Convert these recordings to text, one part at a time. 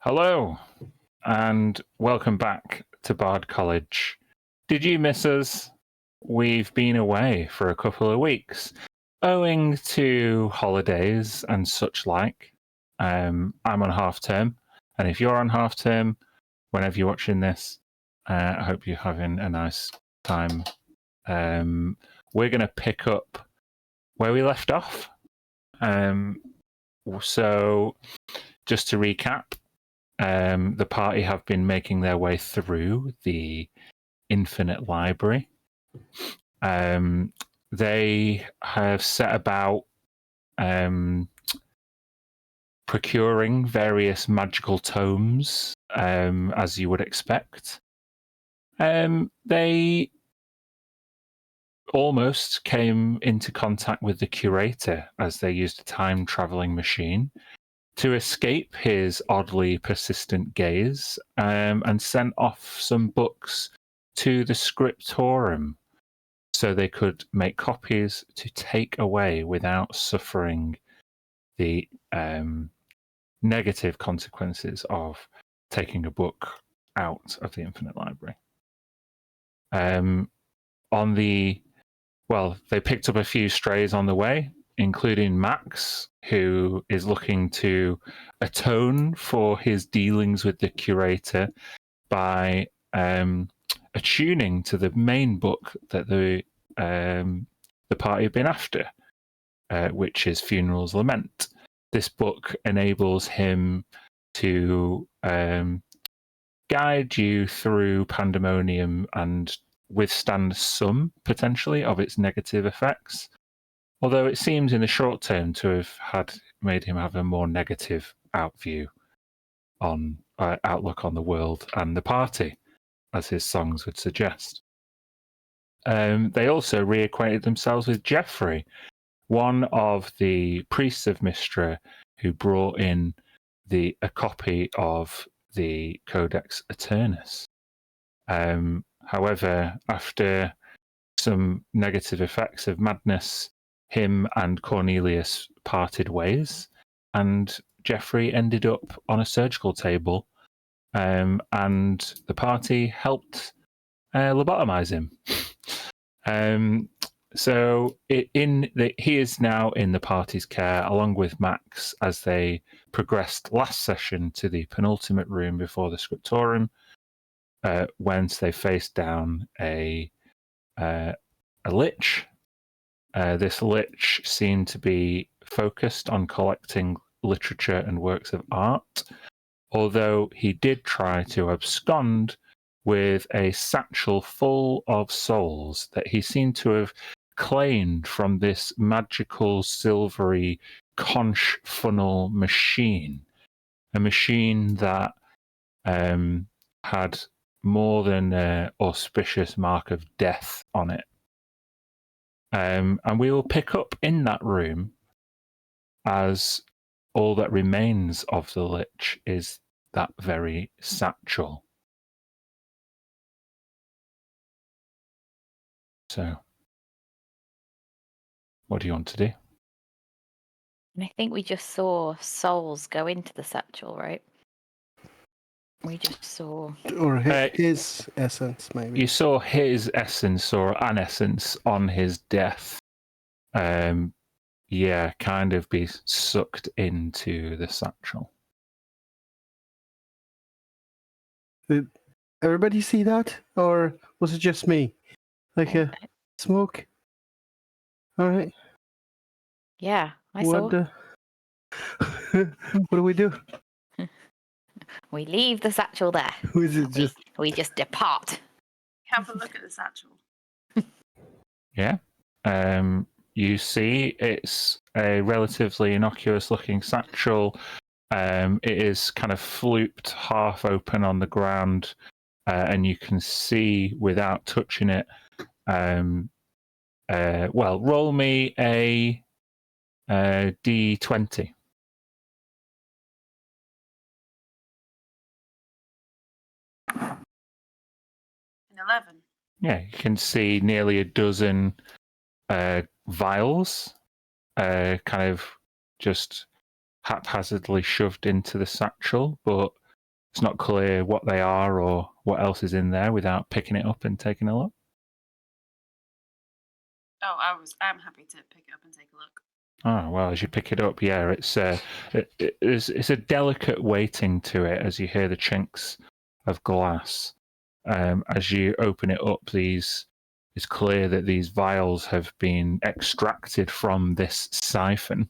Hello, and welcome back to Bard College. Did you miss us? We've been away for a couple of weeks, owing to holidays and such like. I'm on half term, and if you're on half term, whenever you're watching this, I hope you're having a nice time. We're going to pick up where we left off. So, just to recap, the party have been making their way through the Infinite Library. They have set about procuring various magical tomes, as you would expect. They almost came into contact with the curator as they used a time-traveling machine to escape his oddly persistent gaze, and sent off some books to the scriptorium so they could make copies to take away without suffering the negative consequences of taking a book out of the Infinite Library. They picked up a few strays on the way, including Max, who is looking to atone for his dealings with the curator by attuning to the main book that the party have been after, which is Funeral's Lament. This book enables him to guide you through pandemonium and withstand some, potentially, of its negative effects. Although it seems in the short term to have made him have a more negative outlook on the world and the party, as his songs would suggest. They also reacquainted themselves with Geoffrey, one of the priests of Mystra, who brought in a copy of the Codex Eternus. However, after some negative effects of madness, him and Cornelius parted ways, and Geoffrey ended up on a surgical table, and the party helped lobotomize him. He is now in the party's care, along with Max, as they progressed last session to the penultimate room before the scriptorium, whence they faced down a lich. This lich seemed to be focused on collecting literature and works of art, although he did try to abscond with a satchel full of souls that he seemed to have claimed from this magical silvery conch funnel machine, a machine that had more than an auspicious mark of death on it. And we will pick up in that room, as all that remains of the lich is that very satchel. So, what do you want to do? And I think we just saw souls go into the satchel, right? We just saw... Or his essence, maybe. You saw his essence, or an essence, on his death. Kind of be sucked into the satchel. Did everybody see that? Or was it just me? Like a smoke? Alright. Yeah, I saw. What do we do? We leave the satchel there. Is it just... We just depart. Have a look at the satchel. Yeah. You see it's a relatively innocuous looking satchel. It is kind of flooped half open on the ground, and you can see without touching it. Roll me a D20. An 11. Yeah, you can see nearly a dozen vials, kind of just haphazardly shoved into the satchel, but it's not clear what they are or what else is in there without picking it up and taking a look. Oh, I'm happy to pick it up and take a look. Oh, well, as you pick it up, yeah, it's a delicate weighting to it as you hear the chinks of glass. As you open it up, it's clear that these vials have been extracted from this siphon,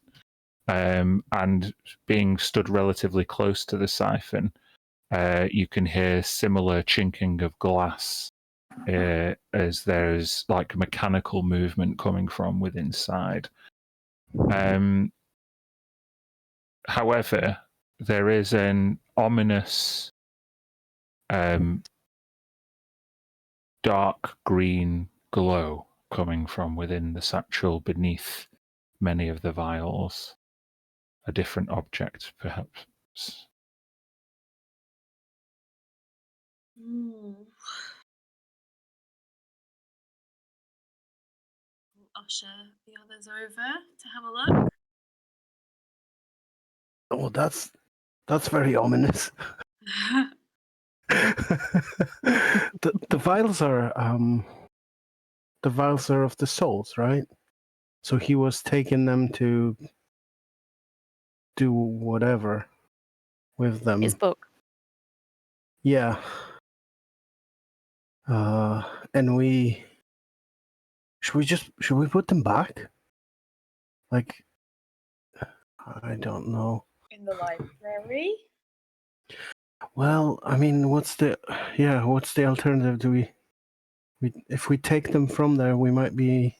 and being stood relatively close to the siphon, you can hear similar chinking of glass as there's like mechanical movement coming from within inside. However, there is an ominous dark green glow coming from within the satchel beneath many of the vials. A different object, perhaps. Ooh. We'll usher the others over to have a look. Oh, that's very ominous. The vials are of the souls, right? So he was taking them to do whatever with them. His book. Yeah. And should we put them back? Like, I don't know. In the library? Well, I mean, what's the alternative? Do we if we take them from there, we might be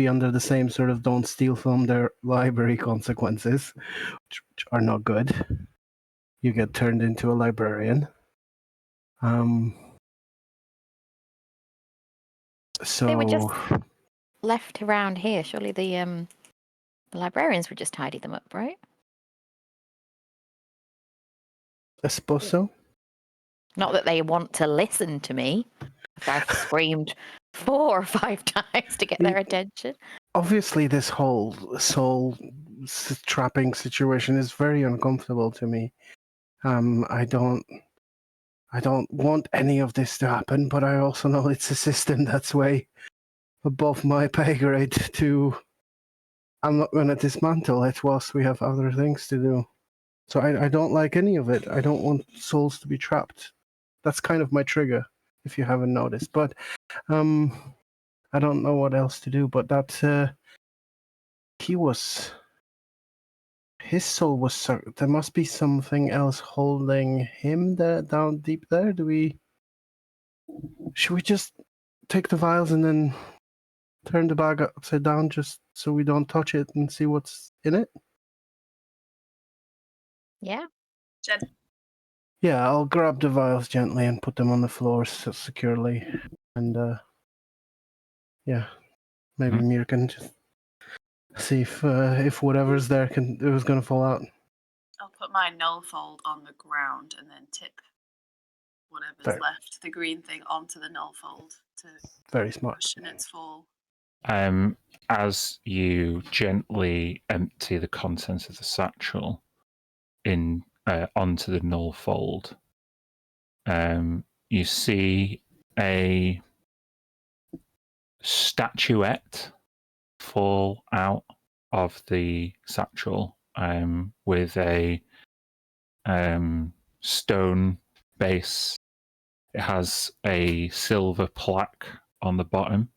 under the same sort of don't steal from their library consequences, which are not good. You get turned into a librarian. So They were just left around here. Surely the librarians would just tidy them up, right? I suppose so. Not that they want to listen to me. I've screamed 4 or 5 times to get their attention. Obviously, this whole soul trapping situation is very uncomfortable to me. I don't want any of this to happen, but I also know it's a system that's way above my pay grade to... I'm not going to dismantle it whilst we have other things to do. So I don't like any of it. I don't want souls to be trapped. That's kind of my trigger, if you haven't noticed. But I don't know what else to do, but that his soul was there must be something else holding him there, down deep there. Should we just take the vials and then turn the bag upside down just so we don't touch it and see what's in it? Yeah. Jen. Yeah, I'll grab the vials gently and put them on the floor securely. And yeah, maybe Mir can just see if whatever's there it was going to fall out. I'll put my null fold on the ground and then tip whatever's left, the green thing, onto the null fold to very smart cushion its fall. As you gently empty the contents of the satchel onto the null fold, you see a statuette fall out of the satchel with a stone base. It has a silver plaque on the bottom,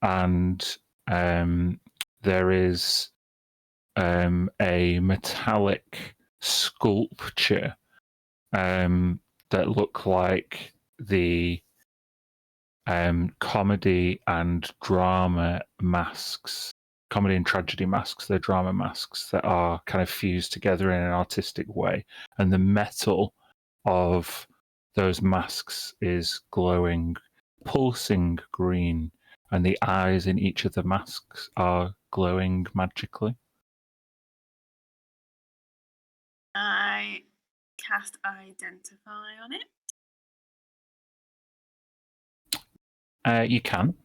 and there is a metallic sculpture that look like the comedy and drama masks, comedy and tragedy masks, they're drama masks that are kind of fused together in an artistic way. And the metal of those masks is glowing, pulsing green, and the eyes in each of the masks are glowing magically. I cast Identify on it. You can.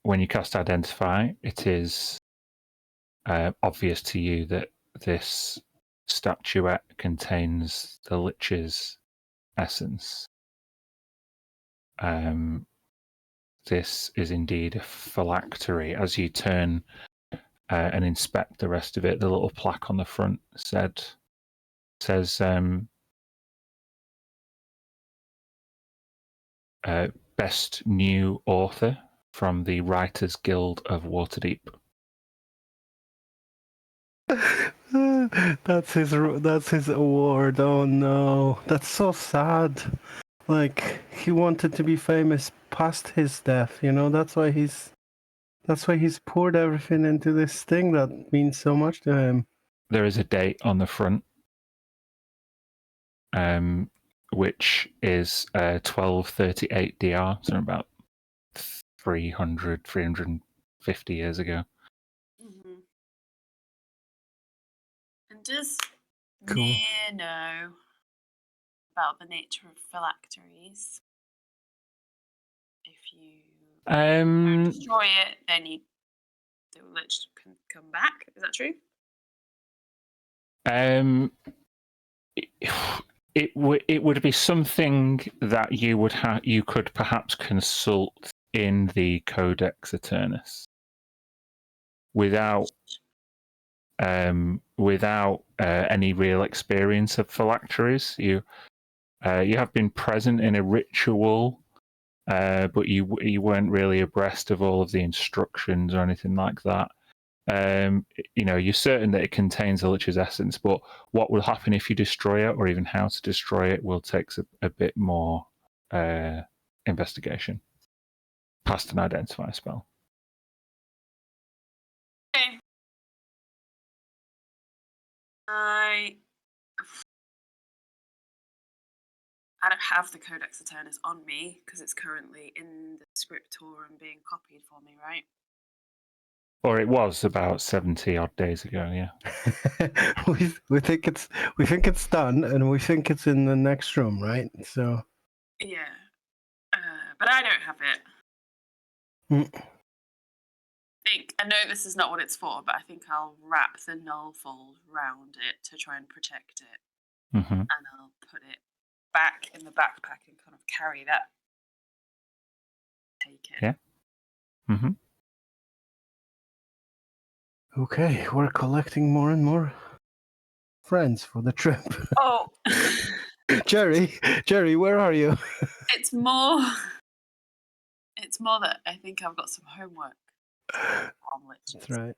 When you cast Identify, it is obvious to you that this statuette contains the Lich's essence. This is indeed a phylactery. As you turn and inspect the rest of it, the little plaque on the front says Best New Author from the Writers Guild of Waterdeep. That's his award. Oh no, that's so sad. Like, he wanted to be famous past his death, you know. That's why he's poured everything into this thing that means so much to him. There is a date on the front, which is 1238 DR, so about 350 years ago. Mm-hmm. And does Cool. Nia know about the nature of phylacteries? If you destroy it, then the lich can come back. Is that true? It would be something that you could perhaps consult in the Codex Aternus without any real experience of phylacteries. You have been present in a ritual, but you weren't really abreast of all of the instructions or anything like that. You're certain that it contains a Lich's essence, but what will happen if you destroy it, or even how to destroy it, will take a bit more investigation past an identify spell. Okay. I don't have the Codex Aternus on me because it's currently in the scriptorum being copied for me, right? Or it was about 70 odd days ago, yeah. we think it's done, and we think it's in the next room, right? So yeah, but I don't have it. I know this is not what it's for, but I think I'll wrap the null fold round it to try and protect it, Mm-hmm. and I'll put it back in the backpack and kind of carry that. Take it. Yeah. Mm-hmm. Okay, we're collecting more and more friends for the trip. Oh, Jerry, where are you? it's more that I think I've got some homework on liches. That's right.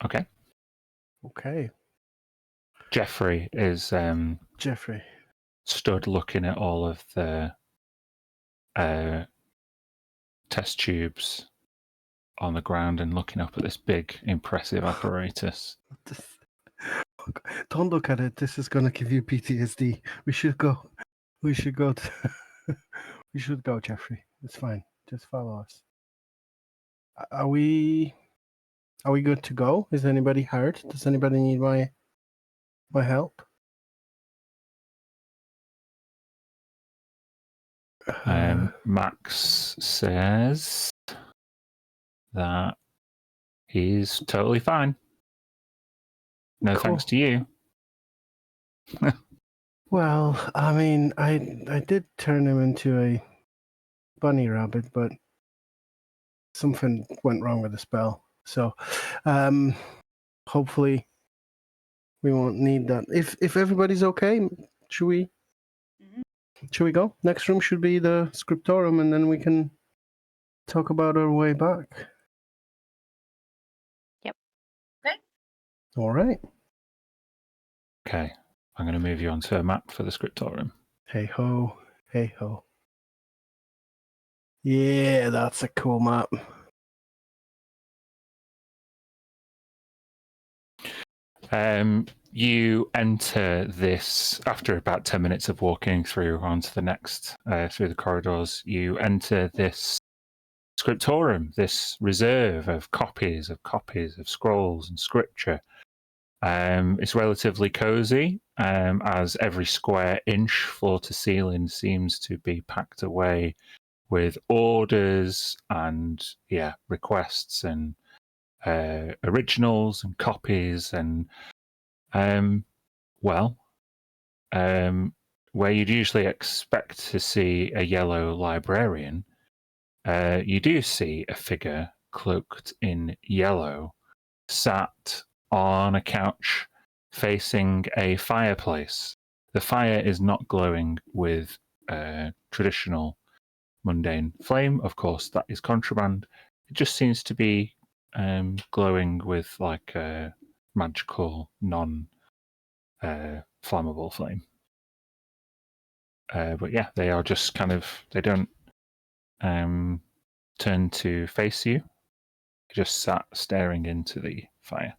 Okay. Jeffrey is stood looking at all of the test tubes on the ground and looking up at this big, impressive apparatus. Don't look at it. This is going to give you PTSD. We should go. We should go, Jeffrey. It's fine. Just follow us. Are we good to go? Is anybody hurt? Does anybody need my help? Max says that he's totally fine. No Cool. thanks to you. Well, I mean, I did turn him into a bunny rabbit, but something went wrong with the spell. So, hopefully, we won't need that. If everybody's okay, should we go? Next room should be the scriptorum, and then we can talk about our way back. Yep. Okay. All right. Okay, I'm going to move you onto a map for the scriptorum. Hey ho, hey ho. Yeah, that's a cool map. You enter this after about 10 minutes of walking through onto the next, through the corridors. You enter this scriptorum, this reserve of copies of scrolls and scripture. It's relatively cozy, as every square inch, floor to ceiling, seems to be packed away with orders and requests and originals and copies, and where you'd usually expect to see a yellow librarian, you do see a figure cloaked in yellow, sat on a couch facing a fireplace. The fire is not glowing with traditional mundane flame. Of course, that is contraband. It just seems to be glowing with like a magical, non-flammable flame. But yeah, they are just kind of, they don't turn to face you. They just sat staring into the fire.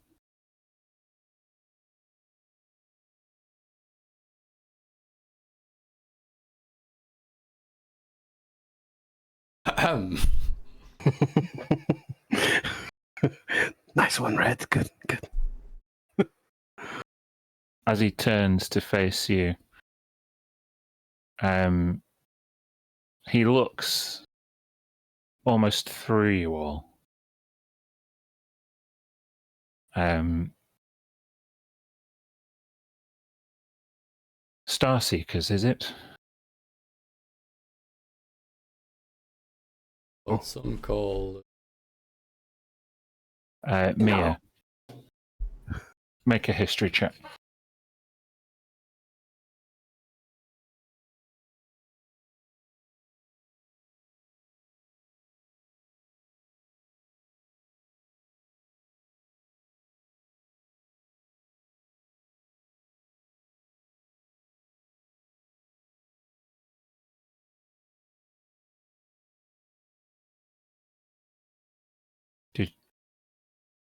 Nice one, Red. Good. As he turns to face you, he looks almost through you all. Starseekers, is it? What some call Mia, make a history check.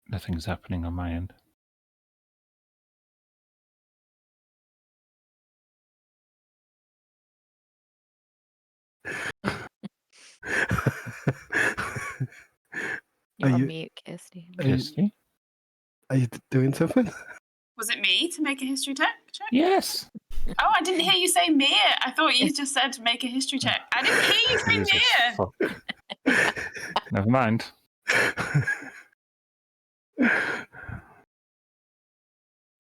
Nothing's happening on my end. You're Are on you- mute, Kirsty. Kirsty? Are you doing something? Was it me to make a history check? Yes. Oh, I didn't hear you say Mia. I thought you just said to make a history check. I didn't hear you say Jesus Mia. fuck. Never mind.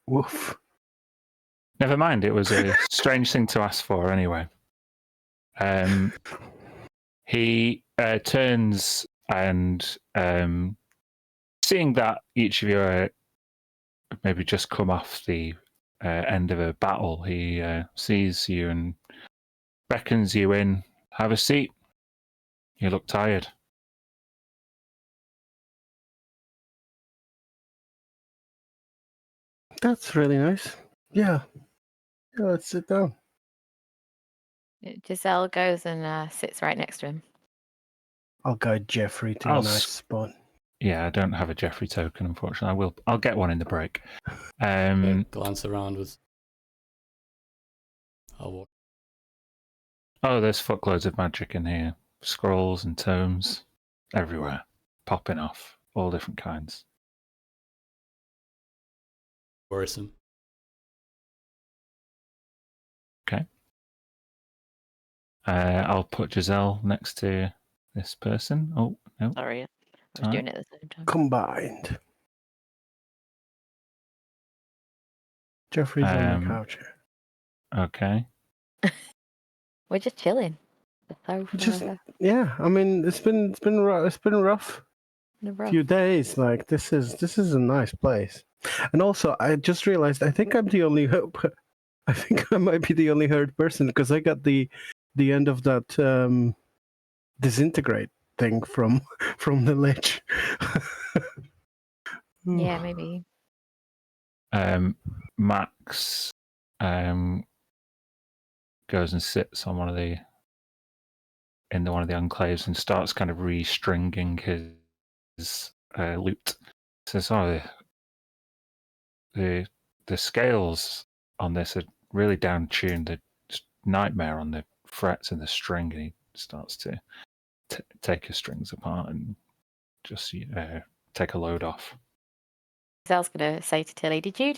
Woof. Never mind. It was a strange thing to ask for anyway. He turns and seeing that each of you are maybe just come off the end of a battle, he sees you and beckons you in. Have a seat. You look tired. That's really nice. Yeah, let's sit down. Giselle goes and sits right next to him. I'll guide Jeffrey to I'll a nice spot. Yeah, I don't have a Jeffrey token, unfortunately. I'll get one in the break. glance around with. I'll walk. Oh, there's fuckloads of magic in here. Scrolls and tomes everywhere, popping off, all different kinds. Worrisome. Okay. I'll put Giselle next to this person. Oh, no. Sorry, I was Alright. doing it at the same time. Combined. Jeffrey's on the couch here. Okay. We're just chilling. The sofa. Just yeah, I mean it's been rough. The rough. Few days. Like this is a nice place. And also, I just realized I think I'm the only I think I might be the only hurt person because I got the end of that disintegrate thing from the lich. Yeah, maybe. Max goes and sits on one of the enclaves and starts kind of restringing his lute. Says, "Oh, the scales on this are really down tuned. The nightmare on the frets and the string." And he starts to take his strings apart and just take a load off. Giselle's gonna say to Tilly, "Did you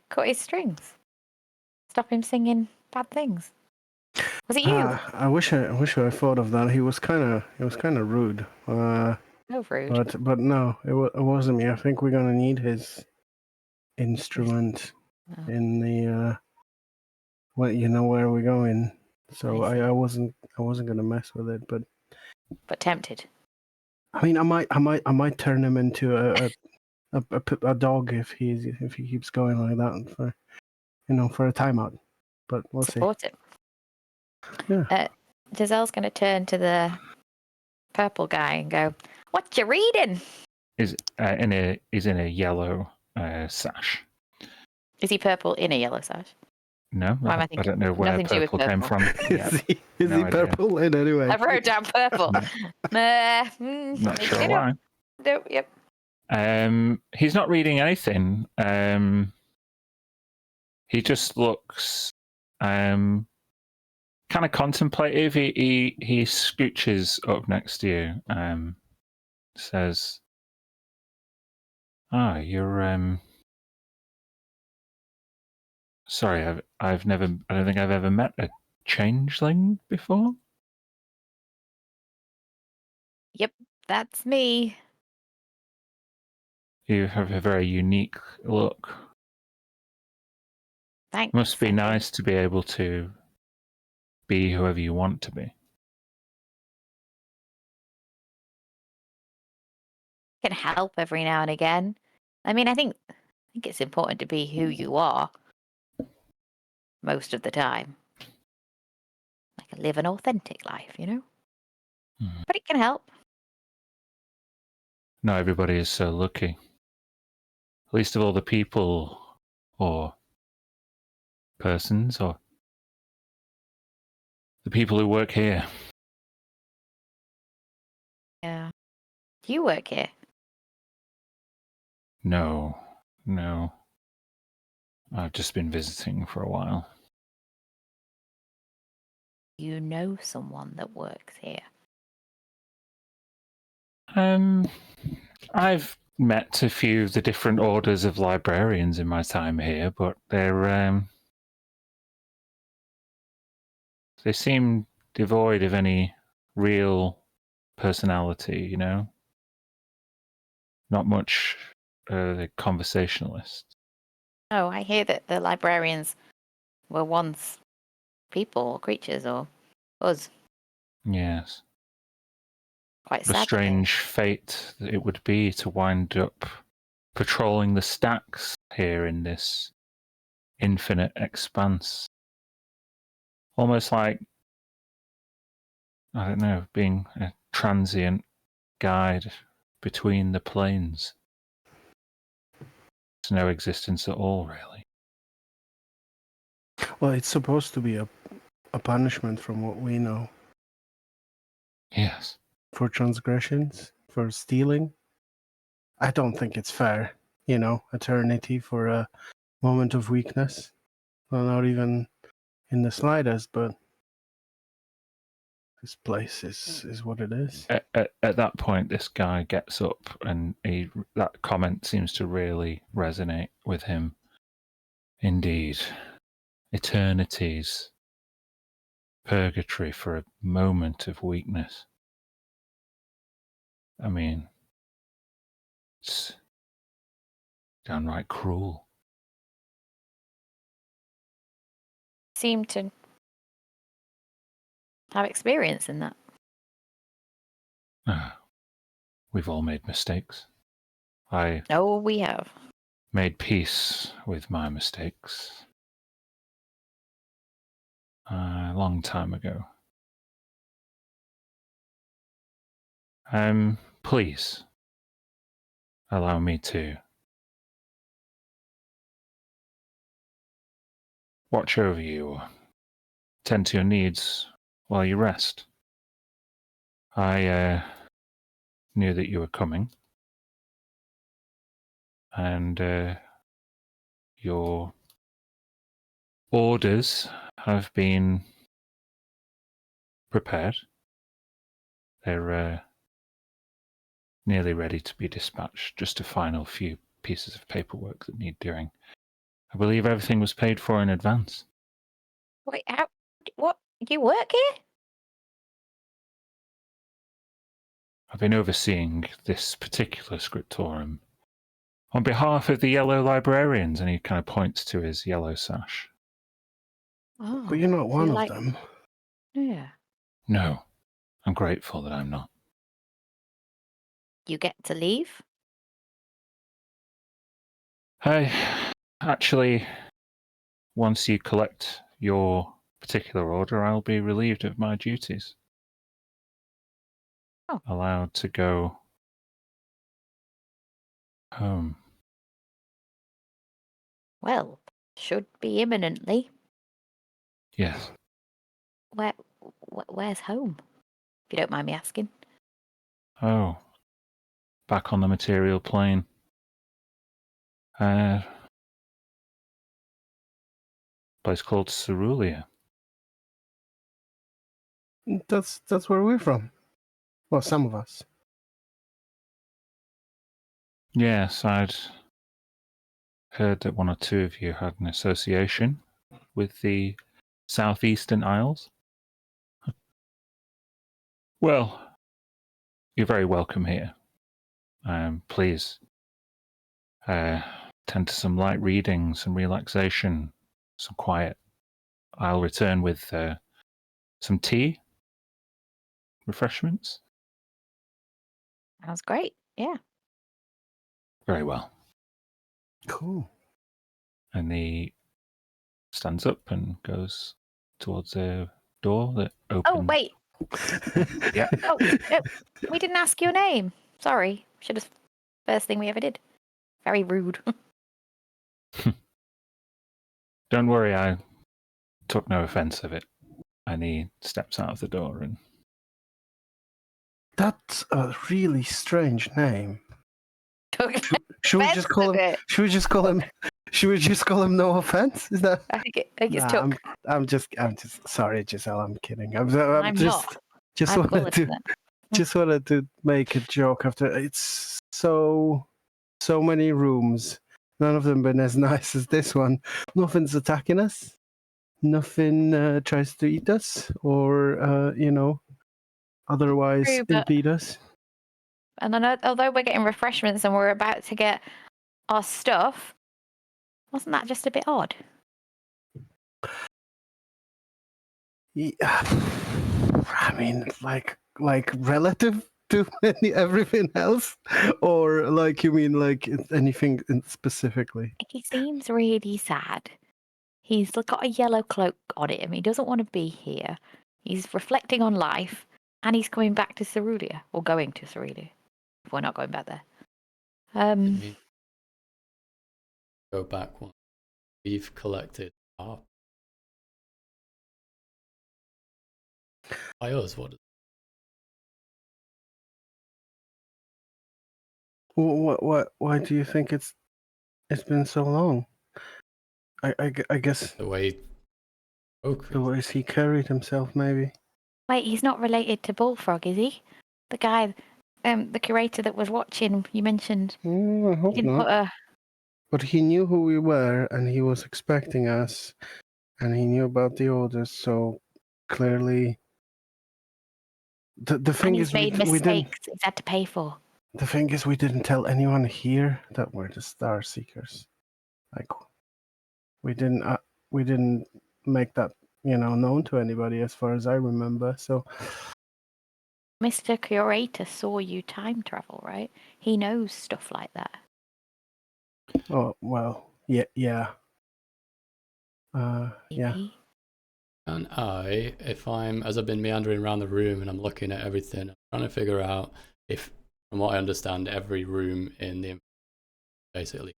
cut his strings? Stop him singing bad things? Was it you?" I wish I thought of that. He was kind of rude. Oh, rude. But no, it wasn't me. I think we're gonna need his instrument in the well, you know where we're going. So I see. I wasn't gonna mess with it, but tempted. I mean, I might turn him into a dog if he keeps going like that for a timeout. But we'll Support it. Yeah. Giselle's going to turn to the purple guy and go, "What you reading?" Is in a yellow sash. Is he purple in a yellow sash? No, Why am I I thinking? don't know where Nothing to do with purple came purple. from. Yeah, Is no he idea. purple in anyway? I wrote down purple. Not sure why. No, yep. He's not reading anything. He just looks kind of contemplative. He scooches up next to you. Says, you're sorry. I don't think I've ever met a changeling before. Yep, that's me. You have a very unique look. Thanks. Must be nice to be able to be whoever you want to be. Can help every now and again. I mean, I think it's important to be who you are most of the time. Like live an authentic life, you know? But it can help. Not everybody is so lucky. Least of all the people or persons or the people who work here. Yeah. Do you work here? No. I've just been visiting for a while. You know someone that works here? I've met a few of the different orders of librarians in my time here, but they seem devoid of any real personality, you know? Not much conversationalist. Oh, I hear that the librarians were once people or creatures or us. Yes. Quite A sad. strange fate that it would be to wind up patrolling the stacks here in this infinite expanse. Almost like, I don't know, being a transient guide between the planes. There's no existence at all, really. Well, it's supposed to be a punishment from what we know. Yes. For transgressions, for stealing. I don't think it's fair, eternity for a moment of weakness. Well, not even in the slightest, but this place is what it is. At that point, this guy gets up and that comment seems to really resonate with him. Indeed. Eternities. Purgatory for a moment of weakness. I mean, it's downright cruel. Seem to have experience in that. We've all made mistakes. Oh, we have. Made peace with my mistakes a long time ago. Please allow me to watch over you, tend to your needs while you rest. I knew that you were coming, and your orders have been prepared. They're nearly ready to be dispatched, just a final few pieces of paperwork that need doing. I believe everything was paid for in advance. Wait, what? You work here? I've been overseeing this particular scriptorium on behalf of the Yellow Librarians, and he kind of points to his yellow sash. Oh, But you're not so one you of like- them. Yeah. No, I'm grateful that I'm not. You get to leave? Actually, once you collect your particular order, I'll be relieved of my duties. Oh. Allowed to go home. Well, should be imminently. Yes. Where's home? If you don't mind me asking. Oh. Back on the material plane. Place called Cerulea. That's where we're from. Well, some of us. Yes, I'd heard that one or two of you had an association with the Southeastern Isles. Well, you're very welcome here. Please tend to some light reading, some relaxation, some quiet. I'll return with some tea, refreshments. Sounds great. Yeah. Very well. Cool. And he stands up and goes towards a door that opens. Oh, wait. Yeah. Oh, no. We didn't ask your name. Sorry. Should have. First thing we ever did. Very rude. Don't worry, I took no offense of it. And he steps out of the door and That's a really strange name. Took Should we just call him? offense of it. Should we just call him? Should we just call him No Offense? Is that? I think it's Nah, took. I'm just sorry, Giselle. I'm kidding. I'm I'm just not. just I'm wanted to bulleting it. just wanted to make a joke after it's so many rooms. None of them been as nice as this one. Nothing's attacking us. Nothing tries to eat us or otherwise True, but- impede us. And then, although we're getting refreshments and we're about to get our stuff, wasn't that just a bit odd? Yeah, I mean, like relative to everything else, or like you mean like anything specifically? He seems really sad. He's got a yellow cloak on him. He doesn't want to be here. He's reflecting on life, and he's coming back to Cerulea, or going to Cerulea. If we're not going back there. Go back one. We've collected art. By us, what? What? Why do you think it's been so long? I guess The way. the ways he carried himself, maybe. Wait, he's not related to Bullfrog, is he? The guy, the curator that was watching. You mentioned. I hope He didn't not. put a. But he knew who we were, and he was expecting us, and he knew about the orders. So clearly, the And thing he's is, made we didn't. mistakes. He's had to pay for. The thing is, we didn't tell anyone here that we're the Star Seekers. Like, we didn't make that known to anybody, as far as I remember. So, Mr. Curator saw you time travel, right? He knows stuff like that. oh well, yeah. Yeah. Maybe. And if as I've been meandering around the room and I'm looking at everything, I'm trying to figure out if, from what I understand, every room in the basically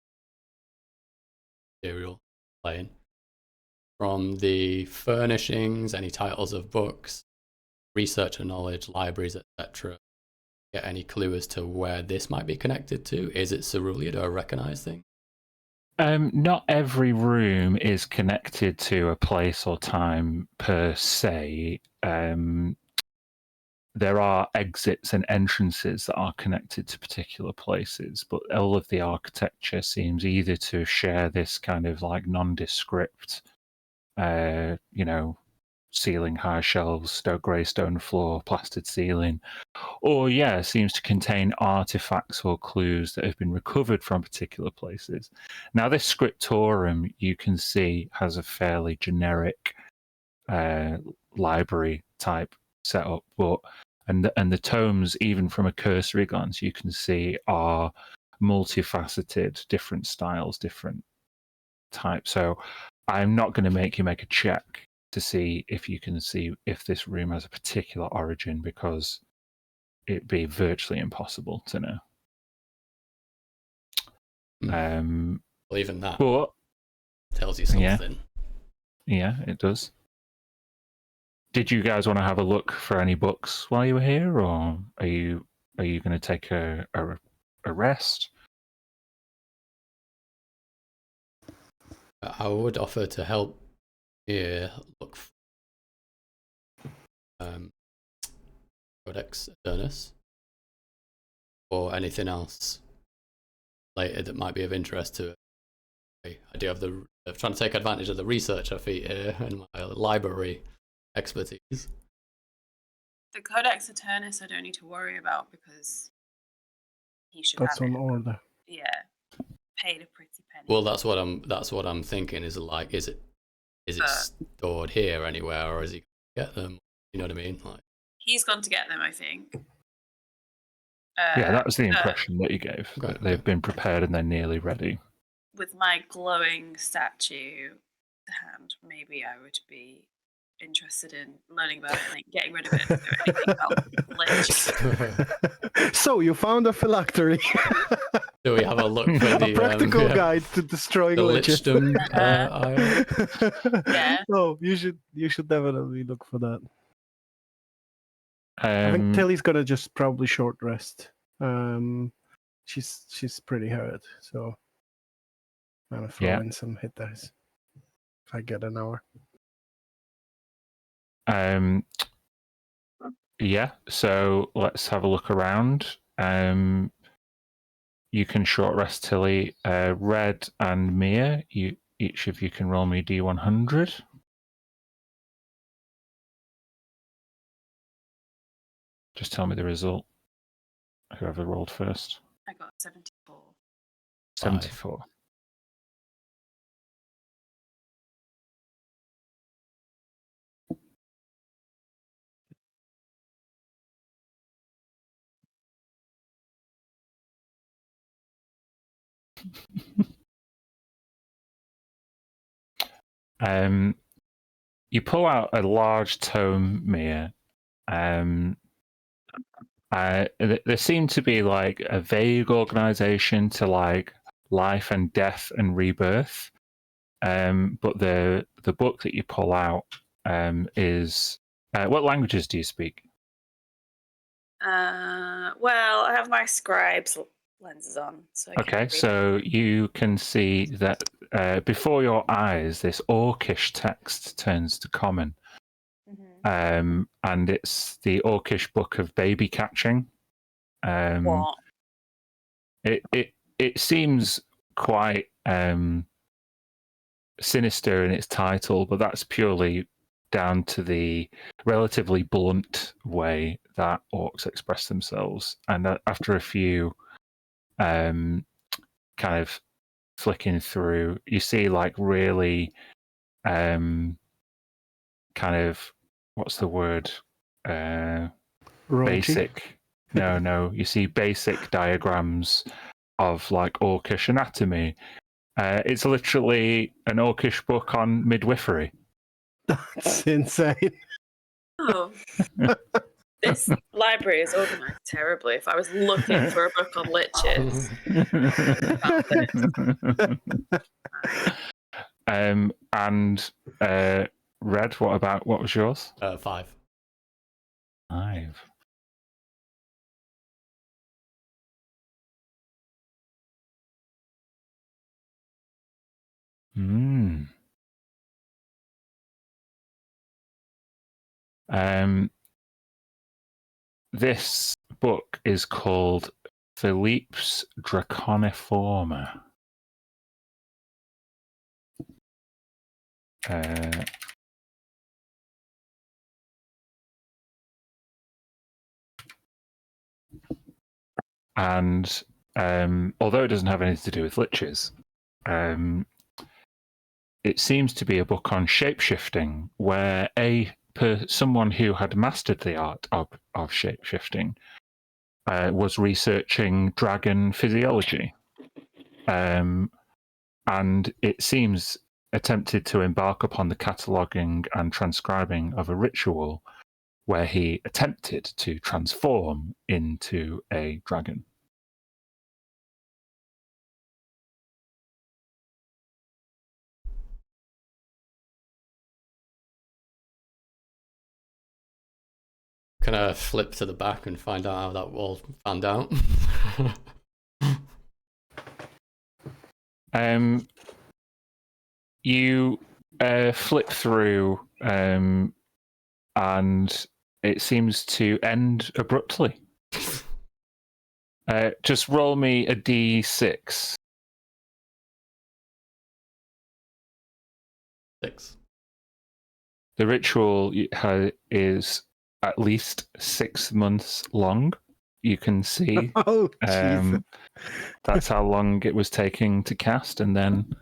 material plane, from the furnishings, any titles of books, research and knowledge, libraries, etc. Get any clue as to where this might be connected to? Is it Cerulea? Do I recognize things? Not every room is connected to a place or time per se. There are exits and entrances that are connected to particular places, but all of the architecture seems either to share this kind of like nondescript, ceiling, high shelves, grey stone floor, plastered ceiling. Or, seems to contain artifacts or clues that have been recovered from particular places. Now, this scriptorium, you can see, has a fairly generic library type setup, and the tomes, even from a cursory glance, you can see are multifaceted, different styles, different types. So I'm not going to make you make a check to see if you can see if this room has a particular origin, because it'd be virtually impossible to know. Well, even that but tells you something. Yeah, it does. Did you guys want to have a look for any books while you were here, or are you going to take a rest? I would offer to help here look for Codex Eternus or anything else later that might be of interest to the idea of trying to take advantage of the researcher feat here and my library expertise. The Codex Eternus I don't need to worry about because he should That's have on it. order. Yeah. Paid a pretty penny. Well, that's what I'm thinking. Is it stored here anywhere, or is he gonna get them? You know what I mean? Like, he's gone to get them, I think. That was the impression that you gave. Okay, that they've been prepared and they're nearly ready. With my glowing statue to hand, maybe I would be interested in learning about it and getting rid of it. So you found a phylactery. do we have a look for the a practical guide to destroying the liches? Yeah. Oh, you should definitely look for that. I think Um, Tilly's gonna just probably short rest. She's pretty hurt, so I'm gonna throw in some hit dice if I get an hour. So let's have a look around. You can short rest Tilly. Red and Mia, each of you can roll me D100. Just tell me the result. Whoever rolled first. I got 74. 74. You pull out a large tome, Mia. There seemed to be like a vague organization to like life and death and rebirth. But the book that you pull out is what languages do you speak? Well, I have my scribe's lenses on, so so you can see that before your eyes, this Orcish text turns to common. And it's the Orcish book of baby catching. What? It seems quite sinister in its title, but that's purely down to the relatively blunt way that orcs express themselves. And after a few kind of flicking through, you see like really kind of, what's the word? Basic. No. You see basic diagrams of like Orcish anatomy. It's literally an Orcish book on midwifery. That's insane. Oh. This library is organized terribly. If I was looking for a book on liches. And Red, what was yours? 5. 5. This book is called Philippe's Draconiforma. And although it doesn't have anything to do with liches, it seems to be a book on shapeshifting, where someone who had mastered the art of shapeshifting was researching dragon physiology. And it seems attempted to embark upon the cataloguing and transcribing of a ritual where he attempted to transform into a dragon. Can I flip to the back and find out how that all panned out? You flip through, and it seems to end abruptly. Just roll me a d6. 6. The ritual is at least 6 months long. You can see. Oh, Jesus. That's how long it was taking to cast, and then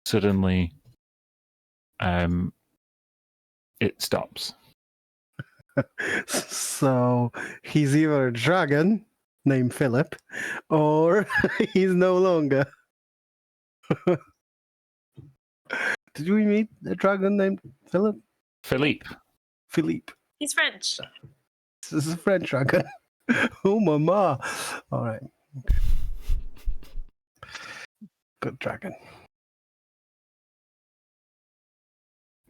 suddenly it stops. So he's either a dragon named Philip, or he's no longer. Did we meet a dragon named Philip? Philippe. Philippe. He's French. This is a French dragon. Oh, mama. All right. Good dragon.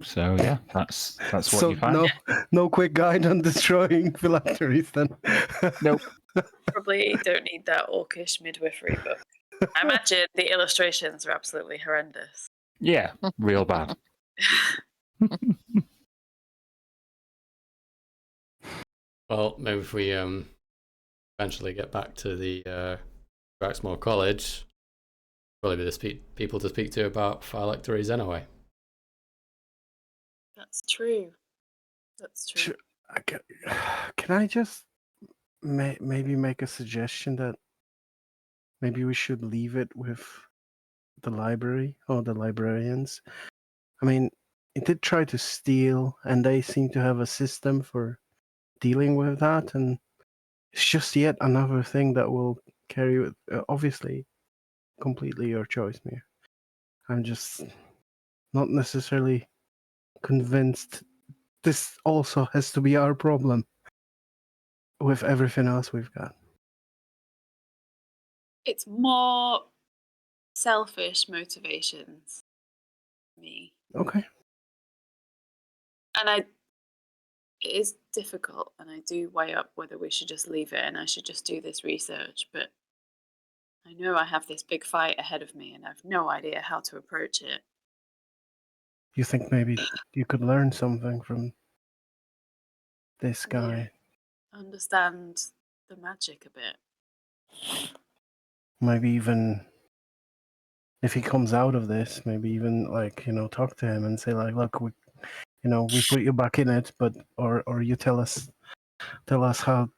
So yeah, that's what So you find. no quick guide on destroying phylacteries then. Nope. Probably don't need that orcish midwifery book. I imagine the illustrations are absolutely horrendous. Yeah, real bad. Well, maybe if we eventually get back to the Braxmore College, probably be the people to speak to about phylacteries anyway. That's true. That's true. Can I just maybe make a suggestion that maybe we should leave it with the library or the librarians? I mean, it did try to steal, and they seem to have a system for dealing with that, and it's just yet another thing that will carry with. Obviously, completely your choice, Mir. I'm just not necessarily convinced this also has to be our problem with everything else we've got. It's more selfish motivations for me. Okay. And it is difficult, and I do weigh up whether we should just leave it and I should just do this research, but I know I have this big fight ahead of me and I have no idea how to approach it. You think maybe you could learn something from this guy? Yeah. Understand the magic a bit. Maybe even if he comes out of this, maybe even talk to him and say look, we put you back in it, but or you tell us how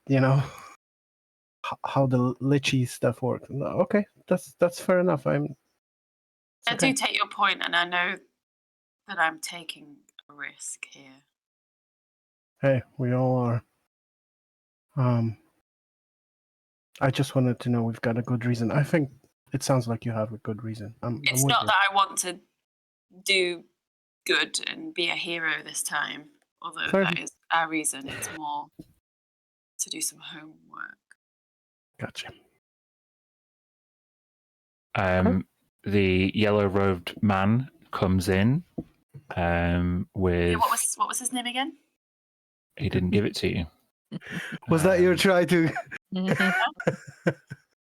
how the lychee stuff works. No, okay, that's fair enough. I do take your point, and I know that I'm taking a risk here. Hey, we all are. I just wanted to know we've got a good reason. I think it sounds like you have a good reason. It's not that I want to do good and be a hero this time, although that is our reason. It's more to do some homework. Gotcha. The yellow-robed man comes in with. Yeah, what was his name again? He didn't give it to you. Was that your try to?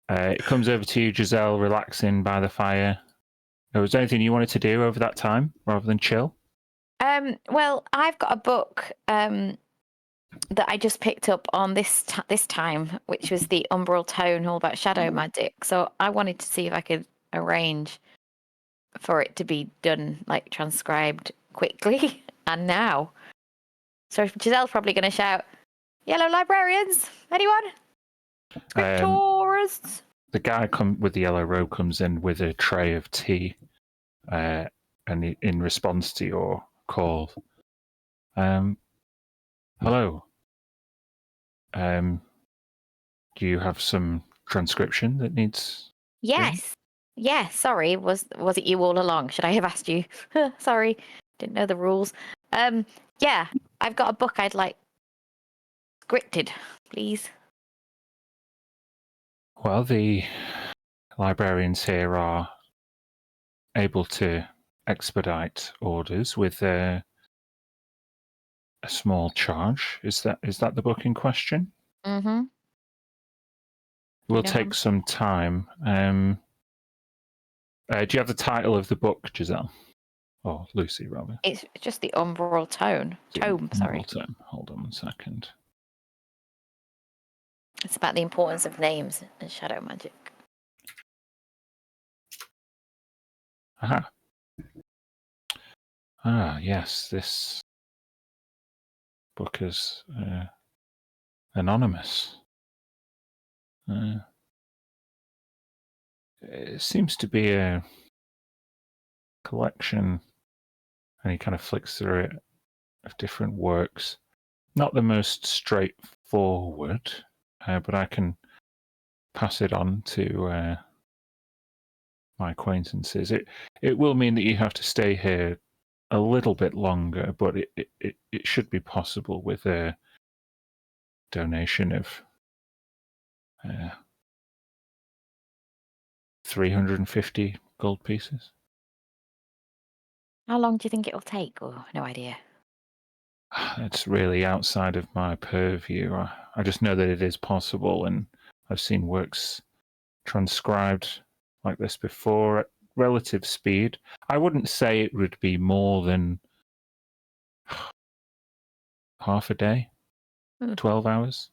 It comes over to you, Giselle, relaxing by the fire. Was there anything you wanted to do over that time rather than chill? Well, I've got a book that I just picked up on this time, which was the Umbral Tone, all about shadow magic. So I wanted to see if I could arrange for it to be done, like transcribed quickly and now. So Giselle's probably going to shout, "Yellow librarians, anyone?" Scriptors! The guy with the yellow robe comes in with a tray of tea, and in response to your call, hello. Do you have some transcription that needs? Yes. Yes, sorry. Was it you all along? Should I have asked you? Sorry. Didn't know the rules. Yeah, I've got a book I'd like scripted, please. Well, the librarians here are able to expedite orders with a small charge. Is that the book in question? Mm-hmm. It will take some time. Do you have the title of the book, Giselle? Or Lucy, rather? It's just the umbral tome. Sorry. Tome. Hold on 1 second. It's about the importance of names and shadow magic. Aha. Ah, yes, this book is anonymous. It seems to be a collection, and he kind of flicks through it, of different works. Not the most straightforward, but I can pass it on to my acquaintances. It will mean that you have to stay here a little bit longer, but it should be possible with a donation of 350 gold pieces. How long do you think it'll take? Or no idea. It's really outside of my purview. I just know that it is possible, and I've seen works transcribed like this before at relative speed. I wouldn't say it would be more than half a day, 12 hours.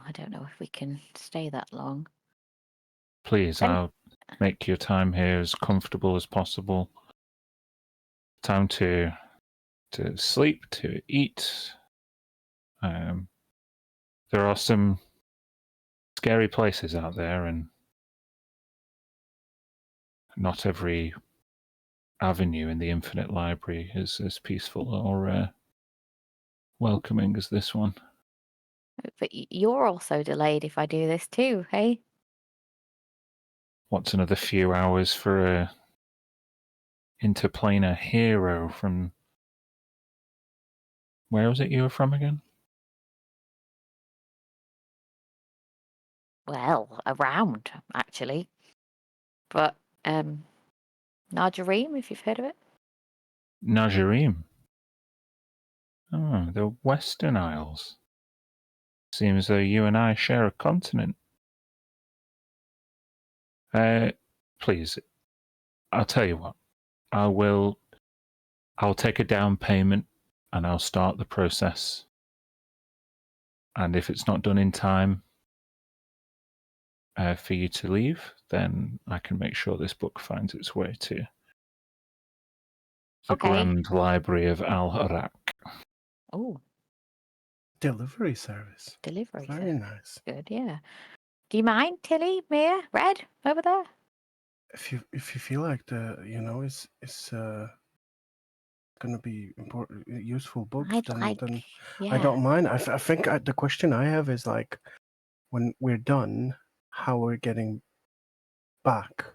I don't know if we can stay that long. Please, I'll make your time here as comfortable as possible. Time to sleep, to eat. There are some scary places out there, and not every avenue in the Infinite Library is as peaceful or welcoming as this one. But you're also delayed if I do this too, hey? What's another few hours for a interplanar hero from... Where was it you were from again? Well, around, actually. But, Narjareem, if you've heard of it. Najarim. Oh, the Western Isles. Seems though you and I share a continent. Please, I'll tell you what. I'll take a down payment and I'll start the process. And if it's not done in time for you to leave, then I can make sure this book finds its way to the Grand Library of Al-Haraq. Oh. Delivery service. Delivery Very service. nice. Good, yeah. Do you mind, Tilly, Mia, Red, over there? If you feel like it's going to be important, useful books, then yeah. I don't mind. I think the question I have is like, when we're done, how we're getting back?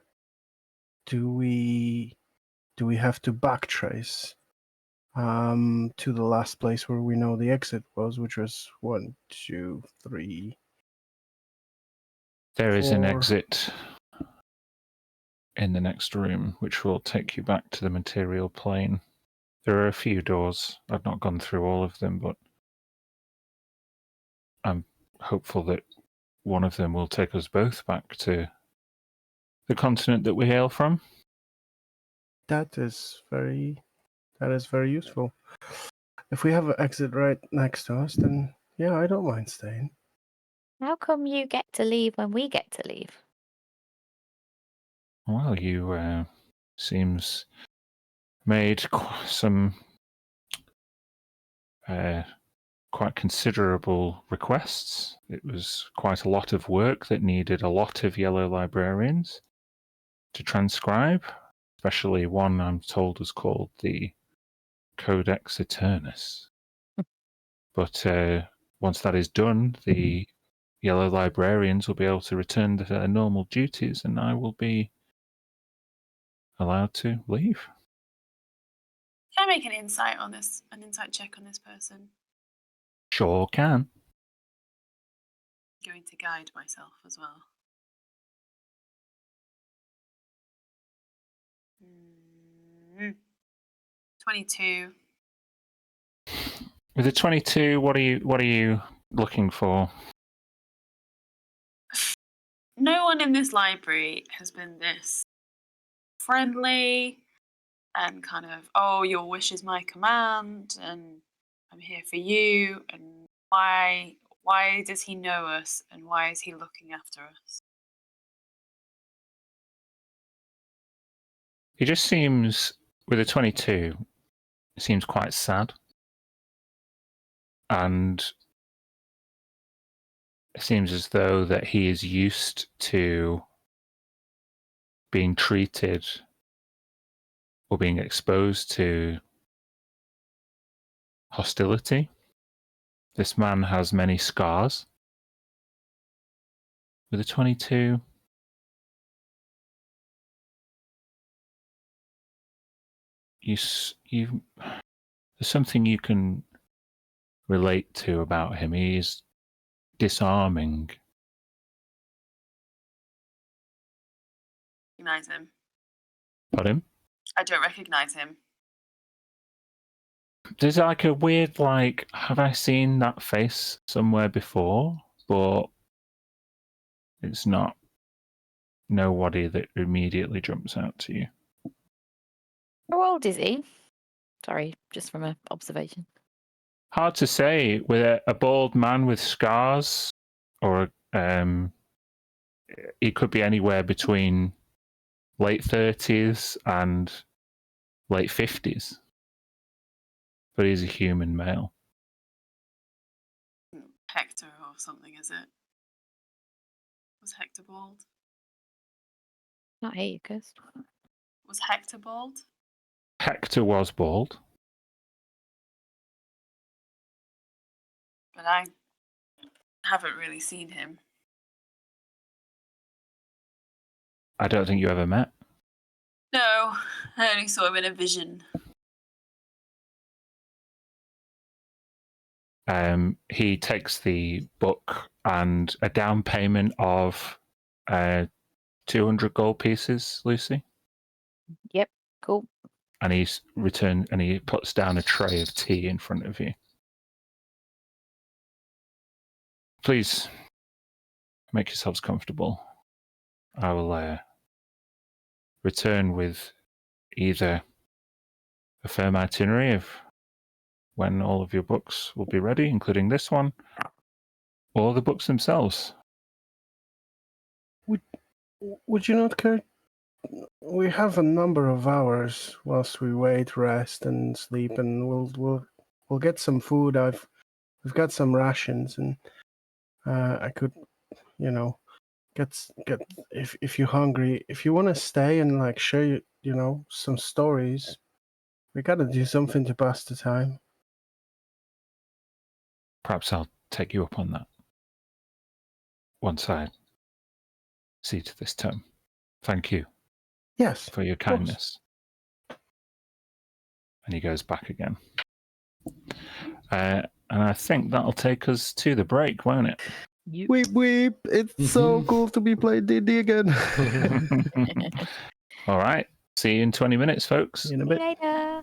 Do we have to backtrace to the last place where we know the exit was, which was 1, 2, 3. There is 4. an exit in the next room, which will take you back to the material plane. There are a few doors. I've not gone through all of them, but I'm hopeful that one of them will take us both back to the continent that we hail from. That is very useful. If we have an exit right next to us, then yeah, I don't mind staying. How come you get to leave when we get to leave? Well, you seems made some quite considerable requests. It was quite a lot of work that needed a lot of yellow librarians to transcribe, especially one I'm told was called the Codex Eternus. But once that is done, the yellow librarians will be able to return to their normal duties, and I will be allowed to leave. Can I make an insight check on this person? Sure can. I'm going to guide myself as well. 22. With a 22, what are you looking for? No one in this library has been this friendly and kind of, oh, your wish is my command, and I'm here for you. And why does he know us, and why is he looking after us? He just seems, with a 22, he seems quite sad. And it seems as though that he is used to being treated or being exposed to hostility. This man has many scars. With a 22, there's something you can relate to about him. He is disarming. Recognize him. Pardon? I don't recognize him. There's like a weird, have I seen that face somewhere before? But it's not nobody that immediately jumps out to you. How old is he? Sorry, just from an observation. Hard to say. With a bald man with scars, or he could be anywhere between late 30s and late 50s. But he's a human male. Hector or something, is it? Was Hector bald? Not here, Kirst. Was Hector bald? Hector was bald. But I haven't really seen him. I don't think you ever met. No, I only saw him in a vision. He takes the book and a down payment of 200 gold pieces, Lucy. Yep, cool. And he puts down a tray of tea in front of you. Please make yourselves comfortable. I will return with either a firm itinerary of when all of your books will be ready, including this one, or the books themselves. Would you not care? We have a number of hours whilst we wait, rest, and sleep, and we'll get some food. We've got some rations, and I could, get if you're hungry, if you want to stay and share some stories. We got to do something to pass the time. Perhaps I'll take you up on that once I see to this term. Thank you. Yes. For your kindness. And he goes back again. And I think that'll take us to the break, won't it? Weep, weep. It's so cool to be playing D&D again. All right. See you in 20 minutes, folks. See you in a bit. Later.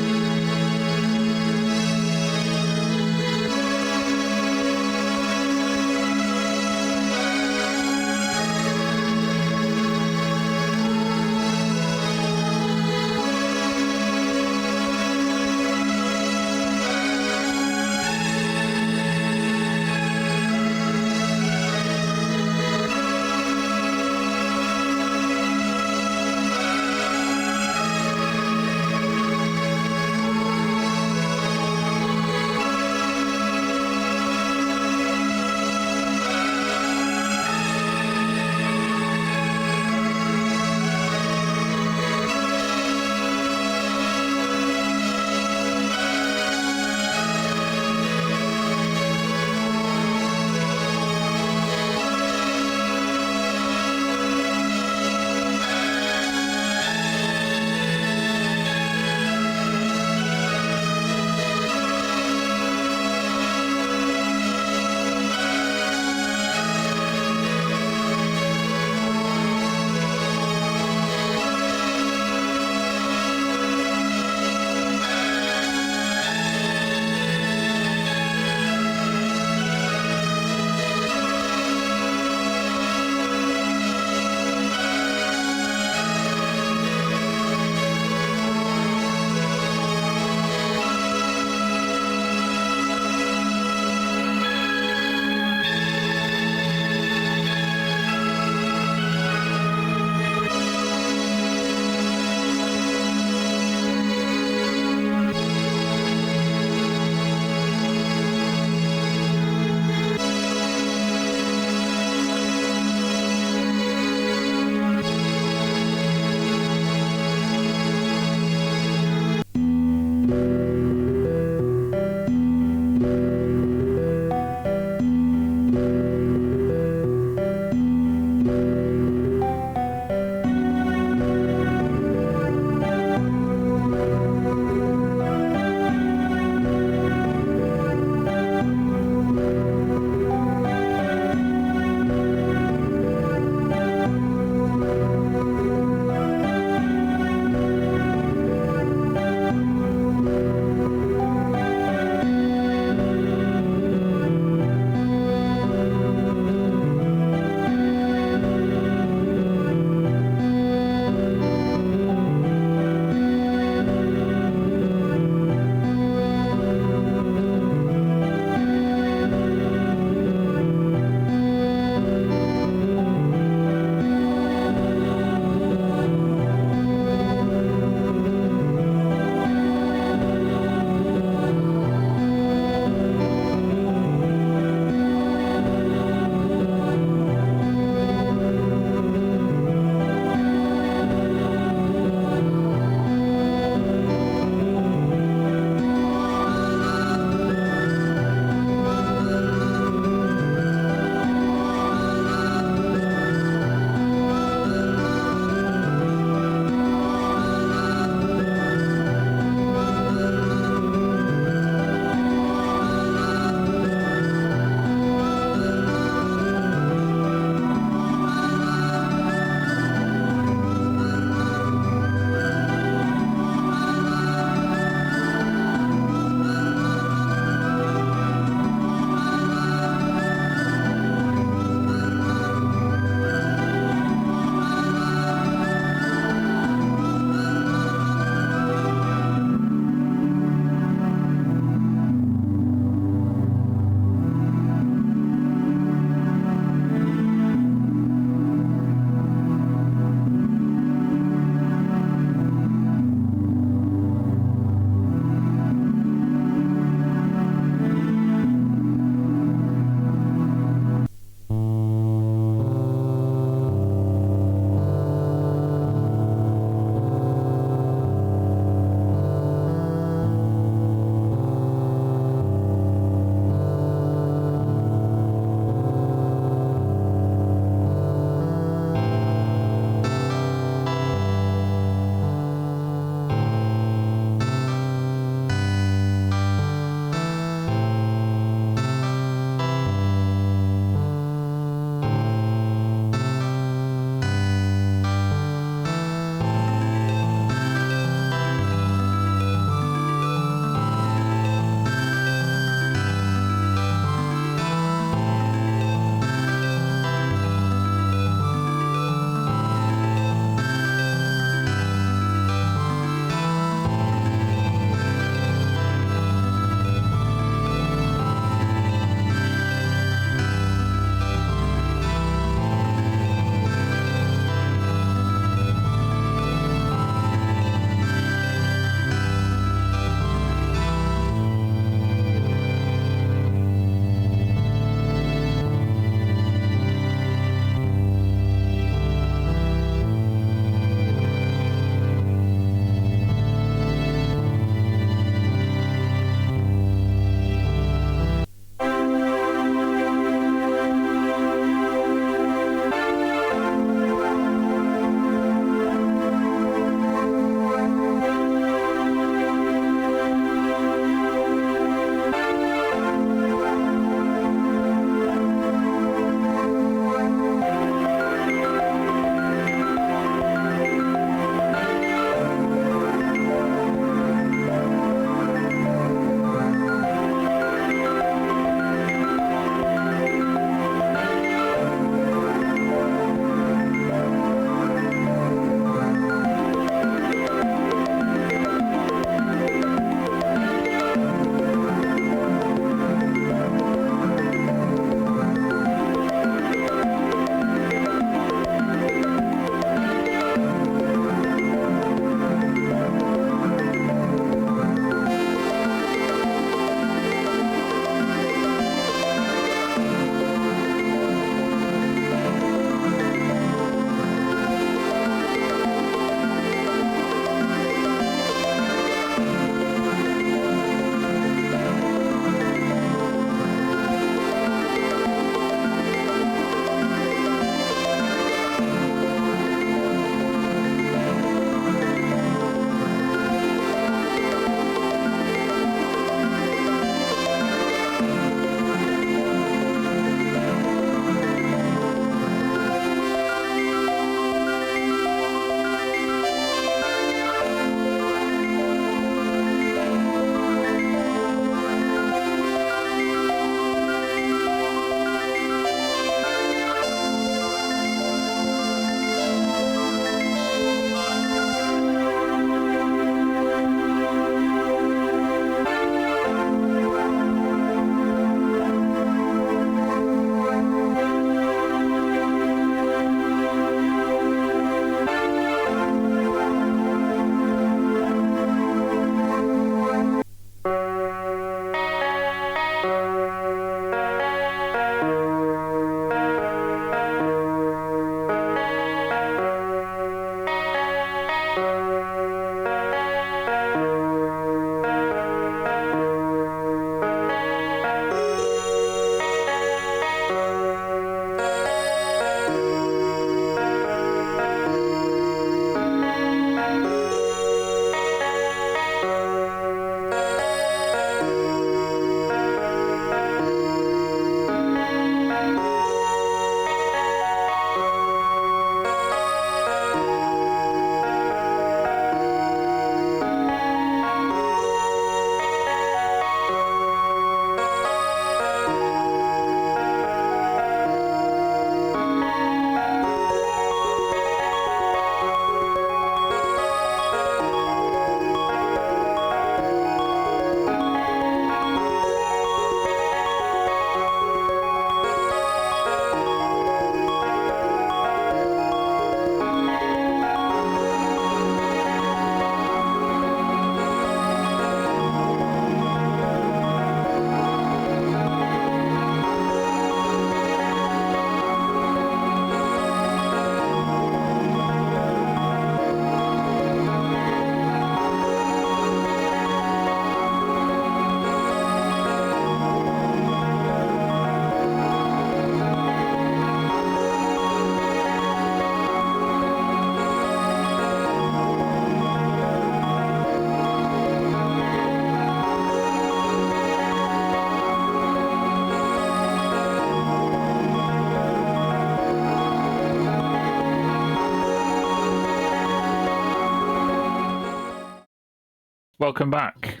welcome back.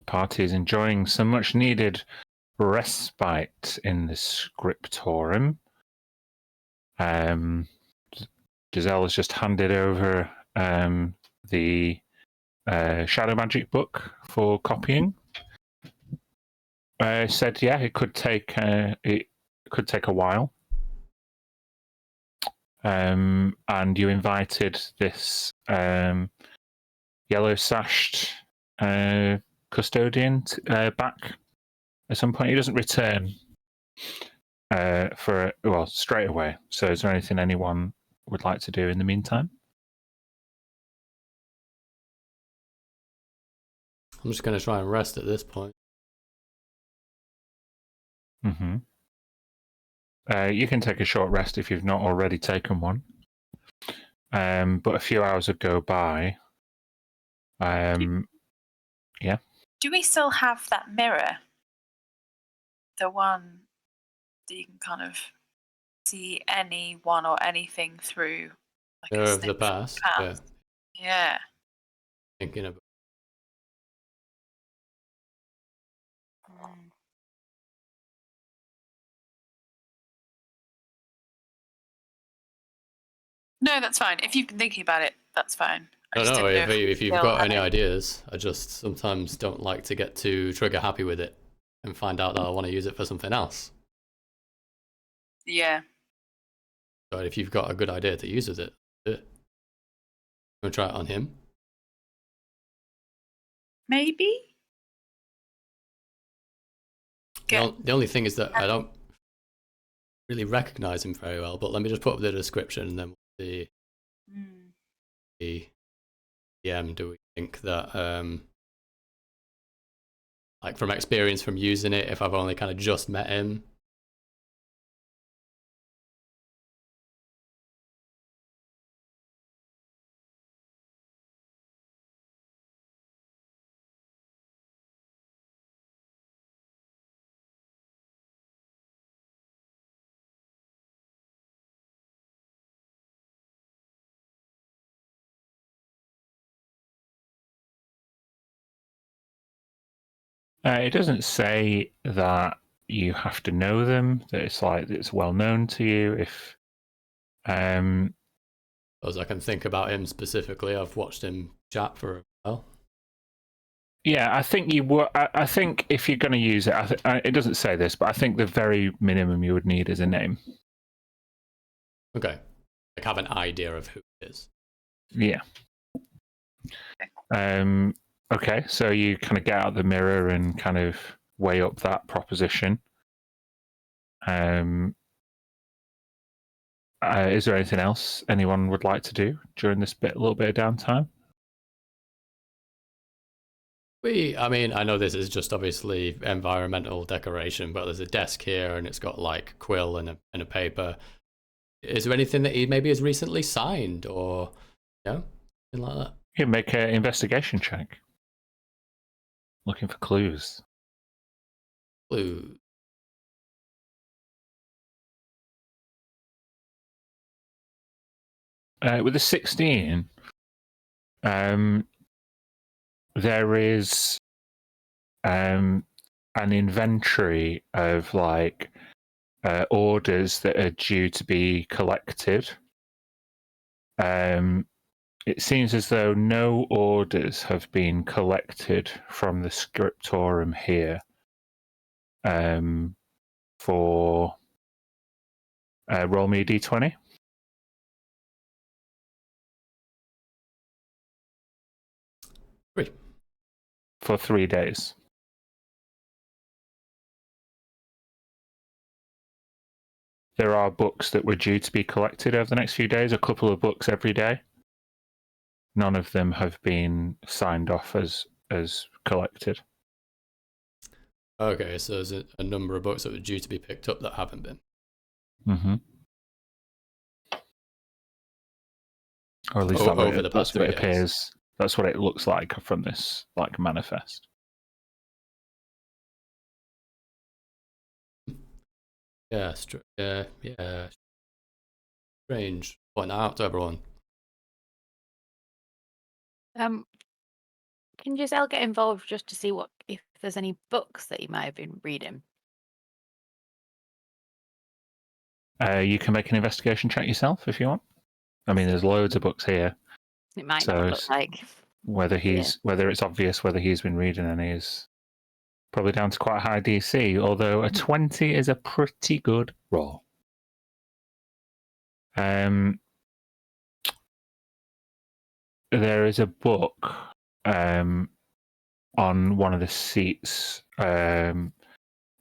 Party is enjoying some much needed respite in the scriptorium. Giselle has just handed over the shadow magic book for copying. Said, yeah, it could take a while. And you invited this yellow sashed custodian back at some point. He doesn't return straight away. So is there anything anyone would like to do in the meantime? I'm just going to try and rest at this point. Mm-hmm. You can take a short rest if you've not already taken one. But a few hours would go by. Yeah. Do we still have that mirror? The one that you can kind of see anyone or anything through, like Mirror a of the past. Yeah. Thinking about. No, that's fine. If you've been thinking about it, that's fine. No, if you've got any ideas, I just sometimes don't like to get too trigger happy with it and find out that I want to use it for something else. Yeah. But if you've got a good idea to use with it, do it. You want to try it on him? Maybe? The only thing is that I don't really recognize him very well, but let me just put up the description and then we'll see. The DM, do we think that, like from experience from using it, if I've only kind of just met him? It doesn't say that you have to know them, that it's like it's well known to you. If as I can think about him specifically, I've watched him chat for a while. Yeah, I think you would. I think if you're going to use it, it doesn't say this, but I think the very minimum you would need is a name. Okay, like have an idea of who it is. Yeah. Okay, so you kind of get out the mirror and kind of weigh up that proposition. Is there anything else anyone would like to do during this little bit of downtime? I mean, I know this is just obviously environmental decoration, but there's a desk here and it's got like quill and a paper. Is there anything that he maybe has recently signed or, anything like that? You can make an investigation check. Looking for clues. Clues. With a 16, there is an inventory of like orders that are due to be collected. It seems as though no orders have been collected from the scriptorium here for roll me a d20. For 3 days. There are books that were due to be collected over the next few days, a couple of books every day. None of them have been signed off as collected. Okay, so there's a number of books that were due to be picked up that haven't been. Mm-hmm. Or at least that's what it appears. That's what it looks like from this like manifest. Yeah, strange. Point that out to everyone. Can Giselle get involved just to see if there's any books that he might have been reading? You can make an investigation check yourself if you want. I mean, there's loads of books here. It might not look like whether it's obvious whether he's been reading any is probably down to quite a high DC. Although a 20 is a pretty good roll. There is a book on one of the seats that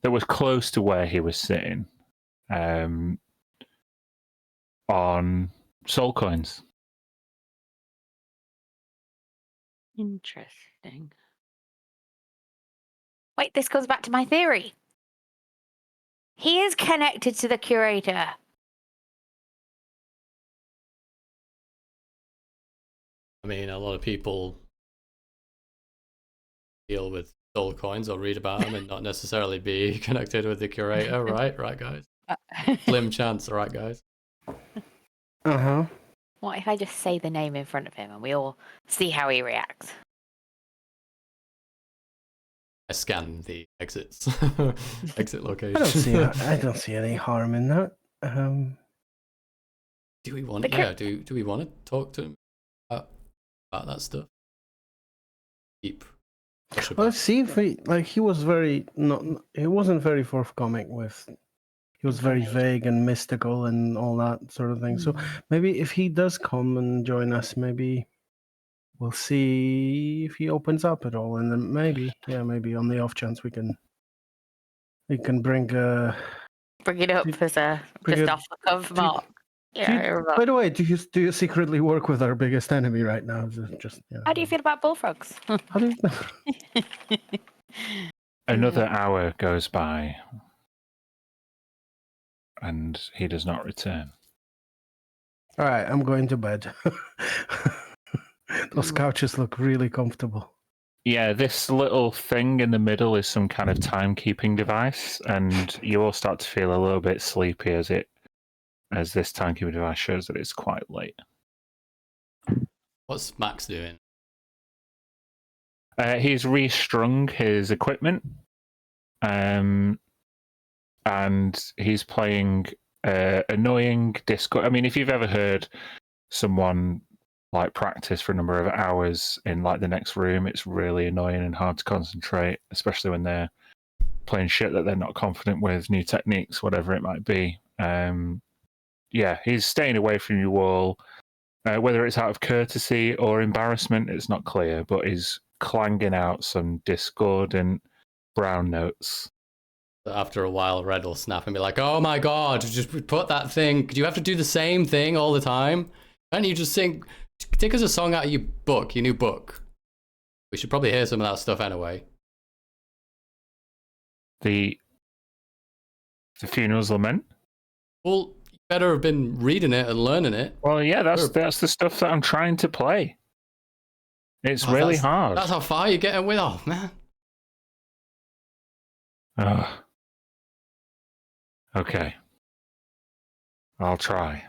was close to where he was sitting on soul coins. Interesting. Wait, this goes back to my theory. He is connected to the curator. I mean, a lot of people deal with soul coins or read about them and not necessarily be connected with the curator, right? Right, guys? Slim chance, right, guys? Uh-huh. What if I just say the name in front of him and we all see how he reacts? I scan the exits, exit location. I don't see any harm in that. Do we want? Yeah. Do we want to talk to him about that stuff? Let's see if he was very he wasn't very forthcoming with. He was very vague and mystical and all that sort of thing. So maybe if he does come and join us, maybe we'll see if he opens up at all, and then maybe on the off chance we can bring it up as a just off the cuff mark. By the way, do you secretly work with our biggest enemy right now? How do you feel about bullfrogs? How do you... Another hour goes by, and he does not return. All right, I'm going to bed. Those couches look really comfortable. Yeah, this little thing in the middle is some kind of timekeeping device, and you all start to feel a little bit sleepy as this timekeeping device shows that it's quite late. What's Max doing? He's restrung his equipment, and he's playing annoying Discord. I mean, if you've ever heard someone like practice for a number of hours in like the next room, it's really annoying and hard to concentrate, especially when they're playing shit that they're not confident with, new techniques, whatever it might be. Yeah, he's staying away from you all. Whether it's out of courtesy or embarrassment, it's not clear, but he's clanging out some discordant brown notes. After a while, Red will snap and be like, "Oh my god, just put that thing. Do you have to do the same thing all the time? Can't you just sing? Take us a song out of your new book. We should probably hear some of that stuff anyway." The Funeral's Lament? Well, you better have been reading it and learning it. Well, yeah, that's the stuff that I'm trying to play. It's really hard. That's how far you're getting with. Oh, man. Okay. I'll try.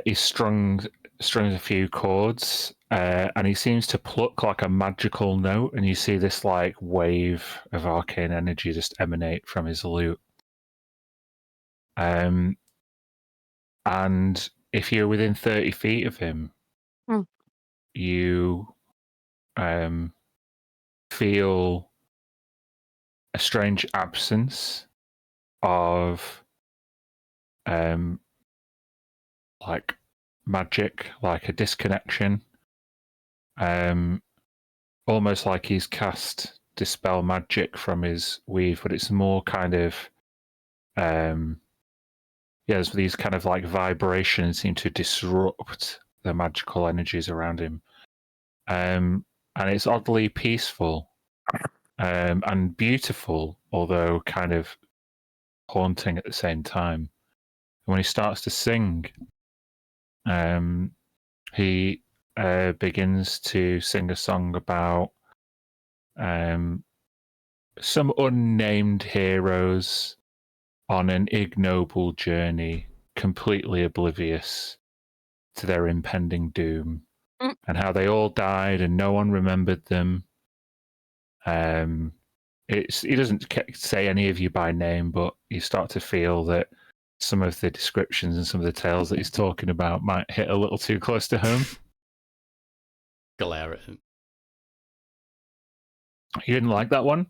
He strings a few chords, and he seems to pluck like a magical note, and you see this like wave of arcane energy just emanate from his lute. And if you're within 30 feet of him, you feel a strange absence of like magic, like a disconnection, almost like he's cast dispel magic from his weave, but it's more kind of there's these kind of like vibrations seem to disrupt the magical energies around him, and it's oddly peaceful and beautiful, although kind of haunting at the same time. And when he starts to sing, he begins to sing a song about some unnamed heroes on an ignoble journey, completely oblivious to their impending doom, and how they all died and no one remembered them. He doesn't say any of you by name, but you start to feel that some of the descriptions and some of the tales that he's talking about might hit a little too close to home. Glare at him. You didn't like that one?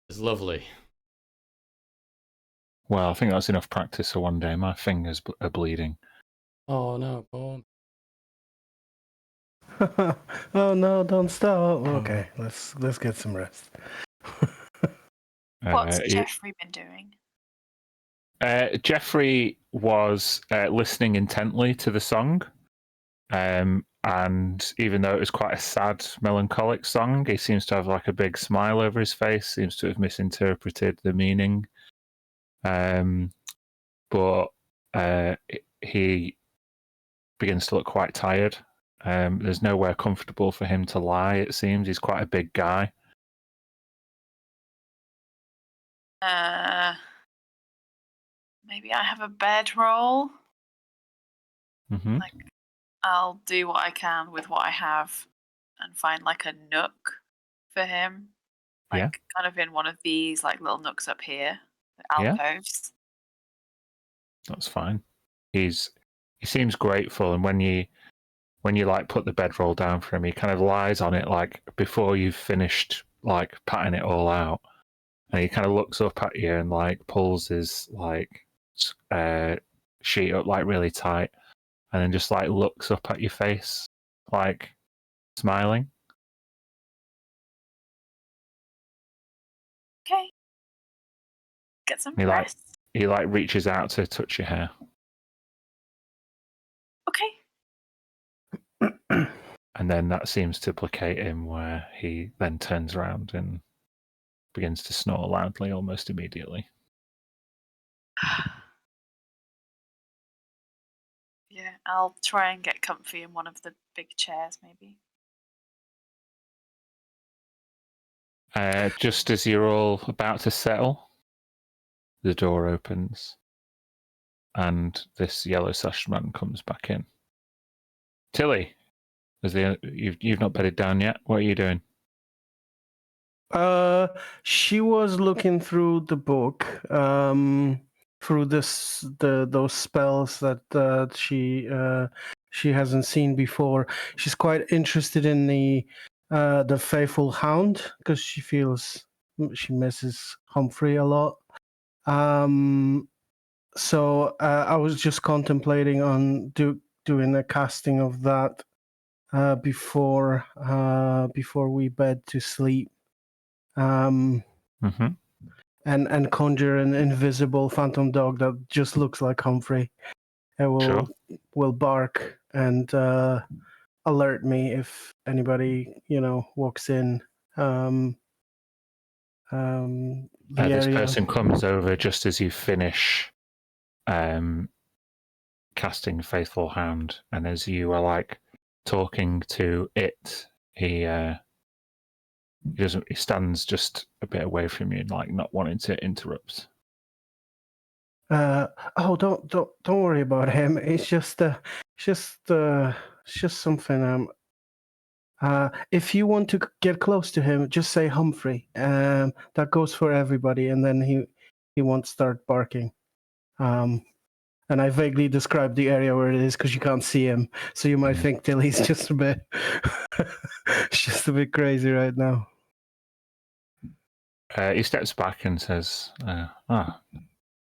It's lovely. Well, I think that's enough practice for one day. My fingers are bleeding. Oh no, Paul. Oh no, don't stop. Okay, let's get some rest. What's Jeffrey been doing? Jeffrey was listening intently to the song. And even though it was quite a sad, melancholic song, he seems to have like a big smile over his face, seems to have misinterpreted the meaning. But he begins to look quite tired. There's nowhere comfortable for him to lie, it seems. He's quite a big guy. Maybe I have a bedroll. Mm-hmm. Like, I'll do what I can with what I have and find like a nook for him. Like kind of in one of these like little nooks up here, the alcoves. That's fine. He seems grateful, and when you like put the bedroll down for him, he kind of lies on it like before you've finished like patting it all out. And he kind of looks up at you and like pulls his like sheet up like really tight, and then just like looks up at your face, like smiling. Okay. Get some rest. He like reaches out to touch your hair. Okay. And then that seems to placate him, where he then turns around and begins to snore loudly almost immediately. Yeah, I'll try and get comfy in one of the big chairs, maybe. Just as you're all about to settle, the door opens and this yellow-sashed man comes back in. Tilly, you've not bedded down yet. What are you doing? She was looking through the book, through those spells that she hasn't seen before. She's quite interested in the Faithful Hound because she feels she misses Humphrey a lot. So I was just contemplating on doing a casting of that before we bed to sleep. And conjure an invisible phantom dog that just looks like Humphrey. It will bark and alert me if anybody walks in. This person comes over just as you finish casting Faithful Hound, and as you are like talking to it, he stands just a bit away from you, like not wanting to interrupt. Don't worry about him. It's just something. If you want to get close to him, just say Humphrey. That goes for everybody, and then he won't start barking. And I vaguely described the area where it is because you can't see him, so you might think Tilly's just a bit, just a bit crazy right now. He steps back and says,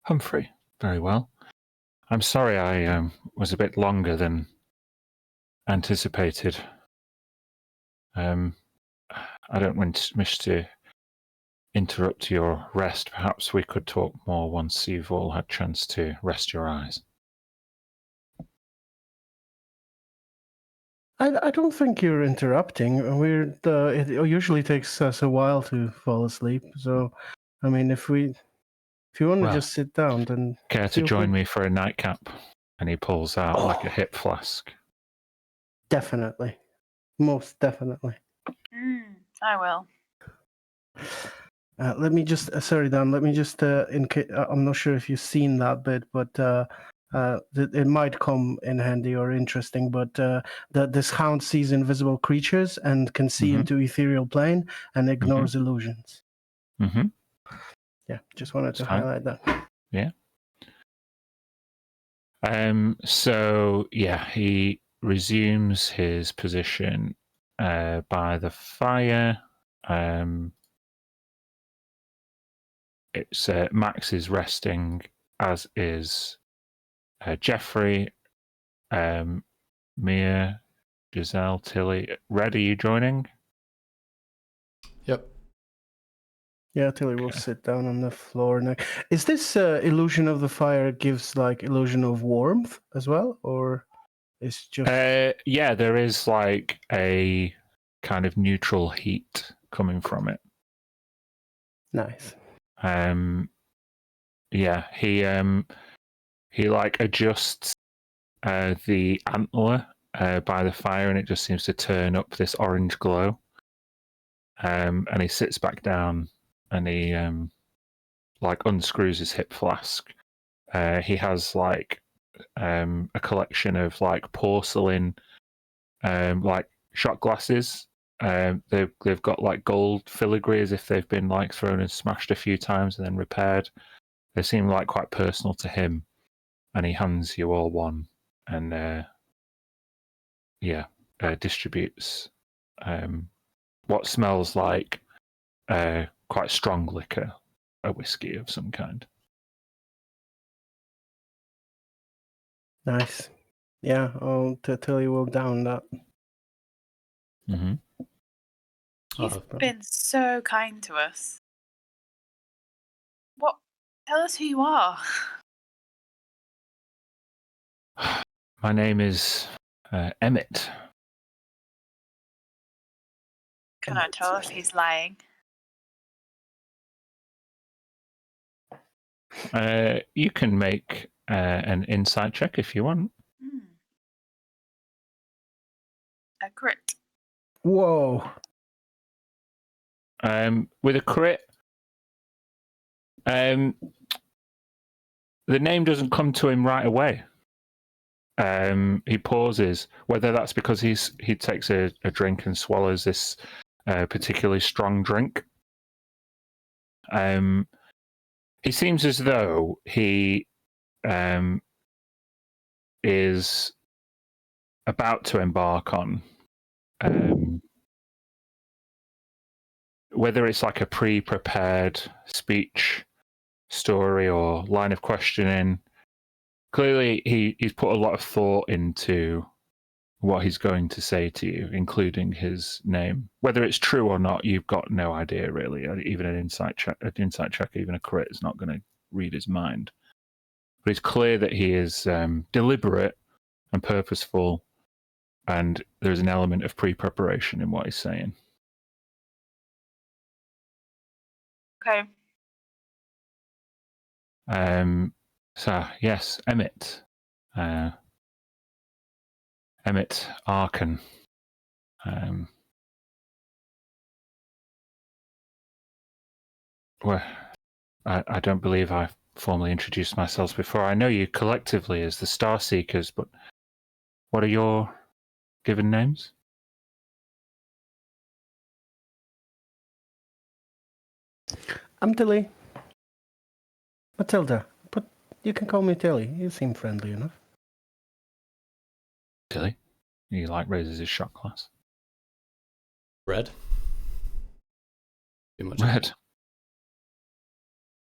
Humphrey, very well. I'm sorry I was a bit longer than anticipated. I don't wish to interrupt your rest. Perhaps we could talk more once you've all had a chance to rest your eyes. I don't think you're interrupting. It usually takes us a while to fall asleep. So, I mean, if you want to just sit down, then care to join me for a nightcap? And he pulls out like a hip flask. Definitely, most definitely. I will. Let me just, sorry, Dan. Let me just, I'm not sure if you've seen that bit, but it might come in handy or interesting. But this hound sees invisible creatures and can see into ethereal plane and ignores illusions. Mm-hmm. Yeah, just wanted to fine. highlight that. Yeah. So yeah, he resumes his position by the fire. It's Max is resting, as is Jeffrey, Mia, Giselle, Tilly. Red, are you joining? Yep. Yeah, Tilly will sit down on the floor next. Is this illusion of the fire gives like illusion of warmth as well, or it's just? Yeah, there is like a kind of neutral heat coming from it. Nice. Yeah, he like adjusts the antler by the fire, and it just seems to turn up this orange glow. And he sits back down, and he like unscrews his hip flask. He has like a collection of like porcelain, like shot glasses. They've got like gold filigree as if they've been like thrown and smashed a few times and then repaired. They seem like quite personal to him, and he hands you all one, and distributes what smells like quite strong liquor, a whiskey of some kind. Nice. Yeah, Tilly will down that. Mm-hmm. You've been so kind to us. What? Tell us who you are. My name is Emmett. Can I tell if he's lying? You can make an insight check if you want. A crit. Whoa. With a crit, the name doesn't come to him right away. He pauses, whether that's because he takes a drink and swallows this particularly strong drink. He seems as though he is about to embark on whether it's like a pre-prepared speech, story, or line of questioning. Clearly, he's put a lot of thought into what he's going to say to you, including his name. Whether it's true or not, you've got no idea, really. Even an insight check, even a crit, is not going to read his mind. But it's clear that he is deliberate and purposeful, and there's an element of pre-preparation in what he's saying. Okay. So, yes, Emmett. Emmett Arkin. Well, I don't believe I've formally introduced myself before. I know you collectively as the Star Seekers, but what are your given names? I'm Tilly. Matilda, but you can call me Tilly. You seem friendly enough. Tilly? He like raises his shot glass. Red. Too much. Red.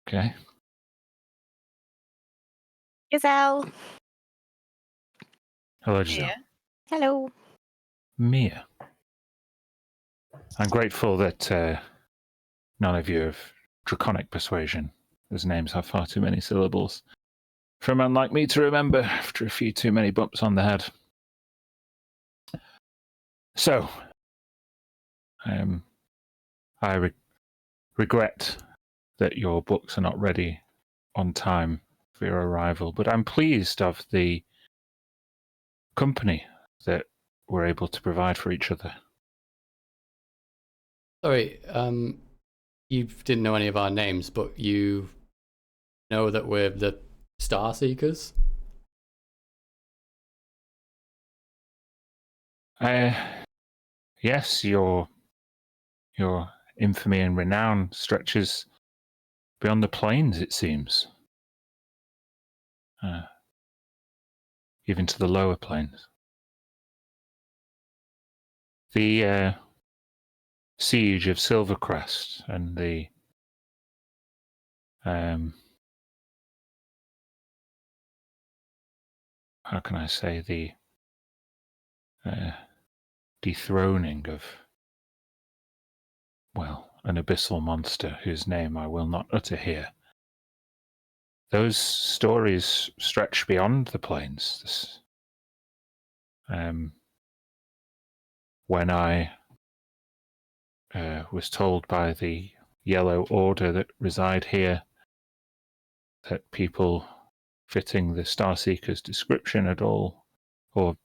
Okay. Giselle. Hello, Giselle. Yeah. Hello. Mia. I'm grateful that none of you have draconic persuasion. Those names have far too many syllables for a man like me to remember after a few too many bumps on the head. So, I regret that your books are not ready on time for your arrival, but I'm pleased of the company that we're able to provide for each other. Sorry, you didn't know any of our names, but you know that we're the Star Seekers? Yes, your infamy and renown stretches beyond the plains, it seems. Even to the lower plains. The siege of Silvercrest and the how can I say, the dethroning of, well, an abyssal monster whose name I will not utter here. Those stories stretch beyond the plains. When I was told by the Yellow Order that reside here that people fitting the Starseeker's description had all, or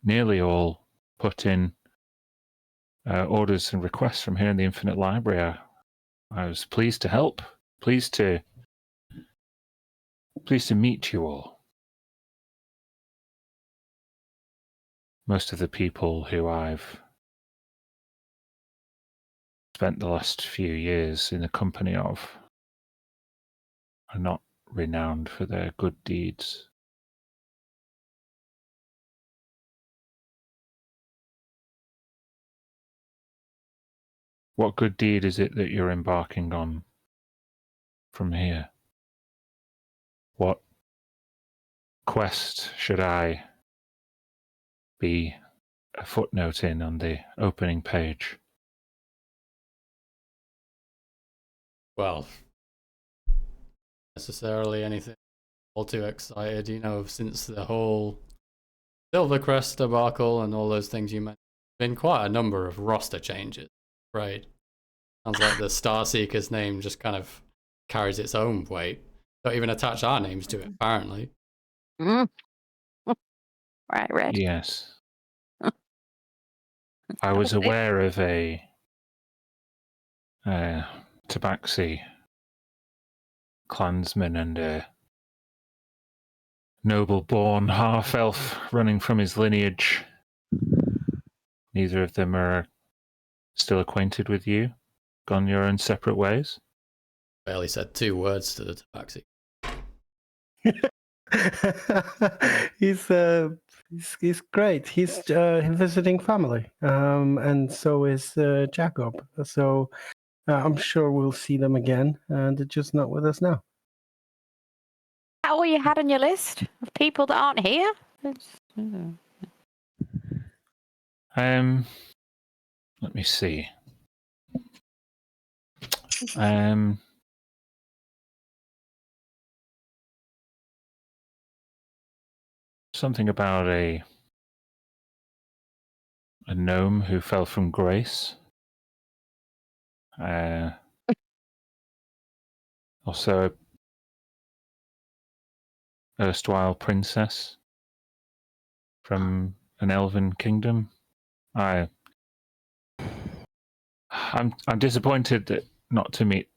nearly all, put in orders and requests from here in the Infinite Library, I was pleased to help, pleased to meet you all. Most of the people who I've spent the last few years in the company of are not renowned for their good deeds. What good deed is it that you're embarking on from here? What quest should I be a footnote in on the opening page? Well, necessarily anything all too excited, since the whole Silvercrest debacle and all those things you mentioned. Been quite a number of roster changes, right? Sounds like the Starseeker's name just kind of carries its own weight. Don't even attach our names to it, apparently. Mm. Right, Red. Yes. I was aware of a Tabaxi clansman and a noble-born half-elf running from his lineage. Neither of them are still acquainted with you? Gone your own separate ways? Barely said 2 words to the Tabaxi. He's great. He's visiting family, and so is Jacob. So I'm sure we'll see them again, and they're just not with us now. How all you had on your list of people that aren't here? Let me see. Something about a gnome who fell from grace. Also, a erstwhile princess from an elven kingdom. I'm disappointed that not to meet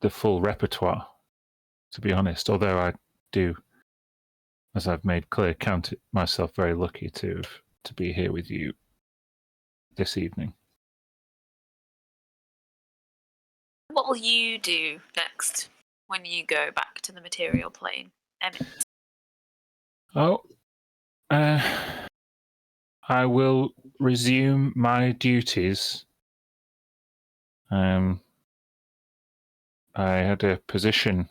the full repertoire, to be honest. Although I do, as I've made clear, count myself very lucky to be here with you this evening. What will you do next when you go back to the material plane, Emmett? Oh, I will resume my duties. I had a position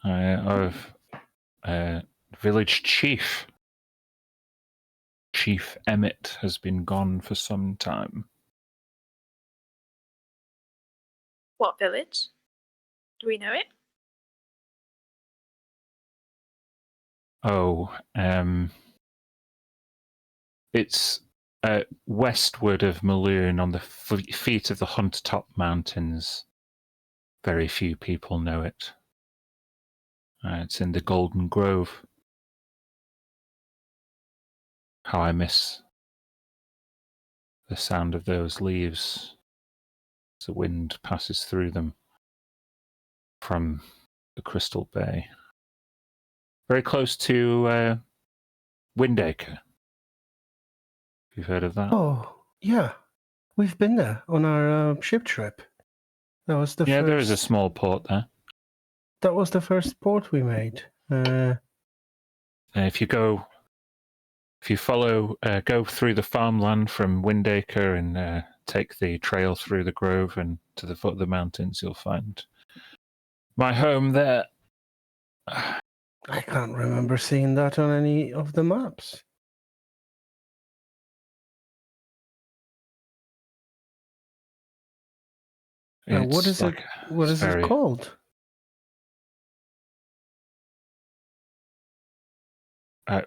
of village chief. Chief Emmett has been gone for some time. What village? Do we know it? Oh, it's westward of Maloon on the feet of the Hunt-Top Mountains. Very few people know it. It's in the Golden Grove. How I miss the sound of those leaves The wind passes through them from the Crystal Bay. Very close to Windacre. You've heard of that? Oh, yeah. We've been there on our ship trip. That was the first. There is a small port there. That was the first port we made. If you go through the farmland from Windacre and take the trail through the grove and to the foot of the mountains, you'll find my home there. I can't remember seeing that on any of the maps. What is it? What is it called?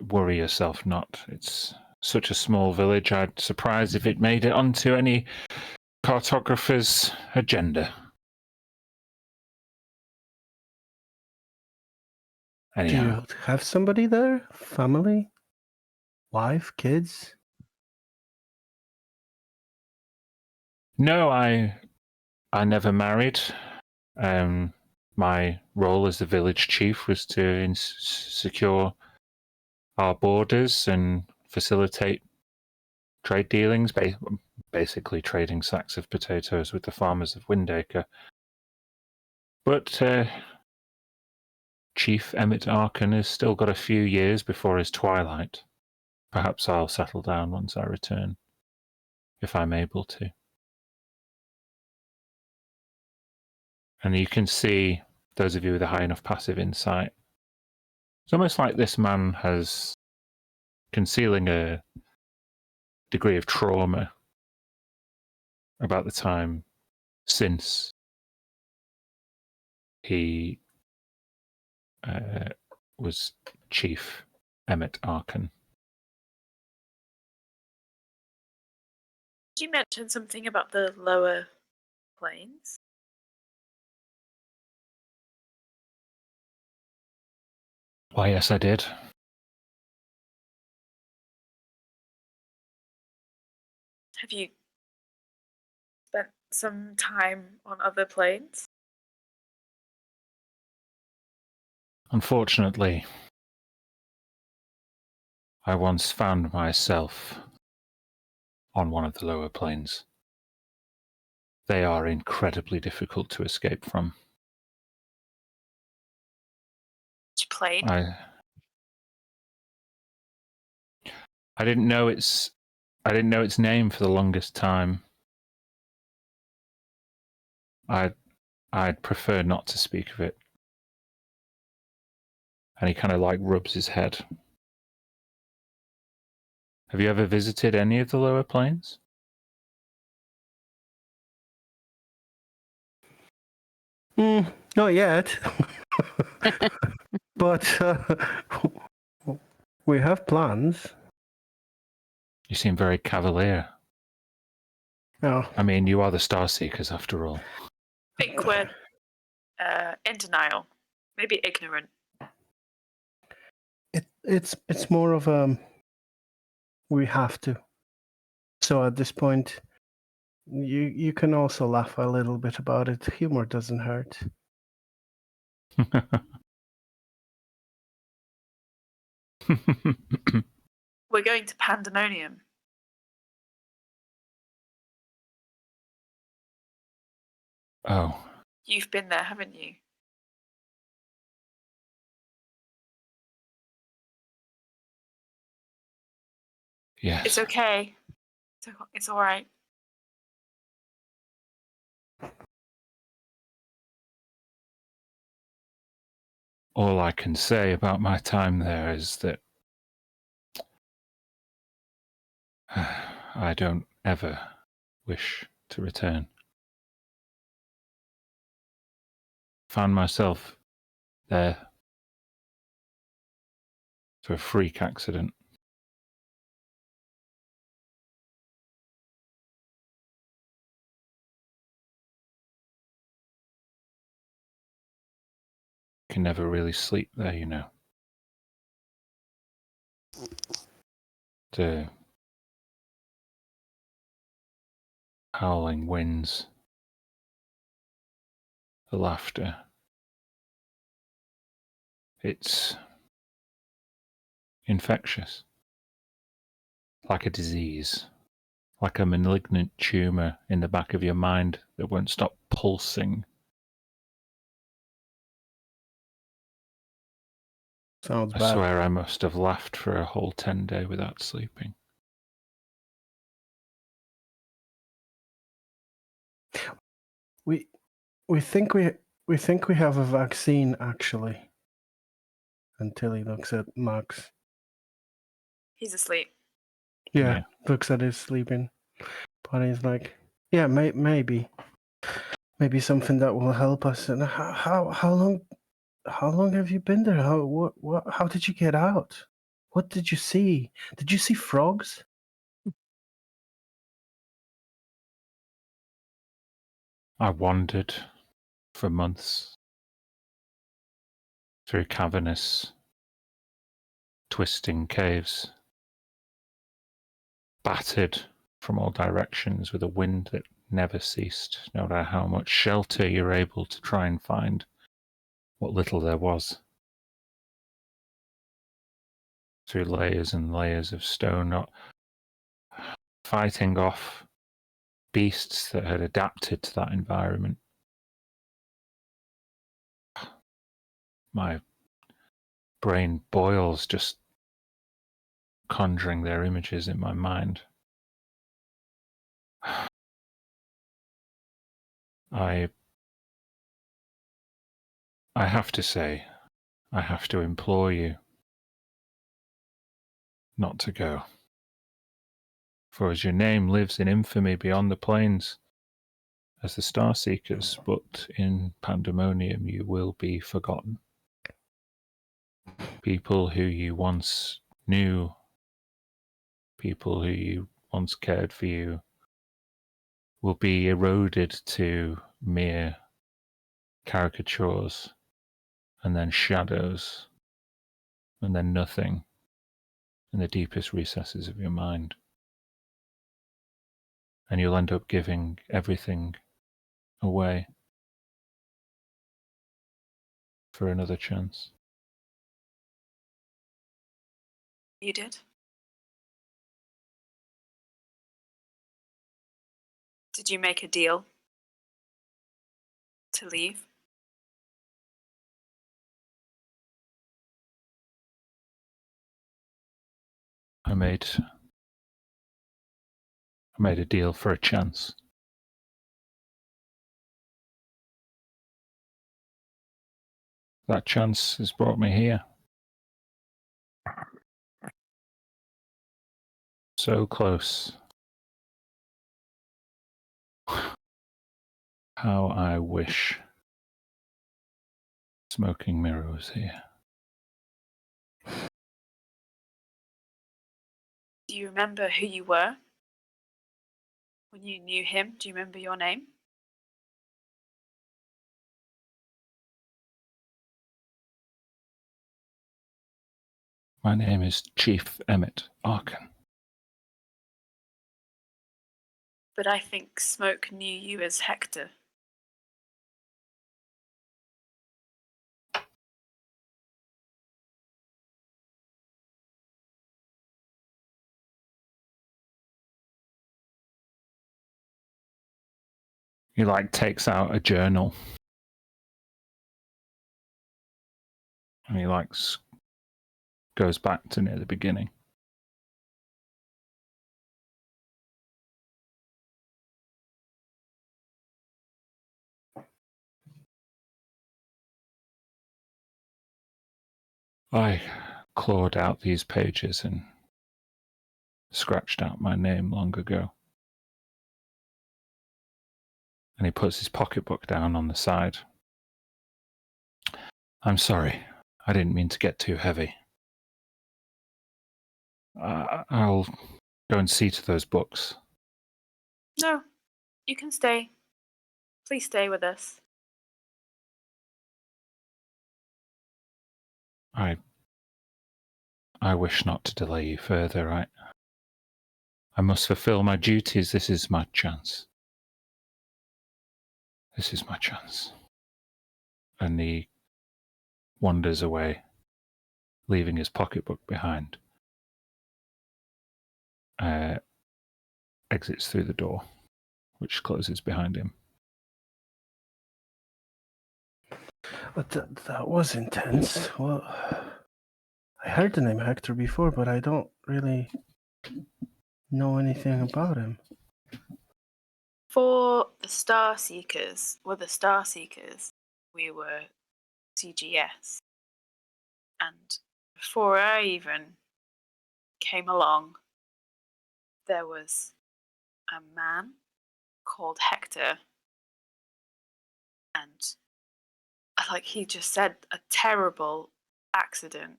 Worry yourself not. It's such a small village. I'd be surprised if it made it onto any cartographer's agenda. Anyhow. Do you have somebody there? Family? Wife? Kids? No, I never married. My role as the village chief was to secure our borders and facilitate trade dealings, basically trading sacks of potatoes with the farmers of Windacre. But Chief Emmett Arkin has still got a few years before his twilight. Perhaps I'll settle down once I return, if I'm able to. And you can see, those of you with a high enough passive insight, it's almost like this man has concealing a degree of trauma about the time since he was Chief Emmett Arkin. Did you mention something about the lower planes? Why, yes, I did. Have you spent some time on other planes? Unfortunately, I once found myself on one of the lower planes. They are incredibly difficult to escape from. Which plane? I didn't know its name for the longest time. I'd prefer not to speak of it. And he kind of rubs his head. Have you ever visited any of the lower planes? Not yet. But we have plans. You seem very cavalier. Oh. I mean, you are the Starseekers after all. I think we're in denial. Maybe ignorant. It's more of we have to. So at this point, you can also laugh a little bit about it. Humor doesn't hurt. We're going to Pandemonium. Oh. You've been there, haven't you? Yes. It's okay. It's all right. All I can say about my time there is that I don't ever wish to return. Found myself there through a freak accident. Can never really sleep there, you know. The howling winds the laughter. It's infectious, like a disease, like a malignant tumour in the back of your mind that won't stop pulsing. Sounds I bad. swear I must have laughed for a whole 10 days without sleeping. We think we have a vaccine, actually. Until he looks at Max. He's asleep. Yeah, looks at his sleeping. But he's like, yeah, maybe something that will help us. And how long have you been there? How did you get out? What did you see? Did you see frogs? I wandered for months through cavernous, twisting caves, battered from all directions with a wind that never ceased, no matter how much shelter you're able to try and find, what little there was. Through layers and layers of stone, fighting off beasts that had adapted to that environment. My brain boils just conjuring their images in my mind. I have to say, I have to implore you not to go. For as your name lives in infamy beyond the plains, as the Star Seekers, but in Pandemonium you will be forgotten. People who you once knew, people who you once cared for you, will be eroded to mere caricatures, and then shadows, and then nothing in the deepest recesses of your mind. And you'll end up giving everything away for another chance. You did? Did you make a deal to leave? I made a deal for a chance. That chance has brought me here. So close. How I wish Smoking Mirror was here. Do you remember who you were when you knew him? Do you remember your name? My name is Chief Emmett Arkin. But I think Smoke knew you as Hector. He takes out a journal. And he goes back to near the beginning. I clawed out these pages and scratched out my name long ago. And he puts his pocketbook down on the side. I'm sorry. I didn't mean to get too heavy. I'll go and see to those books. No, you can stay. Please stay with us. I wish not to delay you further. I must fulfill my duties. This is my chance. This is my chance. and he wanders away, leaving his pocketbook behind. Exits through the door, which closes behind him. But that was intense. Well, I heard the name Hector before, but I don't really know anything about him. For the Star Seekers, we were CGS. And before I even came along, there was a man called Hector. And like he just said, a terrible accident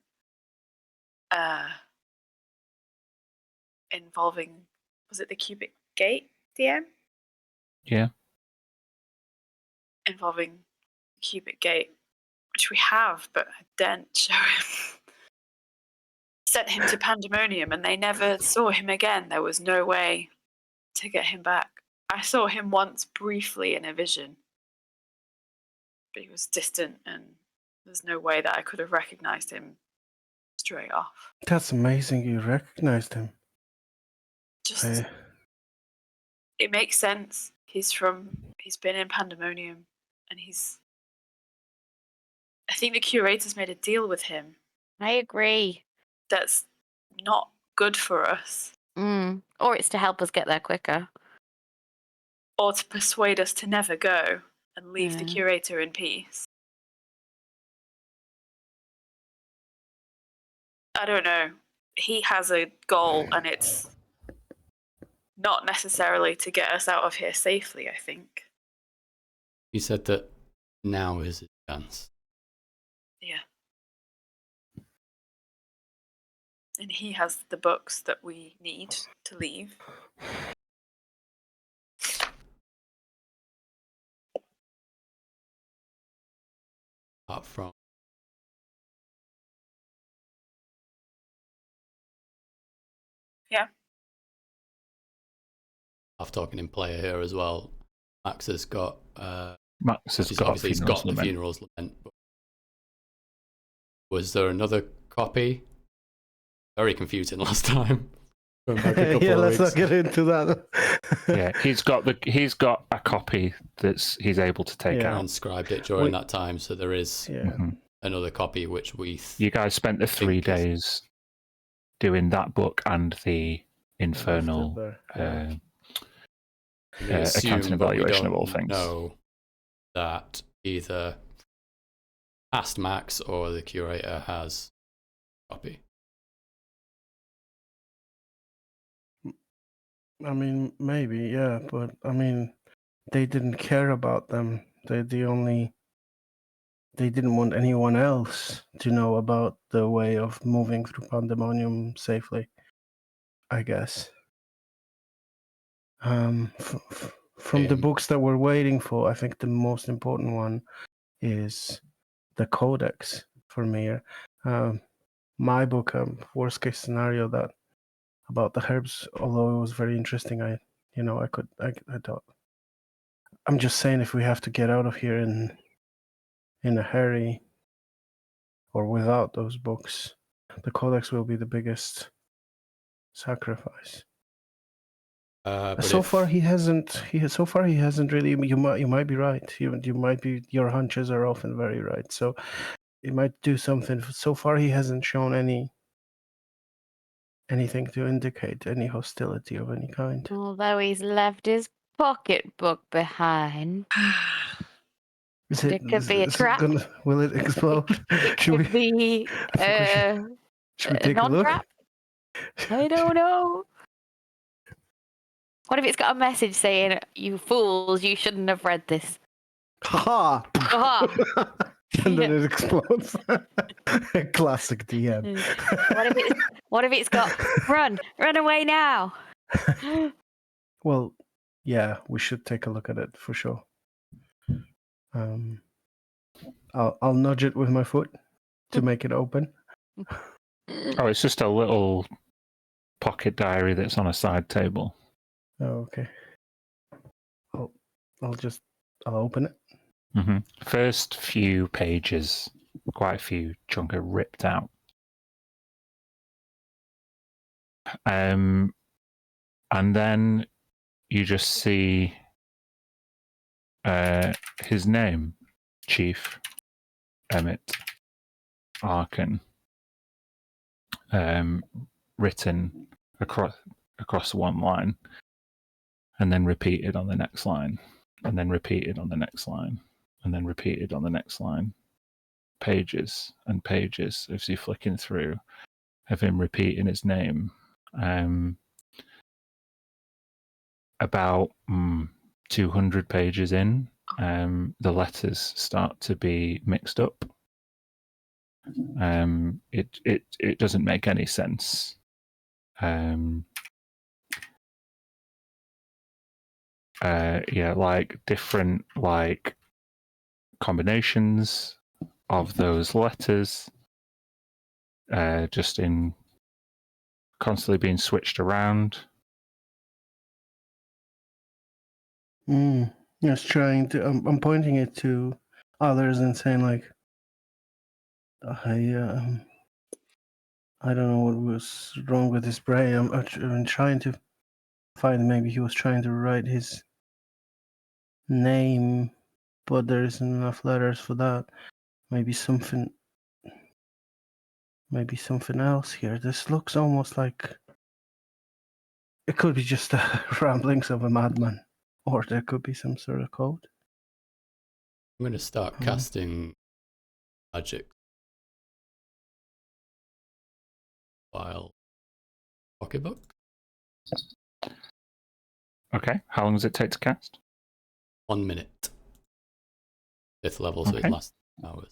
involving, was it the Cubic Gate, DM? Yeah. Involving the Cubic Gate, which we have, but I didn't show him. Sent him to Pandemonium and they never saw him again. There was no way to get him back. I saw him once briefly in a vision, but he was distant and there's no way that I could have recognized him straight off. That's amazing you recognized him. Just, it makes sense. He's been in Pandemonium and I think the curators made a deal with him. I agree. That's not good for us. Or it's to help us get there quicker. Or to persuade us to never go and leave the curator in peace. I don't know. He has a goal and it's not necessarily to get us out of here safely, I think. You said that now is his chance. Yeah. And he has the books that we need to leave. Apart from I'm talking in player here as well. Max has got Obviously he's got the funerals lament. But was there another copy? Very confusing last time. Let's not get into that. Yeah, he's got a copy he's able to take out. Transcribed it during that time, so there is Mm-hmm. another copy which you guys spent the 3 days doing that book and the infernal accounting evaluation of all things. Know that either past Max or the curator has a copy. I mean, maybe, yeah, but I mean, they didn't care about them. They didn't want anyone else to know about the way of moving through Pandemonium safely, I guess. From the books that we're waiting for, I think the most important one is the Codex for me. My book, worst case scenario, that about the herbs, although it was very interesting, I thought. I'm just saying, if we have to get out of here in a hurry or without those books, the Codex will be the biggest sacrifice. So far he hasn't really. You might be right. You might be. Your hunches are often very right. So it might do something. So far he hasn't shown anything to indicate any hostility of any kind. Although he's left his pocketbook behind. It could be a trap. Will it explode? Should we take a look? I don't know. What if it's got a message saying, "You fools, you shouldn't have read this"? Ha! And then it explodes. Classic DM. What if it's got run away now? Well, yeah, we should take a look at it for sure. I'll nudge it with my foot to make it open. Oh, it's just a little pocket diary that's on a side table. Oh, okay. I'll open it. Mm-hmm. First few pages, quite a few chunk are ripped out. And then you just see his name, Chief Emmett Arkin, written across one line, and then repeated on the next line, and then repeated on the next line, and then repeated on the next line. Pages and pages as you're flicking through of him repeating his name. About 200 pages in, the letters start to be mixed up. It doesn't make any sense. Like different like combinations of those letters, just in constantly being switched around. Just trying to. I'm pointing it to others and saying like, I don't know what was wrong with his brain. I'm trying to find. Maybe he was trying to write his name, but there isn't enough letters for that. Maybe something else here. This looks almost like it could be just the ramblings of a madman, or there could be some sort of code. I'm going to start casting magic while pocketbook. Okay, how long does it take to cast? 1 minute. 5th level, so it lasts hours.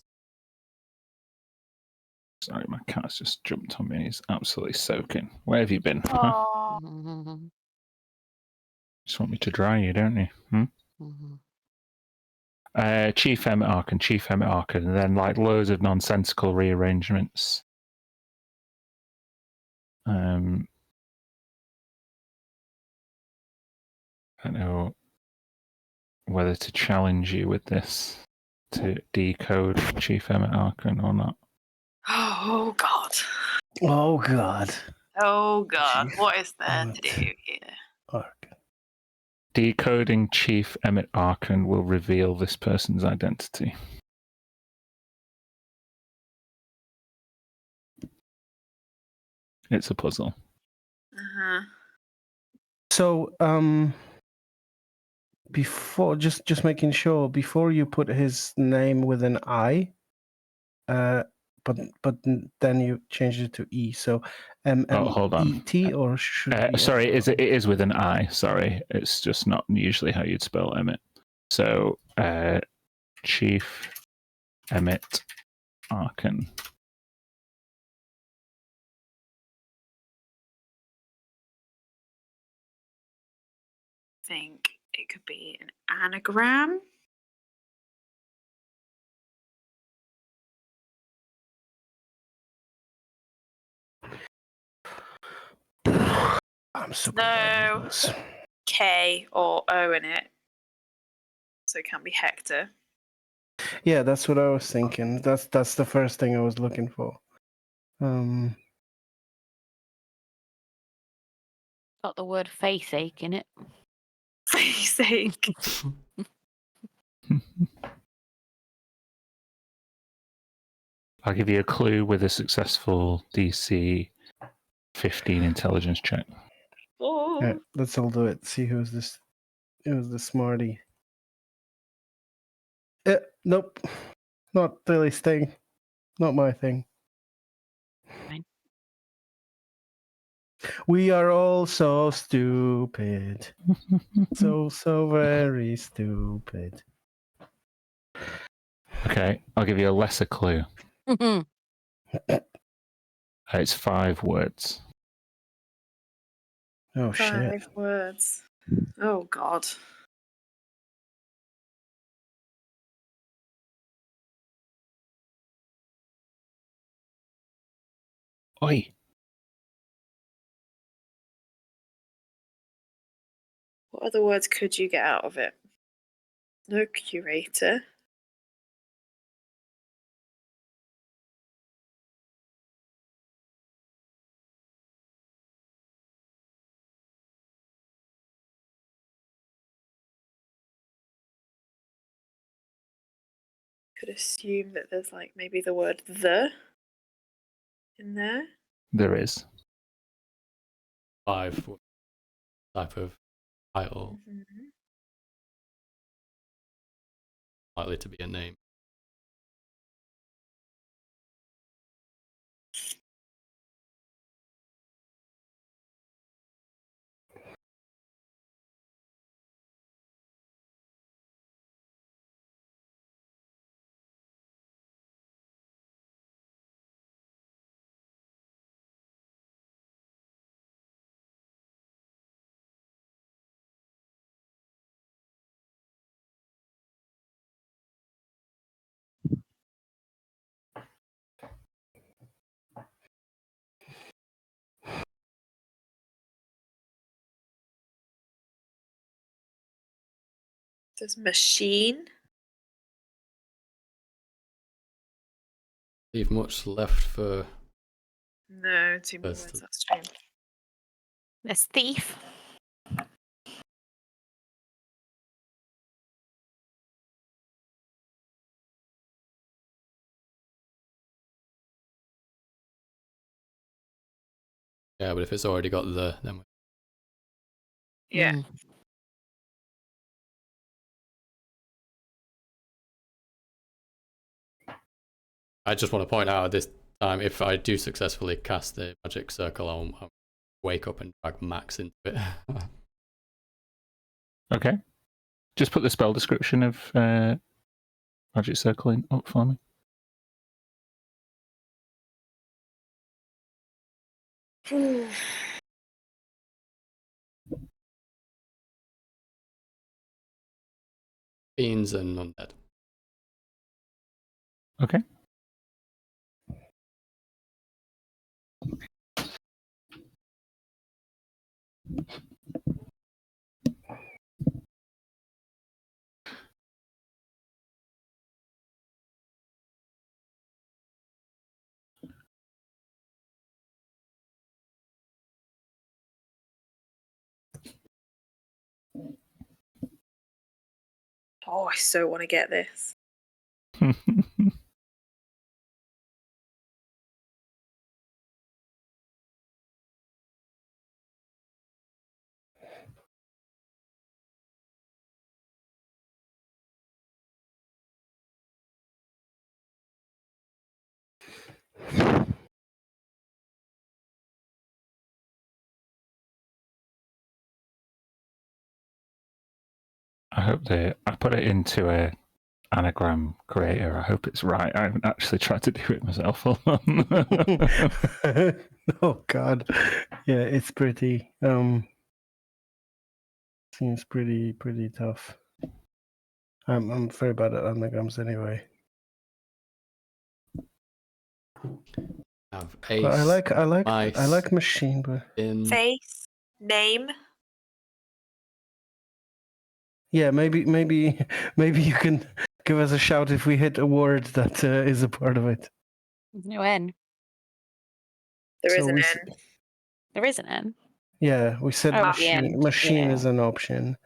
Sorry, my cat's just jumped on me. He's absolutely soaking. Where have you been? Aww. Just want me to dry you, don't you? Chief Emmett Arkin, and then like loads of nonsensical rearrangements. I don't know whether to challenge you with this, to decode Chief Emmett Arkin or not. Oh God. Oh God. Oh God. Chief What is there Emmett to do here? Arkin. Decoding Chief Emmett Arkin will reveal this person's identity. It's a puzzle. Uh-huh. So, before just making sure before you put his name with an I, but then you changed it to E. So Hold on. M-M-E-T, or should it be sorry, S? it is with an I. Sorry, it's just not usually how you'd spell Emmett. So Chief Emmett Arkin. I think it could be an anagram. I'm super bad with this. K or O in it. So it can't be Hector. Yeah, that's what I was thinking. That's the first thing I was looking for. Got the word face ache in it. Face ache. I'll give you a clue with a successful DC 15 intelligence check. Oh. Yeah, let's all do it. See who's this. Who's the smarty? Nope, not Lily's thing. Not my thing. Fine. We are all so stupid. so very stupid. Okay, I'll give you a lesser clue. It's 5 words. Oh shit. 5 words. Oh God. Oi. What other words could you get out of it? No curator. could assume that there's like maybe the word "the" in there. There is. 5 type of title Mm-hmm. likely to be a name. There's machine. Leave much left for No, 2 more First- words. That's true. There's thief. yeah, but if it's already got the, then Yeah. Mm. I just want to point out at this time, if I do successfully cast the magic circle, I'll wake up and drag Max into it. Okay. Just put the spell description of Magic Circle in up for me. Fiends and undead. Okay. Oh, I so want to get this. I hope I put it into a anagram creator. I hope it's right. I haven't actually tried to do it myself. Hold on. Oh God, yeah, it's pretty. Seems pretty tough. I'm very bad at anagrams anyway. Have But I ace, I like mice, machine, but in. Face, name. yeah, maybe you can give us a shout if we hit a word that is a part of it. There's no N. There is So an we N. There is an N. Yeah, we said Oh, at the machine. end, Machine yeah. is an option.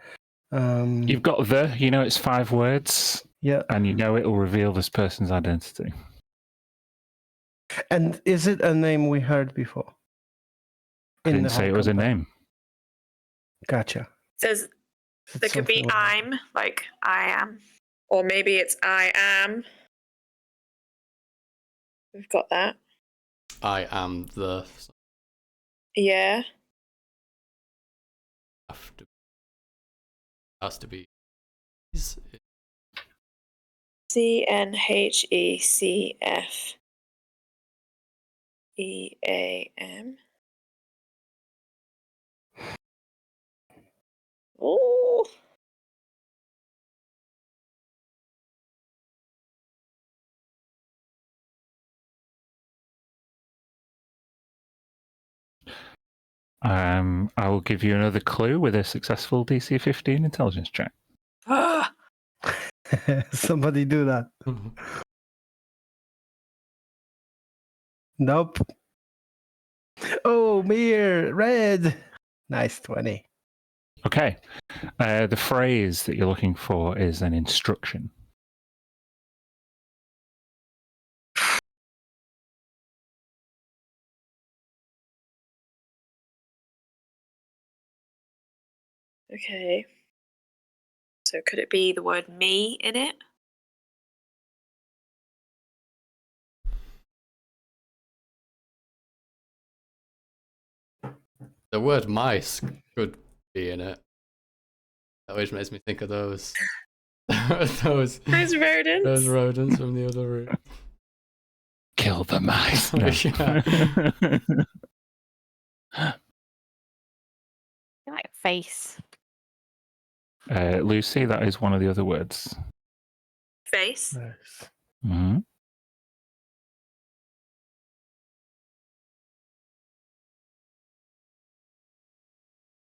You've got it's 5 words, Yeah. and it'll reveal this person's identity. And is it a name we heard before? I didn't say it was a name. Gotcha. Says It's there could be something I'm, like I am. Or maybe it's I am. We've got that. I am the. Yeah. Has to be. CNHECFEAM. Oh. I will give you another clue with a successful DC 15 intelligence check. Somebody do that. Nope. Oh, Mir, red. Nice 20. Okay. The phrase that you're looking for is an instruction. Okay. So could it be the word me in it? The word mice could be in it. That always makes me think of those. those rodents. Those rodents from the other room. Kill the mice. No. Like face. Lucy, that is one of the other words. Face. Nice. Mm-hmm.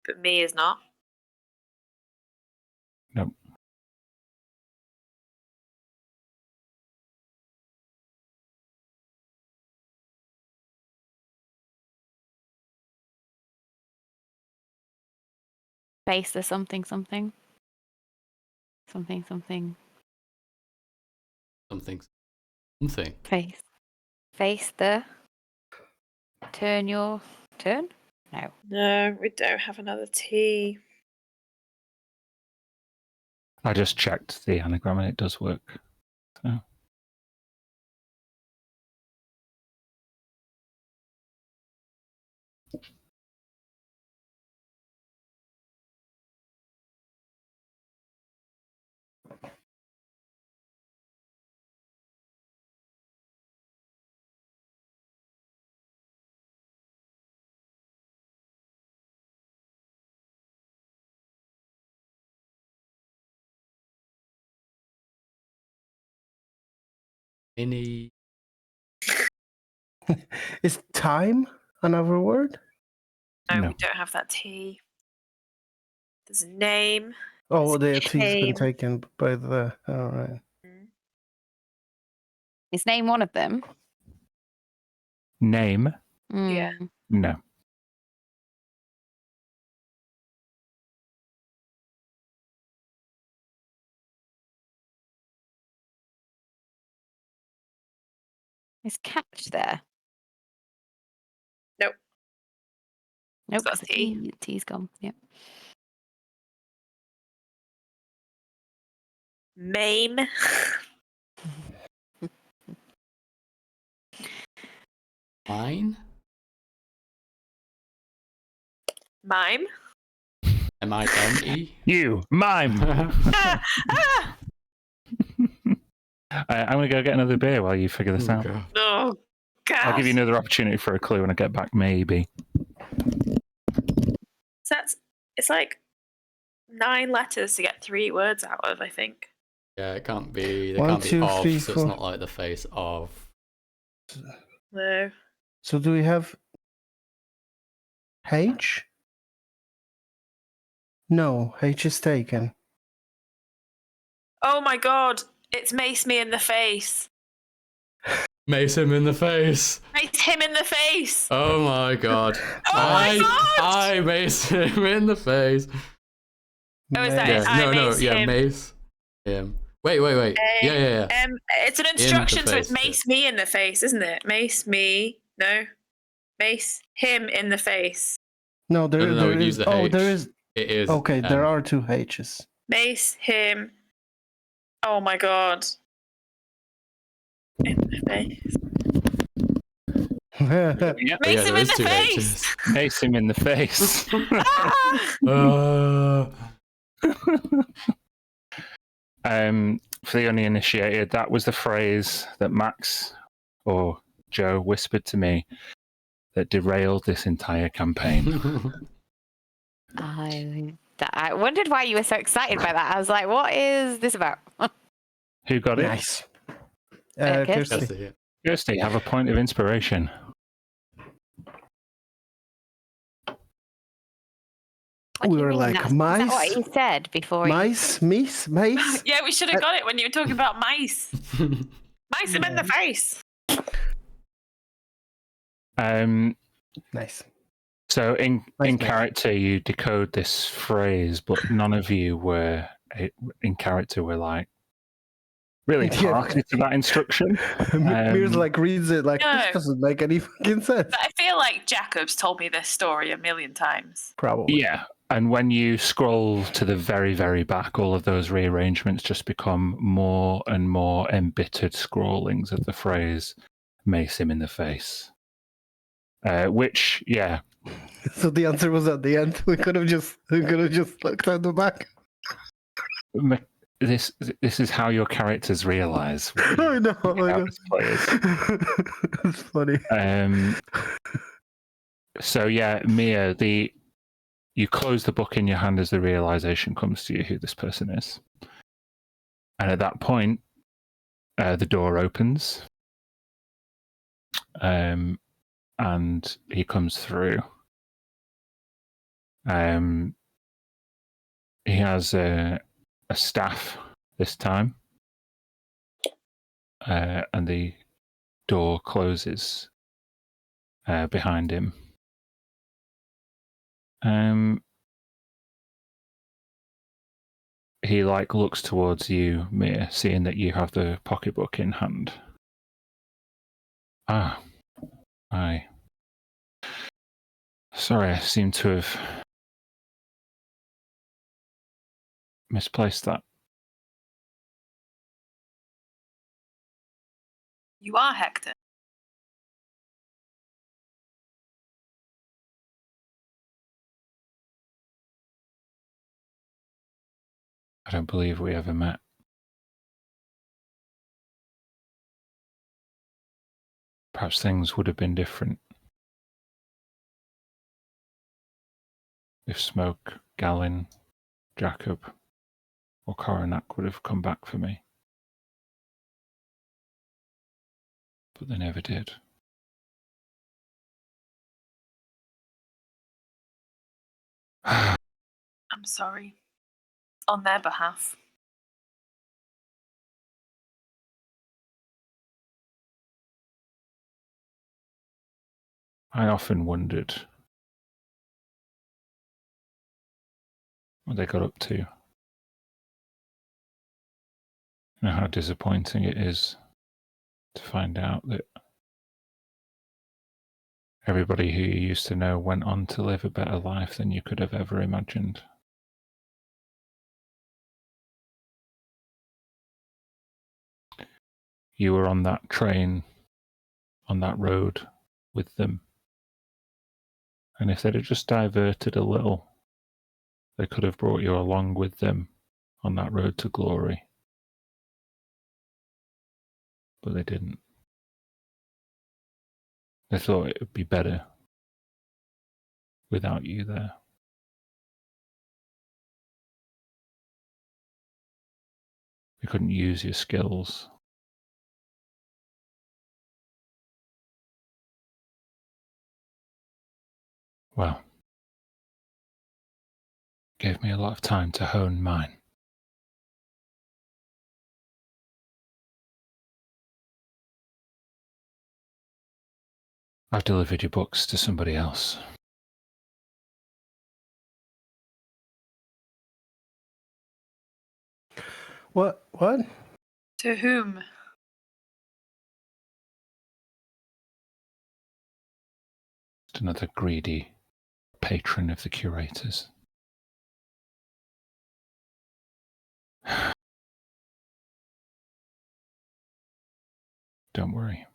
But me is not. Nope. Face the something. Something. Face. Face the. Turn your. Turn? No. No, we don't have another T. I just checked the anagram and it does work. So. Any. Is time another word? No, we don't have that T. There's a name. Oh, There's the T's been came. taken by the. All right. Is name one of them? Name? Yeah. No. Is catch there? Nope. Nope. Got The T. T's gone. Yep. Maim. Mine? Mime. M-I-M-E? You, mime. I'm going to go get another beer while you figure this out. God. Oh, God. I'll give you another opportunity for a clue when I get back, maybe. So it's like 9 letters to get 3 words out of, I think. Yeah, it can't be. There 1, can't be 2, of, 3, so 4. it's not like the face of. No. So do we have H? No, H is taken. Oh my God. It's Mace me in the face. Mace him in the face. Mace him in the face. Oh my God. Oh my God. I mace him in the face. Oh, is that Mace. it? Yeah, I no, mace yeah, him. mace him. Wait. Yeah. It's an instruction, so it's face, mace me in the face, isn't it? Mace me. No. Mace him in the face. No, there we'd use is. the Oh, H. there is. It is. Okay, there are 2 H's. Mace him. Oh my God. In the face. Yep. Mace him there in is the 2 face. H's. Mace him in the face. For the uninitiated, that was the phrase that Max or Joe whispered to me that derailed this entire campaign. I wondered why you were so excited by that. I was like, what is this about? Who got it? Nice. Kirsty. Kirsty, have a point of inspiration. We were like, mice. Is that what he said before? Mice, Mace. Yeah, we should have got it when you were talking about mice. Mice him in the face. Nice. So in Nice character, you decode this phrase, but none of you were in character. Were like really party to that instruction. Mears like reads it like No. this doesn't make any fucking sense. But I feel like Jacob's told me this story a million times. Probably. Yeah, And when you scroll to the very, very back, all of those rearrangements just become more and more embittered scrawlings of the phrase, "Mace him in the face." Which, yeah. So the answer was at the end. We could have just looked at the back. This is how your characters realise. I know. As players. It's funny. So yeah, Mia, you close the book in your hand as the realization comes to you who this person is, and at that point, the door opens, and he comes through. He has a staff this time, and the door closes behind him. He looks towards you, Mia, seeing that you have the pocketbook in hand. Ah, sorry, I seem to have misplaced that. You are Hector. I don't believe we ever met. Perhaps things would have been different if Smoke, Gallin, Jacob, or Coronac would have come back for me. But they never did. I'm sorry. On their behalf. I often wondered what they got up to. And how disappointing it is to find out that everybody who you used to know went on to live a better life than you could have ever imagined. You were on that train, on that road with them. And if they'd have just diverted a little, they could have brought you along with them on that road to glory. But they didn't. They thought it would be better without you there. You couldn't use your skills. Well, gave me a lot of time to hone mine. I've delivered your books to somebody else. What? To whom? Just another greedy patron of the curators. Don't worry.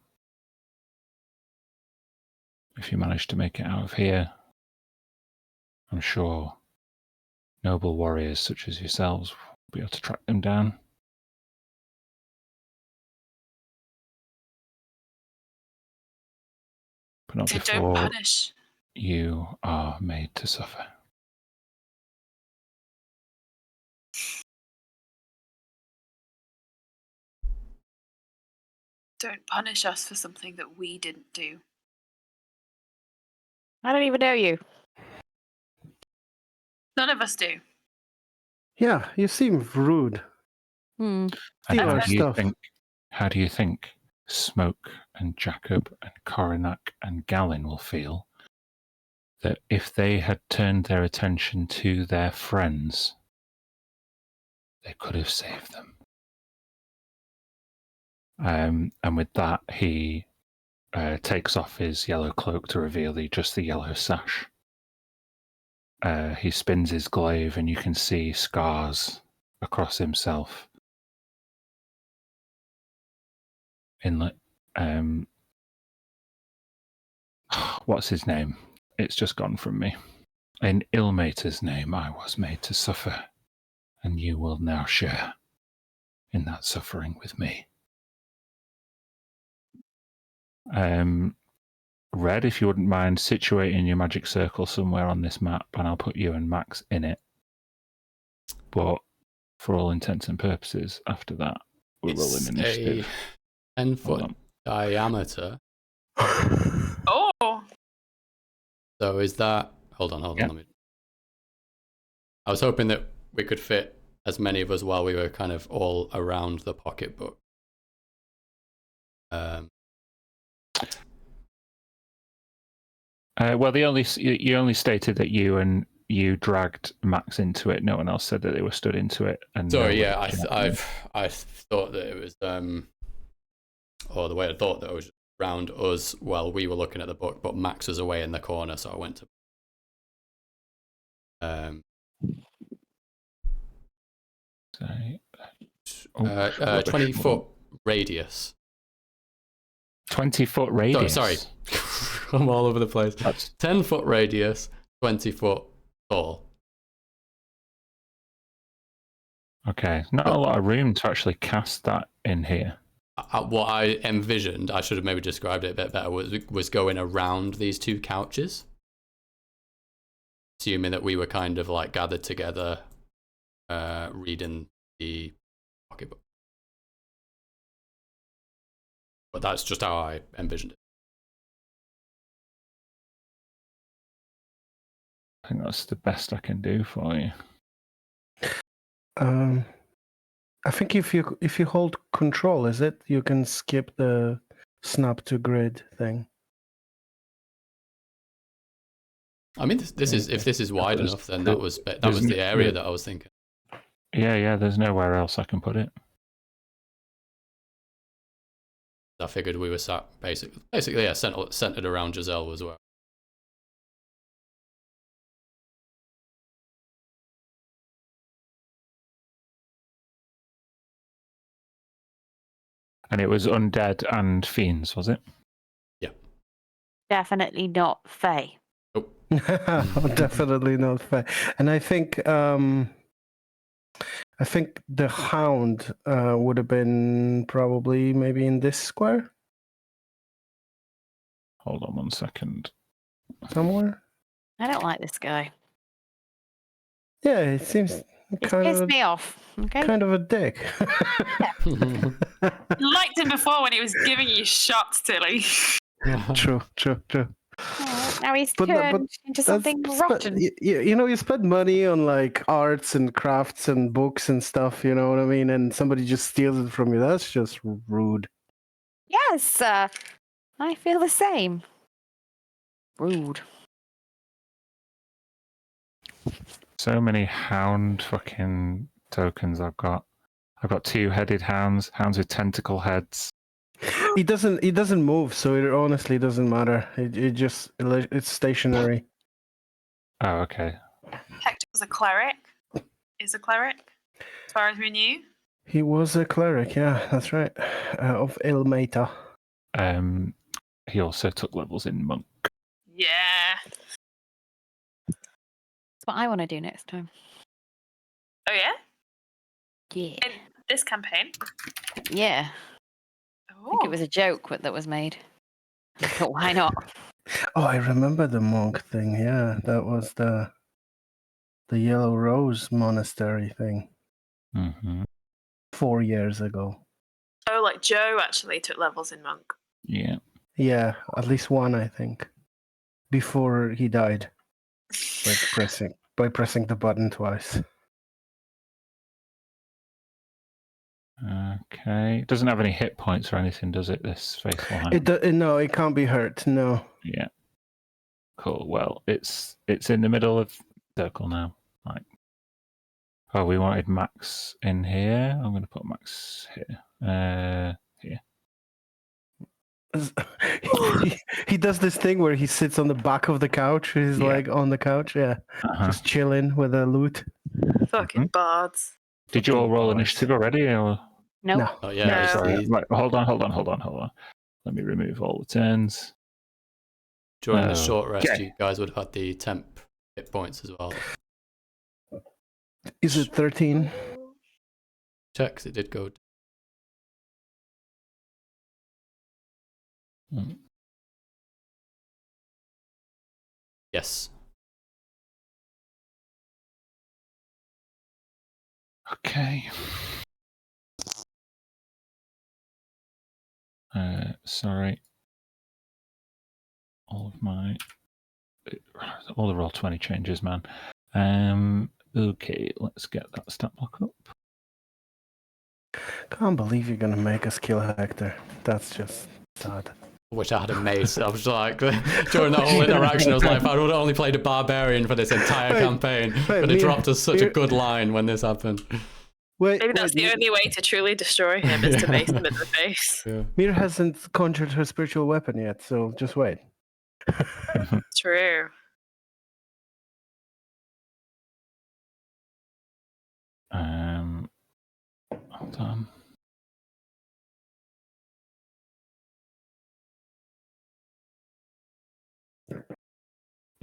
If you manage to make it out of here, I'm sure noble warriors such as yourselves will be able to track them down. But not Don't before punish. you are made to suffer. Don't punish us for something that we didn't do. I don't even know you. None of us do. Yeah, you seem rude. And Steal our stuff. How do you think Smoke and Jacob and Coronac and Gallin will feel that if they had turned their attention to their friends, they could have saved them? And with that, he takes off his yellow cloak to reveal just the yellow sash. he spins his glaive and you can see scars across himself. What's his name? It's just gone from me. In Ilmater's name I was made to suffer, and you will now share in that suffering with me. Red, if you wouldn't mind situating your magic circle somewhere on this map, and I'll put you and Max in it. But for all intents and purposes, after that, we're rolling initiative. A 10-foot diameter. Oh! So is that... Hold on. Yeah. I was hoping that we could fit as many of us while we were kind of all around the pocketbook. Well, you only stated that you dragged Max into it. No one else said that they were stood into it. And sorry, yeah, I thought that it was or the way I thought that it was around us while we were looking at the book, but Max was away in the corner, so I went to 20-foot radius. 20-foot radius. Sorry. I'm all over the place. That's 10-foot radius, 20-foot tall. okay. Not a lot of room to actually cast that in here. What I envisioned, I should have maybe described it a bit better, was going around these two couches. Assuming that we were kind of like gathered together, reading the pocketbook. But that's just how I envisioned it. I think that's the best I can do for you. I think if you hold control, is it, you can skip the snap to grid thing. I mean, this is if this is wide enough, then that was the area that I was thinking. Yeah. There's nowhere else I can put it. I figured we were sat basically, yeah, centered around Giselle as well. And it was undead and fiends, was it? Yeah. Definitely not Fae. Nope. Definitely not fair. And I think the hound would have been probably maybe in this square. Hold on 1 second. Somewhere. I don't like this guy. Yeah, it seems It's kind pissed of me off. Okay. kind of a dick. You liked him before when he was giving you shots, Tilly. True. Oh, now he's But turned into something rotten. You spend money on like arts and crafts and books and stuff. You know what I mean? And somebody just steals it from you. That's just rude. Yes, I feel the same. Rude. So many hound fucking tokens I've got. I've got 2-headed hounds with tentacle heads. He doesn't move, so it honestly doesn't matter. It's stationary. Oh, okay. Hector was a cleric. Is a cleric, as far as we knew. He was a cleric, yeah, that's right, of Ilmater. He also took levels in monk. Yeah. That's what I want to do next time. Oh yeah. Yeah. In this campaign. Yeah. I think it was a joke that was made. But why not? Oh, I remember the monk thing. Yeah, that was the Yellow Rose Monastery thing. Mm-hmm. 4 years ago. Oh, like Joe actually took levels in monk. Yeah. Yeah, at least one, I think, before he died by pressing the button twice. Okay. It doesn't have any hit points or anything, does it? This faithful hound. No, it can't be hurt. No. Yeah. Cool. Well, it's in the middle of the circle now. Right. Oh, we wanted Max in here. I'm going to put Max here. Here. he does this thing where he sits on the back of the couch. He's like on the couch, just chilling with a loot. Fucking bards. Did you all roll Bards. initiative already? Or? Nope. No. Oh, yeah, No. Sorry. Right, hold on. Let me remove all the turns. During the short rest, Okay. you guys would have had the temp hit points as well. Is it 13? Check, 'cause it did go. Yes. Okay. Sorry. All the roll 20 changes, man. Okay, let's get that stat block up. Can't believe you're gonna make us kill Hector. That's just sad. Wish I had a mace. I was like, during that whole interaction, I was like, if I would have only played a barbarian for this entire campaign, but it dropped us such a good line when this happened. Maybe that's the only way to truly destroy him is to mace him in the face. Yeah. Mir hasn't conjured her spiritual weapon yet, so just wait. True. Hold on.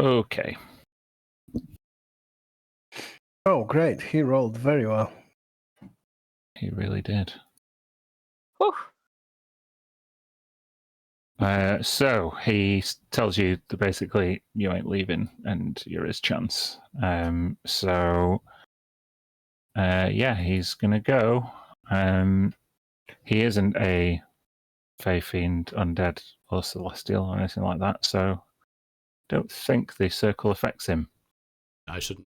Okay. Oh, great. He rolled very well. He really did. Whew. So he tells you that basically you ain't leaving and you're his chance. He's gonna go. He isn't a Fey Fiend, Undead, or Celestial or anything like that, so don't think the circle affects him. I shouldn't.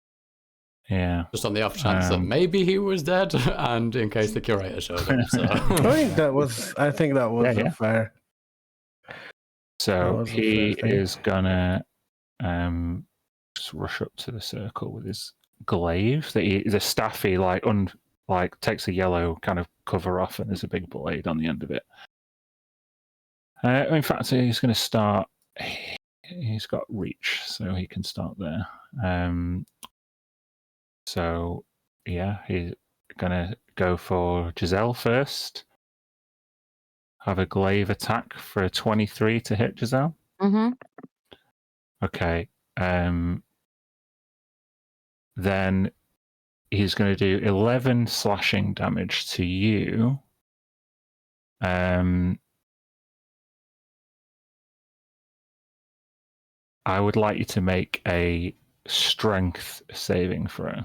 Yeah. Just on the off chance that maybe he was dead, and in case the curator showed up. So. I think that was fair. So he is gonna just rush up to the circle with his glaive. The staff he takes a yellow kind of cover off, and there's a big blade on the end of it. In fact, he's going to start. He's got reach, so he can start there. He's gonna go for Giselle first. Have a glaive attack for a 23 to hit Giselle. Mm-hmm. Okay. Then he's going to do 11 slashing damage to you. I would like you to make a strength saving throw.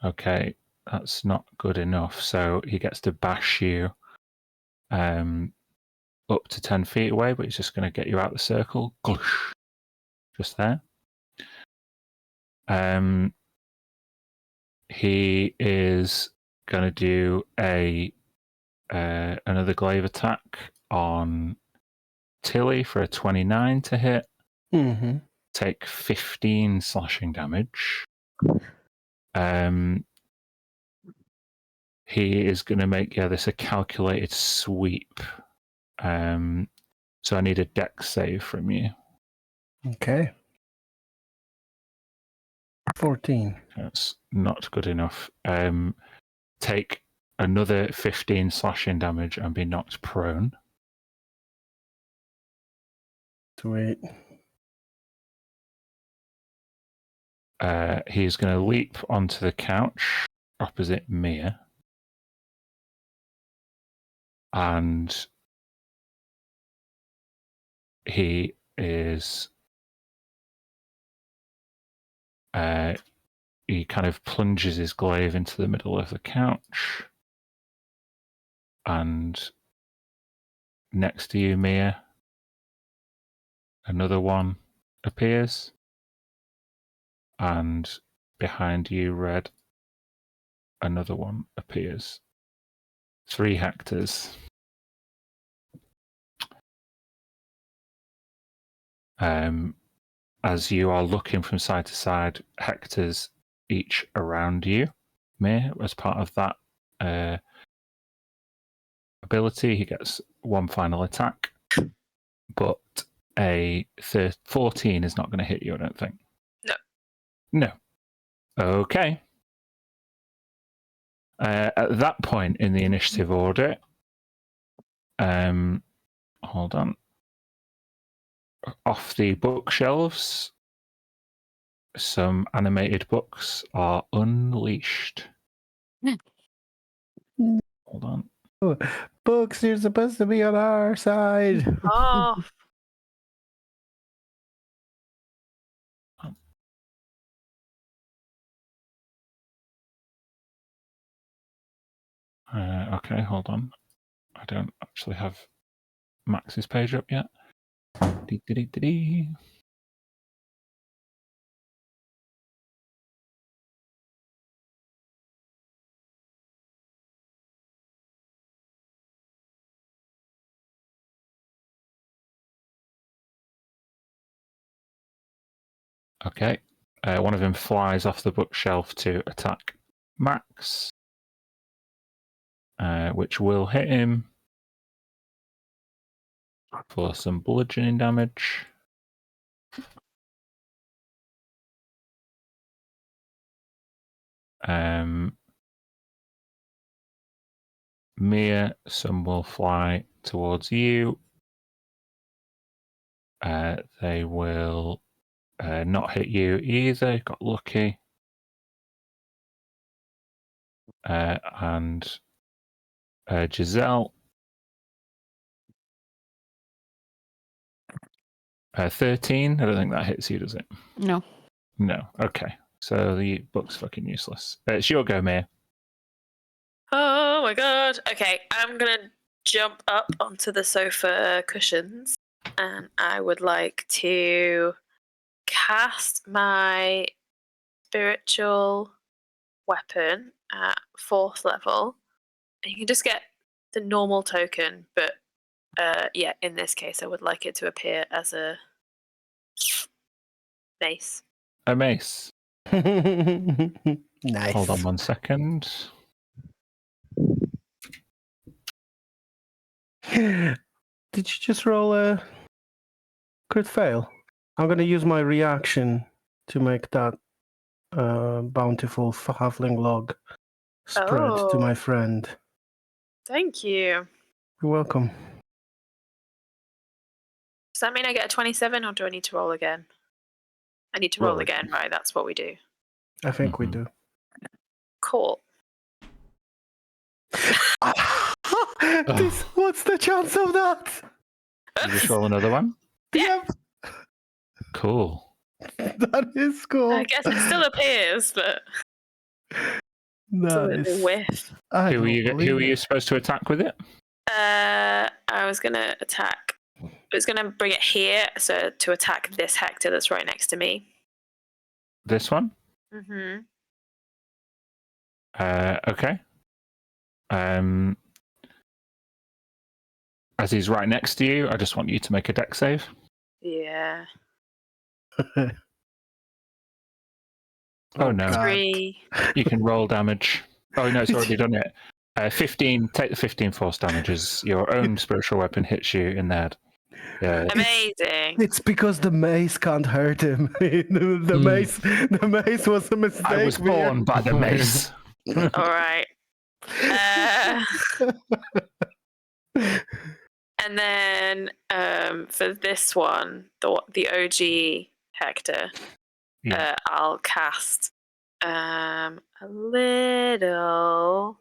Okay, that's not good enough. So he gets to bash you up to 10 feet away, but he's just going to get you out of the circle. Glush. Just there. He is going to do another glaive attack on Tilly for a 29 to hit. Mm-hmm. Take 15 slashing damage. He is going to make this a calculated sweep. So I need a dex save from you. Okay. 14. That's not good enough. Take another 15 slashing damage and be knocked prone. Sweet. He's going to leap onto the couch opposite Mia. And he is... he kind of plunges his glaive into the middle of the couch. And next to you, Mia, another one appears. And behind you, Red, another one appears. 3 Hectors. As you are looking from side to side, Hectors each around you, Mia, as part of that ability, he gets one final attack, but a 14 is not going to hit you, I don't think. No. Okay. At that point in the initiative order, hold on. Off the bookshelves, some animated books are unleashed. Hold on. Books, you're supposed to be on our side. Oh, Okay, hold on. I don't actually have Max's page up yet. Dee-dee-dee-dee-dee. Okay. One of them flies off the bookshelf to attack Max, which will hit him for some bludgeoning damage. Mia, some will fly towards you. They will not hit you either. Got lucky. And Giselle. 13. I don't think that hits you, does it? No. No. Okay. So the book's fucking useless. It's your go, Mia. oh my god. Okay, I'm gonna jump up onto the sofa cushions and I would like to cast my spiritual weapon at 4th level. And you can just get the normal token, but yeah, in this case I would like it to appear as a mace. A mace. Nice. Hold on 1 second. Did you just roll a crit fail? I'm going to use my reaction to make that bountiful halfling log spread to my friend. Thank you. You're welcome. Does that mean I get a 27 or do I need to roll again? I need to roll again, right? That's what we do. I think we do. Cool. What's the chance of that? You just roll another one? Yep. Cool. That is cool. I guess it still appears, but That it's is a whiff. Who are you supposed to attack with it? I was gonna attack. I was gonna bring it here, so to attack this Hector that's right next to me. This one? Mm-hmm. Okay. As he's right next to you, I just want you to make a dex save. Yeah. Oh no. 3. You can roll damage. Oh no, it's already done it. 15. Take the 15 force damage as your own spiritual weapon hits you in the head. Yeah. Amazing. It's because the mace can't hurt him. The mace was a mistake. I was born by the mace. All right. And then for this one, the OG Hector, I'll cast a little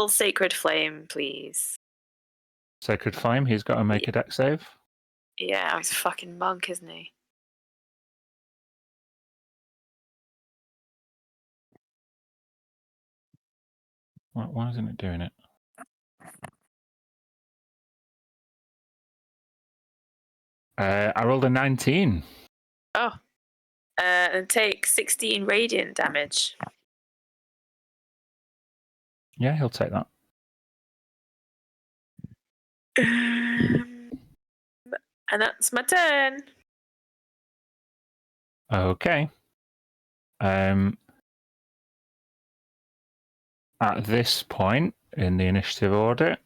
sacred flame, please. Sacred flame. He's got to make a dex save. Yeah, he's a fucking monk, isn't he? Why isn't it doing it? I rolled a 19. Oh. And take 16 radiant damage. Yeah, he'll take that. And that's my turn. Okay. at this point in the initiative order,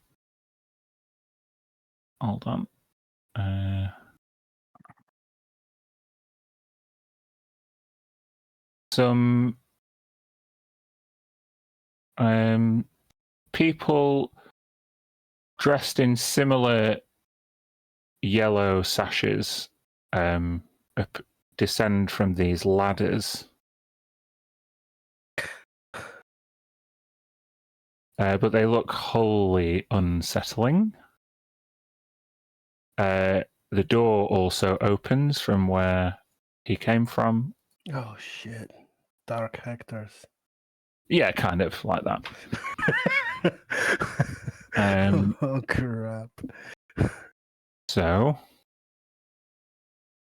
hold on. Some people dressed in similar yellow sashes descend from these ladders. But they look wholly unsettling. The door also opens from where he came from. Oh shit! Dark Hectors. Yeah, kind of like that. Oh crap! So,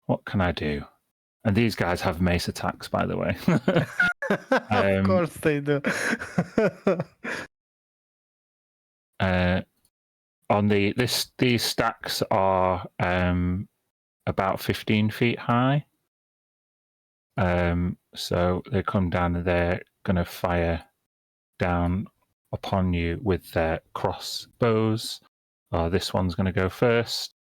what can I do? And these guys have mace attacks, by the way. Of course they do. On these stacks are about 15 feet high. So they come down and they're going to fire down upon you with their crossbows. This one's going to go first.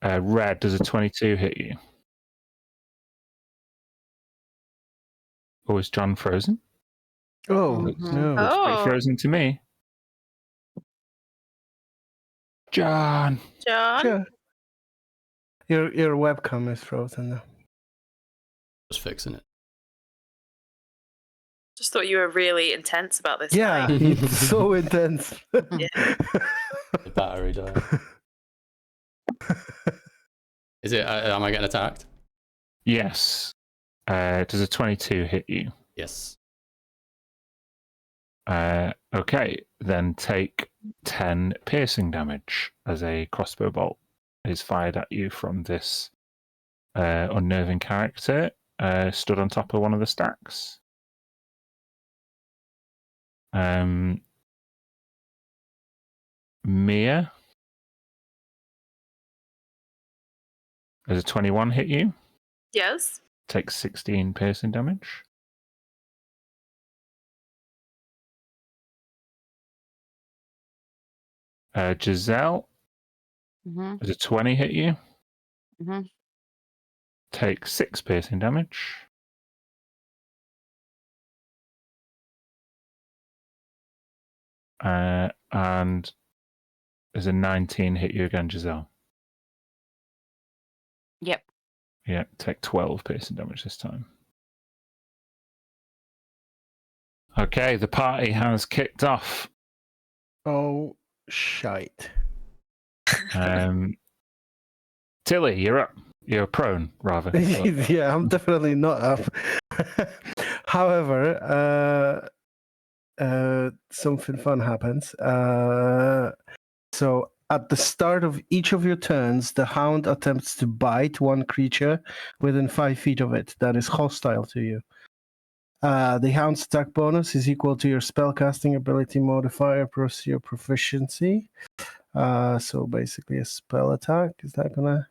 Red, does a 22 hit you? Or is John frozen? Oh, Looks no. pretty frozen to me. John. John? Your webcam is frozen now. Just fixing it. Just thought you were really intense about this. Yeah, fight. it's so intense. Yeah. The battery died. Is it? Am I getting attacked? Yes. Does a 22 hit you? Yes. Okay, then take 10 piercing damage as a crossbow bolt is fired at you from this unnerving character stood on top of one of the stacks. Mia, does a 21 hit you? Yes. Takes 16 piercing damage. Giselle, does a 20 hit you? Take 6 piercing damage. And does a 19 hit you again, Giselle? Yep. Yeah, take 12 piercing damage this time. Okay, the party has kicked off. Oh, shite. Tilly, you're up. You're prone, rather. Yeah, I'm definitely not up. However, something fun happens. So at the start of each of your turns, the hound attempts to bite one creature within 5 feet of it that is hostile to you. The hound's attack bonus is equal to your spellcasting ability modifier plus your proficiency. So basically a spell attack. Is that gonna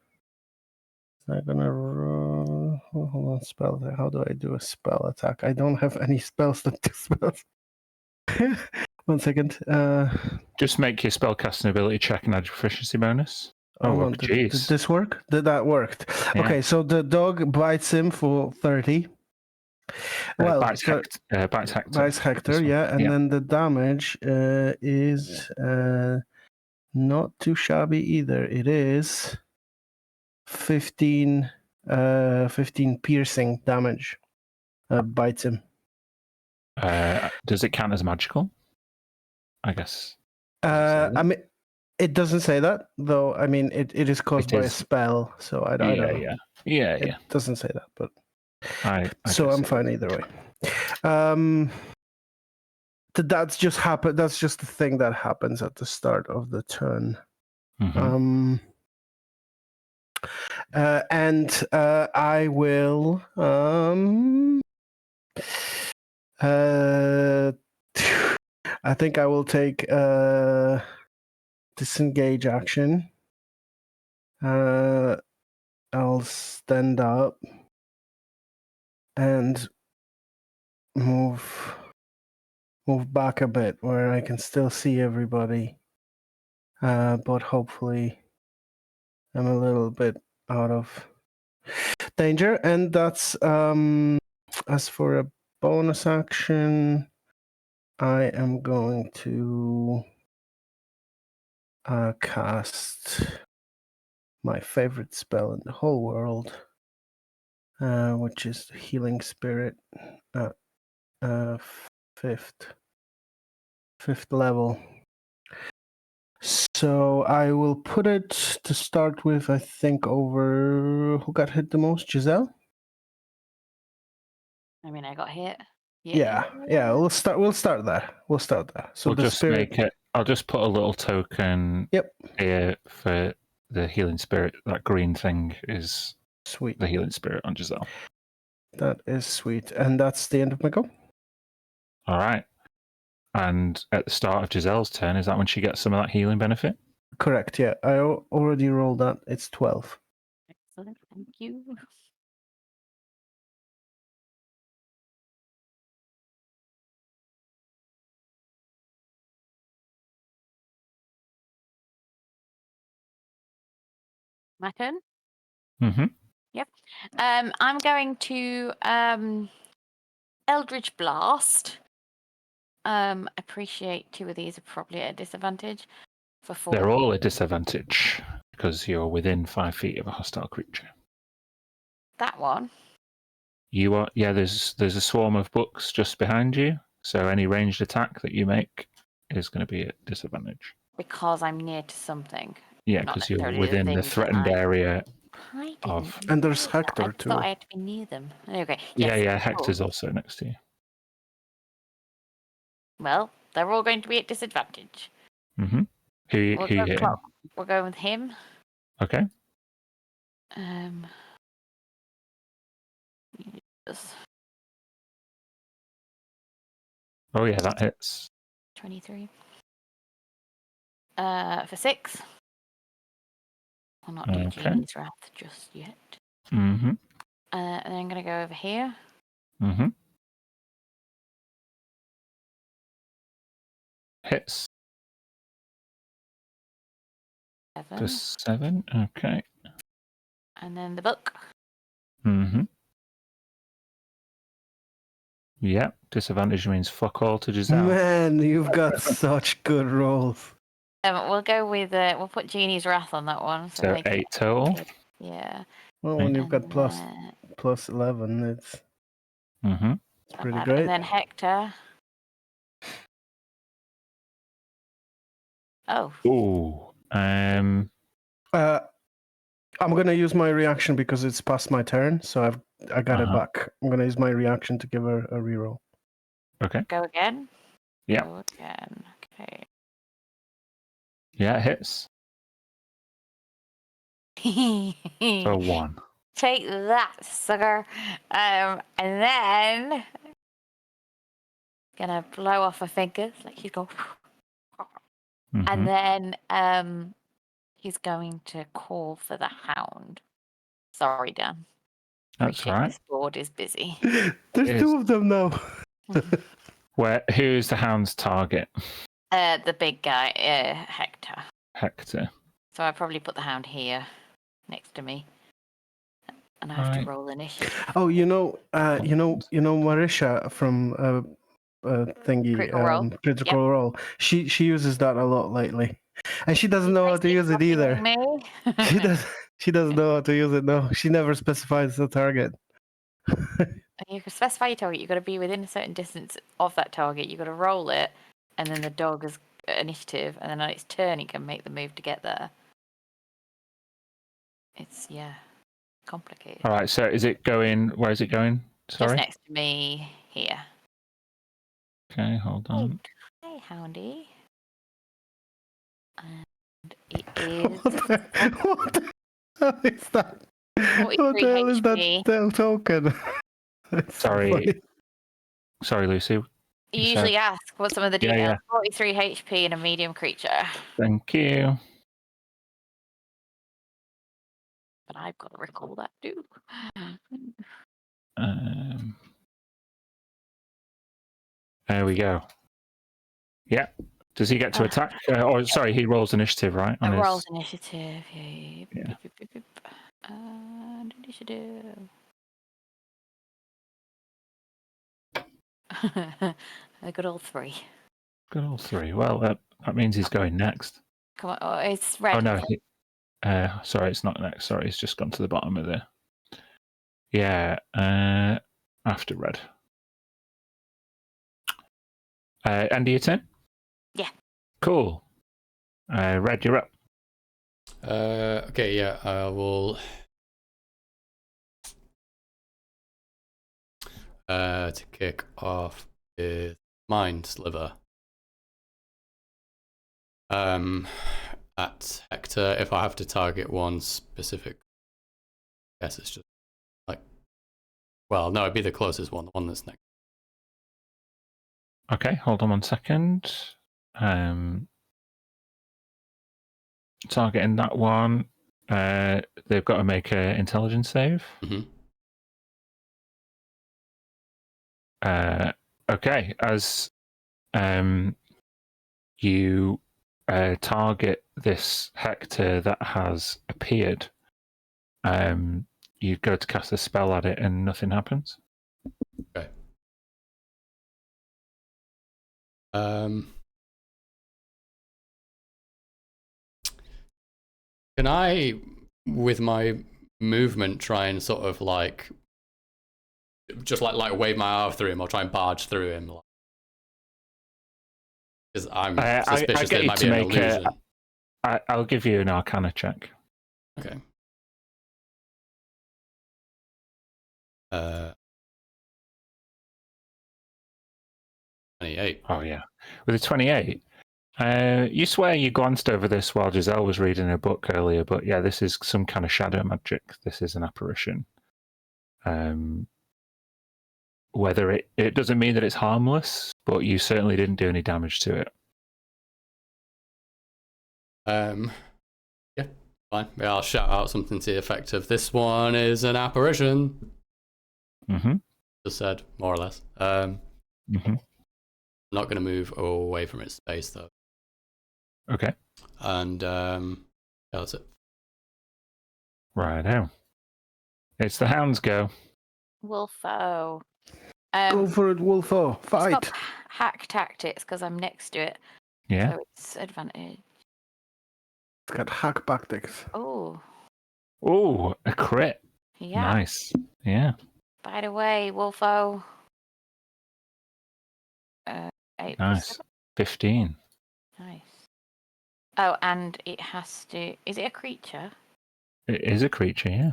hold on, spell attack. How do I do a spell attack? I don't have any spells that do spells. 1 second. Just make your spellcasting ability check and add your proficiency bonus. Did this work? That worked. Yeah. Okay, so the dog bites him for 30. Bites Hector. Bites Hector, yeah. And then the damage is not too shabby either. It is 15 piercing damage. Bites him. Does it count as magical? I guess. I mean, it doesn't say that, though. I mean, it is caused by a spell, so I don't know. Yeah. It doesn't say that, but so I'm fine either way. That's just happen. That's just the thing that happens at the start of the turn. Mm-hmm. And I will. I think I will take disengage action I'll stand up and move back a bit where I can still see everybody, but hopefully I'm a little bit out of danger. And that's as for a bonus action, I am going to cast my favorite spell in the whole world, which is the Healing Spirit at fifth level. So I will put it to start with, I think, over who got hit the most? Giselle? I mean, I got hit. Yeah. We'll start there. So we'll the just spirit. make it. I'll just put a little token here for the healing spirit. That green thing is Sweet. the healing spirit on Giselle. That is sweet, and that's the end of my go. All right. And at the start of Giselle's turn, is that when she gets some of that healing benefit? Correct. Yeah, I already rolled that. It's 12. Excellent. Thank you. My turn? Mm-hmm. Yep. I'm going to Eldritch Blast. Appreciate 2 of these are probably at a disadvantage for 4. They're all a disadvantage because you're within 5 feet of a hostile creature. That one. You are, yeah. There's a swarm of books just behind you, so any ranged attack that you make is going to be at disadvantage. Because I'm near to something. Yeah, Not because you're necessarily within the thing threatened that area I didn't of. And there's know that. Hector, I too. thought I had to be near them. Okay. Yes. Yeah. Cool. Hector's also next to you. Well, they're all going to be at disadvantage. Mm-hmm. Who you hitting? We'll go with him. Okay. Yes. Oh yeah, that hits. 23. For 6. I'll not do Genie's Wrath just yet. Mm-hmm. And then I'm going to go over here. Mm-hmm. Hits. 7. To 7. Okay. And then the book. Mm-hmm. Yeah. Disadvantage means fuck all to Giselle. Man, you've got such good rolls. We'll go with we'll put Genie's Wrath on that one. So 8 total. Yeah. Well, when you've got And plus 11, it's pretty great. And then Hector. Oh. Ooh. I'm gonna use my reaction because it's past my turn, so I got it back. I'm gonna use my reaction to give her a reroll. Okay. Go again. Yeah. Go again. Okay. Yeah, it hits. For 1. Take that, sucker. And then gonna blow off her fingers like he's going. Mm-hmm. And then he's going to call for the hound. Sorry, Dan. That's right. This board is busy. There's 2 of them now. Who's the hound's target? The big guy, Hector. Hector. So I probably put the hound here, next to me, and I have to roll initiative. Oh, Marisha from thingy critical roll. She uses that a lot lately, and she doesn't know how to use it either. She doesn't know how to use it. No, she never specifies the target. You can specify your target. You've got to be within a certain distance of that target. You've got to roll it, and then the dog has initiative, and then on its turn, it can make the move to get there. It's complicated. All right. So is it going? Where is it going? Sorry. Just next to me here. Okay, hold on. Hey, houndy. And it is. What the hell is that? What the hell is that token? Sorry, Lucy. You usually ask what some of the details. Yeah. 43 HP and a medium creature. Thank you. but I've got to recall that too. There we go. Yeah. Does he get to attack? Or sorry, he rolls initiative, right? It rolls initiative. Yeah. And initiative. A good old 3. Good old 3. Well, that means he's going next. Come on, oh, it's red. Oh no, sorry, it's not next. Sorry, it's just gone to the bottom of the. Yeah, after red. End of your turn? Yeah. Cool. Red, you're up. Okay, yeah, I will. To kick off with Mind Sliver. At Hector, if I have to target one specific, I guess it's just like, well, no, it'd be the closest one, the one that's next. Okay, hold on 1 second. Targeting that one. They've got to make an intelligence save. Mm-hmm. Okay, as you target this Hector that has appeared, you go to cast a spell at it and nothing happens. Okay. Can I, with my movement, try and sort of like, just like wave my arm through him or try and barge through him? Because I'm suspicious that it might be an illusion. I'll give you an Arcana check. Okay. 28. Oh yeah, with a 28. You swear you glanced over this while Giselle was reading her book earlier, but yeah, this is some kind of shadow magic. This is an apparition. Whether it doesn't mean that it's harmless, but you certainly didn't do any damage to it. Yeah, fine. Yeah, I'll shout out something to the effect of, "This one is an apparition." Mm-hmm. Just said, more or less. Mm-hmm. I'm not going to move away from its space, though. Okay. And, yeah, that's it. Righto. It's the hound's go. Wolfo. Go for it, Wolfo. Fight. It's got hack tactics because I'm next to it. Yeah. So it's advantage. It's got hack tactics. Oh. Oh, a crit. Yeah. Nice. Yeah. By the way, Wolfo. 8 Nice. 15. Nice. Oh, and it has to. Is it a creature? It is a creature, yeah.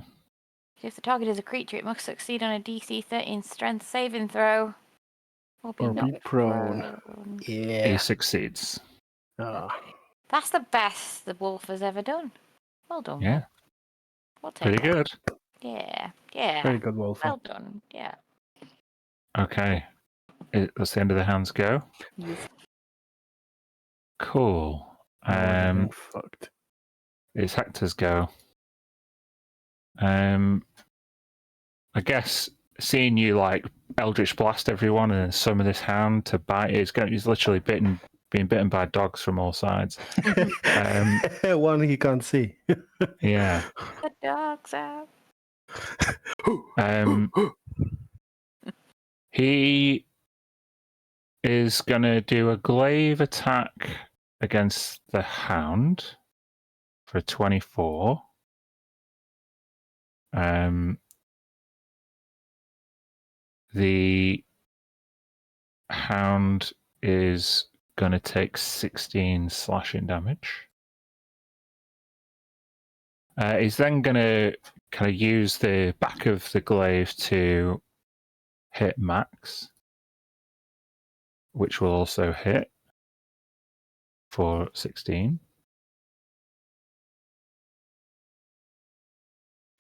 If the target is a creature, it must succeed on a DC 13 strength saving throw. Or be knocked prone. Yeah. He succeeds. That's the best the wolf has ever done. Well done. Yeah. Wolf. We'll take Pretty good. Yeah. Yeah. Very good, Wolfo. Well done. Yeah. Okay. That's the end of the hound's go. Yes. Cool. Fucked. It's Hector's go. I guess seeing you like Eldritch Blast everyone and summon this hound to bite, he's literally being bitten by dogs from all sides. One he can't see. Yeah. The dog's out. He is gonna do a glaive attack against the hound for a 24. The hound is going to take 16 slashing damage. He's then going to kind of use the back of the glaive to hit Max, which will also hit for 16.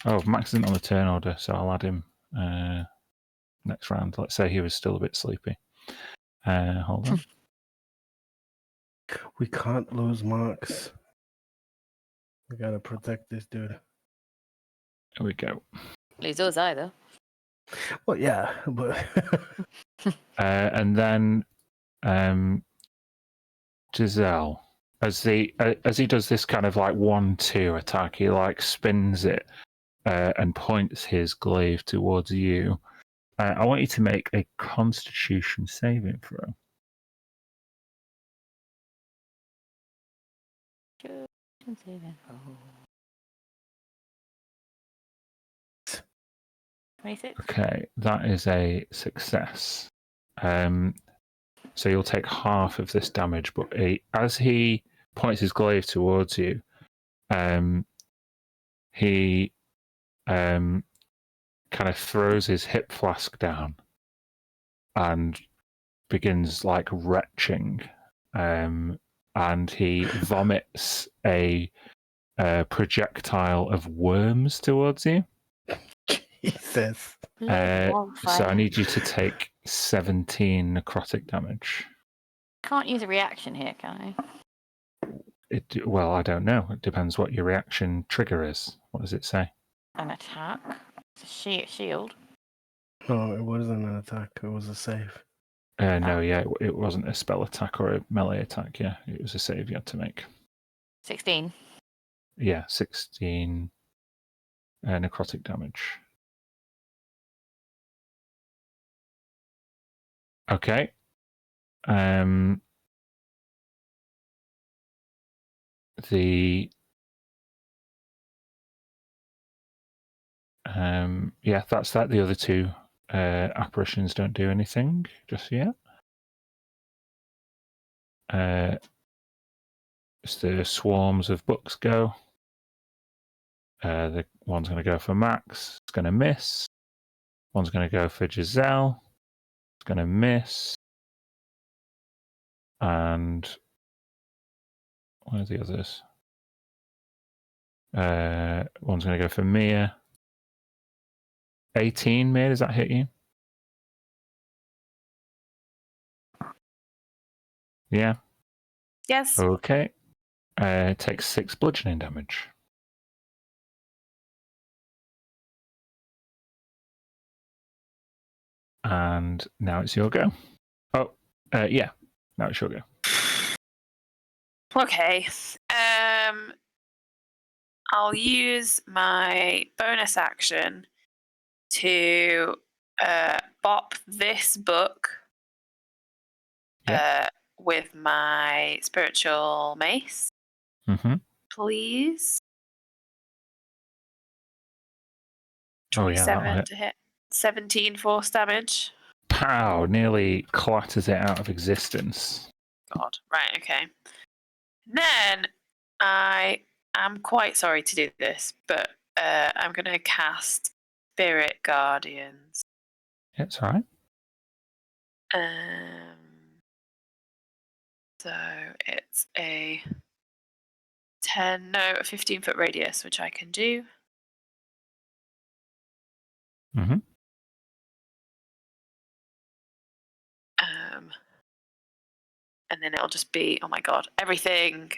Oh, Max isn't on the turn order, so I'll add him next round. Let's say he was still a bit sleepy. Hold on. We can't lose Max. We gotta protect this dude. There we go. Lose us either. Well, yeah, but And then Giselle, as he does this kind of like 1-2 attack, he like spins it and points his glaive towards you. I want you to make a Constitution saving throw. Saving. 26. Okay, that is a success. So you'll take half of this damage, but as he points his glaive towards you, he kind of throws his hip flask down and begins like retching, and he vomits a projectile of worms towards you. Jesus. So I need you to take 17 necrotic damage. Can't use a reaction here, can I? Well, I don't know. It depends what your reaction trigger is. What does it say? An attack. It's a shield. No, it wasn't an attack. It was a save. No, yeah, it wasn't a spell attack or a melee attack. Yeah, it was a save you had to make. 16. Yeah, 16 necrotic damage. Okay. Yeah, that's that. The other two apparitions don't do anything just yet. As the swarms of books go, the one's going to go for Max. It's going to miss. One's going to go for Giselle. It's going to miss. And where are the others? One's going to go for Mia. 18, Mia, does that hit you? Yeah. Yes. Okay. Takes 6 bludgeoning damage. And now it's your go. Oh, yeah. Now it's your go. Okay. I'll use my bonus action to bop this book with my spiritual mace. Mm-hmm. Please. Oh, yeah, 27 to hit. 17 force damage. Pow! Nearly clatters it out of existence. God. Right, okay. Then I am quite sorry to do this, but I'm going to cast Spirit Guardians. Yeah, it's all right. So it's a 15-foot radius, which I can do. Mm-hmm. And then it'll just be, oh my god, everything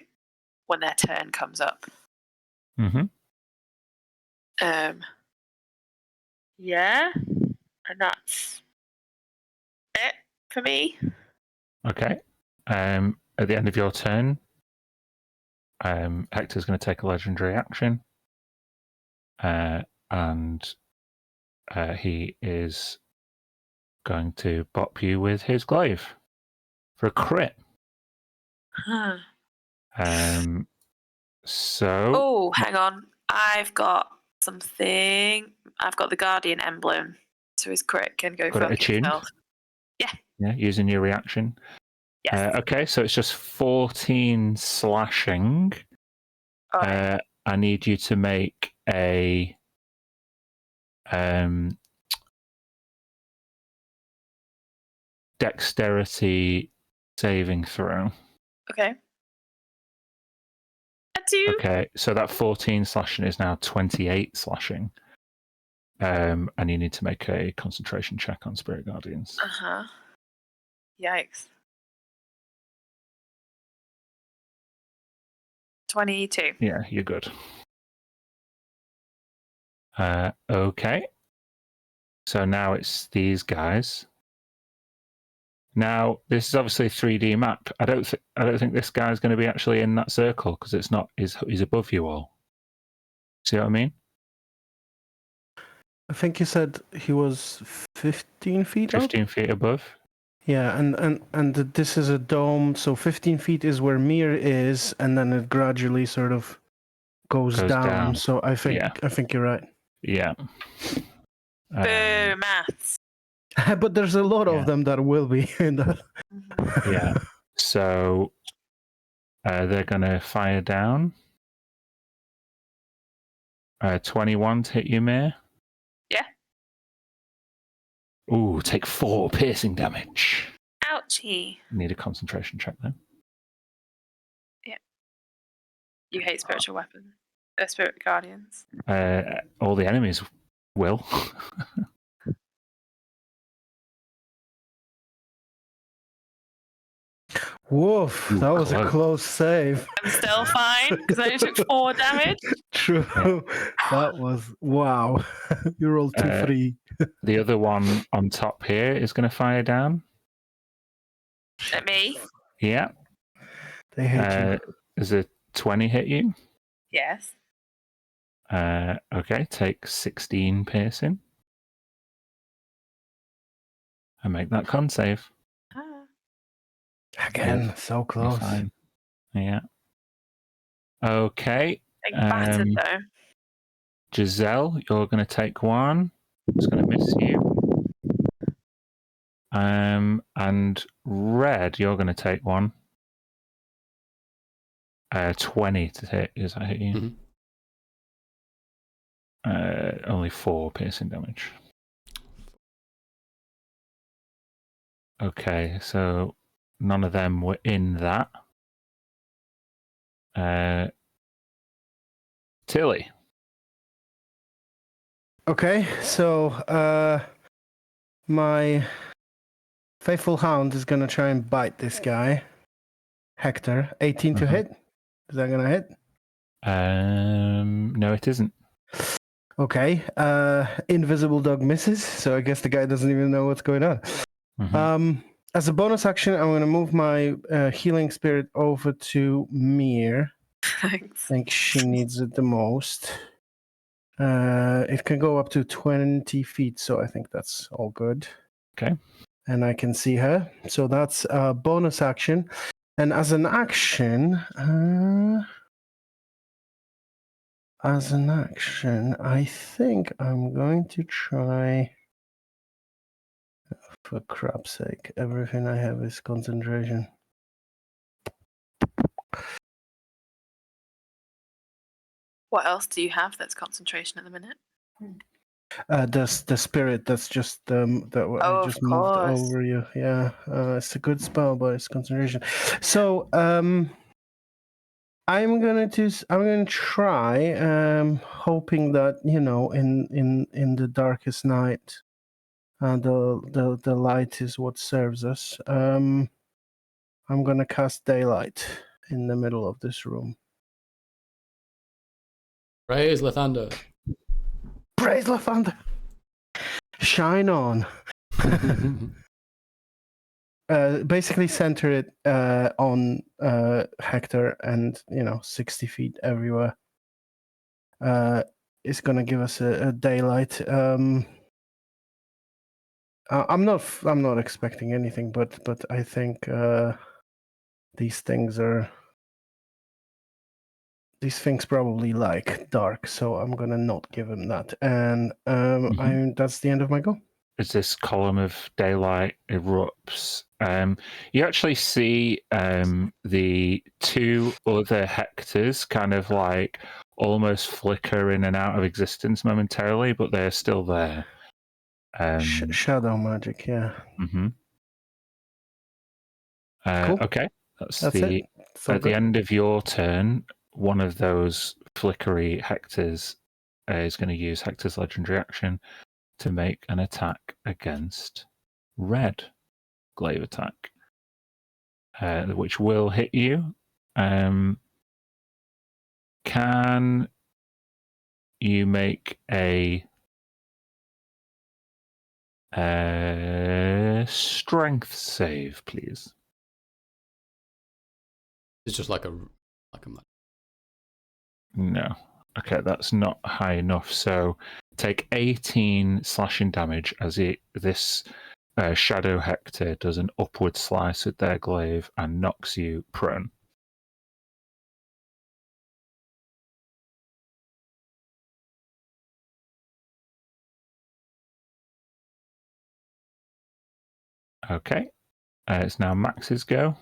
when their turn comes up. Mm-hmm. Yeah, and that's it for me. Okay. At the end of your turn, Hector's going to take a legendary action, and he is going to bop you with his glaive for a crit. Huh. So. Oh, hang on. I've got something. I've got the Guardian emblem, so his crit can go Got it fuck attuned? himself. Yeah. Yeah, using your reaction. Yes. Okay, so it's just 14 slashing. All right. I need you to make a dexterity saving throw. Okay. I do. Okay, so that 14 slashing is now 28 slashing. And you need to make a concentration check on Spirit Guardians. Uh-huh. Yikes. 22. Yeah, you're good. Okay. So now it's these guys. Now this is obviously a 3D map. I don't think this guy's going to be actually in that circle because it's not. He's above you all. See what I mean? I think you said he was 15 feet up? 15 feet above. Yeah, and this is a dome, so 15 feet is where Mir is, and then it gradually sort of goes down. So I think you're right. Yeah. Boo, maths. But there's a lot of them that will be in the. Yeah. So they're going to fire down. 21 to hit you, Mir. Yeah. Ooh, take 4 piercing damage. Ouchie. Need a concentration check then. Yeah. You hate spiritual weapons. Spirit guardians. All the enemies will. Woof, that was a close save. I'm still fine because I only took 4 damage. True. That was, wow. You rolled 2-3. The other one on top here is going to fire down. At me? Yeah. They hate you. Does a 20 hit you? Yes. Okay, take 16 piercing. And make that con save. Again, so close. Fine. Yeah. Okay. Battered though. Giselle, you're going to take 1. It's going to miss you. And Red, you're going to take 1. 20 to hit. Does that hit you? Mm-hmm. Only 4 piercing damage. Okay, so none of them were in that. Tilly. Okay, so my faithful hound is gonna try and bite this guy. Hector, 18 to hit. Is that gonna hit? No, it isn't. Okay. Invisible dog misses, so I guess the guy doesn't even know what's going on. As a bonus action, I'm gonna move my healing spirit over to Mir. Thanks. I think she needs it the most. It can go up to 20 feet, so I think that's all good. Okay. And I can see her. So that's a bonus action. And as an action, I think I'm going to try. For crap's sake, everything I have is concentration. What else do you have that's concentration at the minute? The spirit that's just that I just moved over you. Yeah, it's a good spell, but it's concentration. So I'm gonna try, hoping that in the darkest night, the light is what serves us. I'm gonna cast daylight in the middle of this room. Praise Lathander. Praise Lathander. Shine on. Basically center it on Hector, and 60 feet everywhere. It's gonna give us a daylight. I'm not expecting anything, but I think these things probably like dark, so I'm gonna not give him that. And that's the end of my go. As this column of daylight erupts, you actually see the 2 other Hectors kind of like almost flicker in and out of existence momentarily, but they're still there. Shadow magic, yeah. Cool. Okay, that's it. At the end of your turn, one of those flickery Hectors is going to use Hector's legendary action to make an attack against Red. Glaive attack, which will hit you. Can you make a strength save, please. It's just like a No. Okay, that's not high enough. So take 18 slashing damage as this Shadow Hector does an upward slice with their glaive and knocks you prone. Okay, it's now Max's go.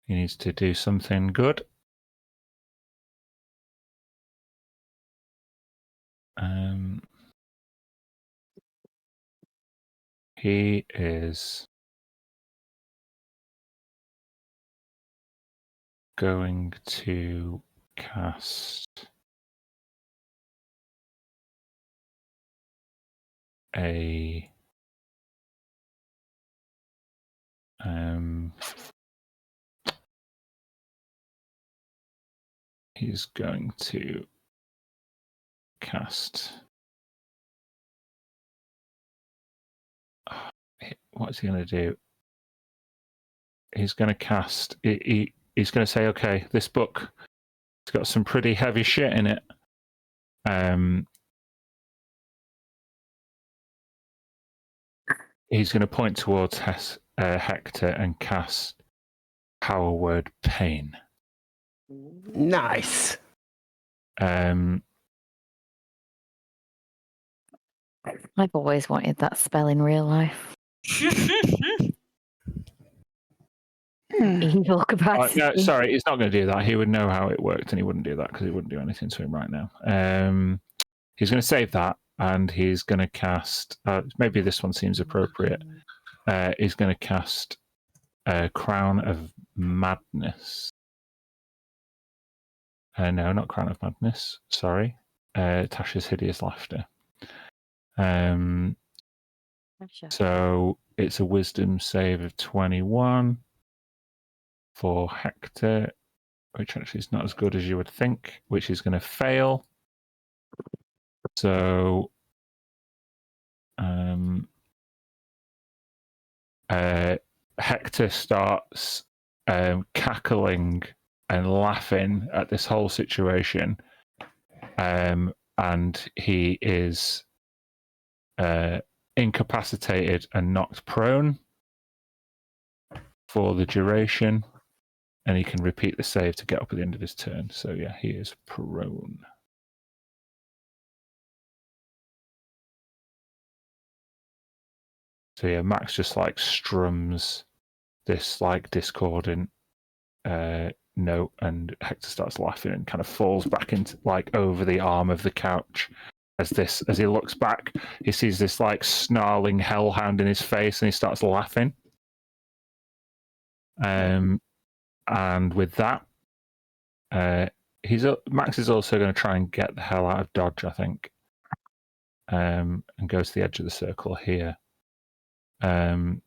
He needs to do something good. He is going to cast a he's going to cast what's he going to do? He's going to cast he's going to say, okay, this book it's got some pretty heavy shit in it. He's going to point towards Hector and cast Power Word Pain. Nice. I've always wanted that spell in real life. Evil capacity. No, sorry, he's not going to do that. He would know how it worked, and he wouldn't do that because he wouldn't do anything to him right now. He's going to save that, and he's going to cast. Maybe this one seems appropriate. He's going to cast Crown of Madness. No, not Crown of Madness. Sorry, Tasha's Hideous Laughter. So it's a Wisdom save of 21 for Hector, which actually is not as good as you would think, which is going to fail. So Hector starts cackling and laughing at this whole situation, and he is incapacitated and knocked prone for the duration, and he can repeat the save to get up at the end of his turn. So yeah, he is prone. So yeah, Max just like strums this like discordant note, and Hector starts laughing and kind of falls back into like over the arm of the couch. As he looks back, he sees this like snarling hellhound in his face, and he starts laughing. And with that, Max is also going to try and get the hell out of dodge, I think, and goes to the edge of the circle here. One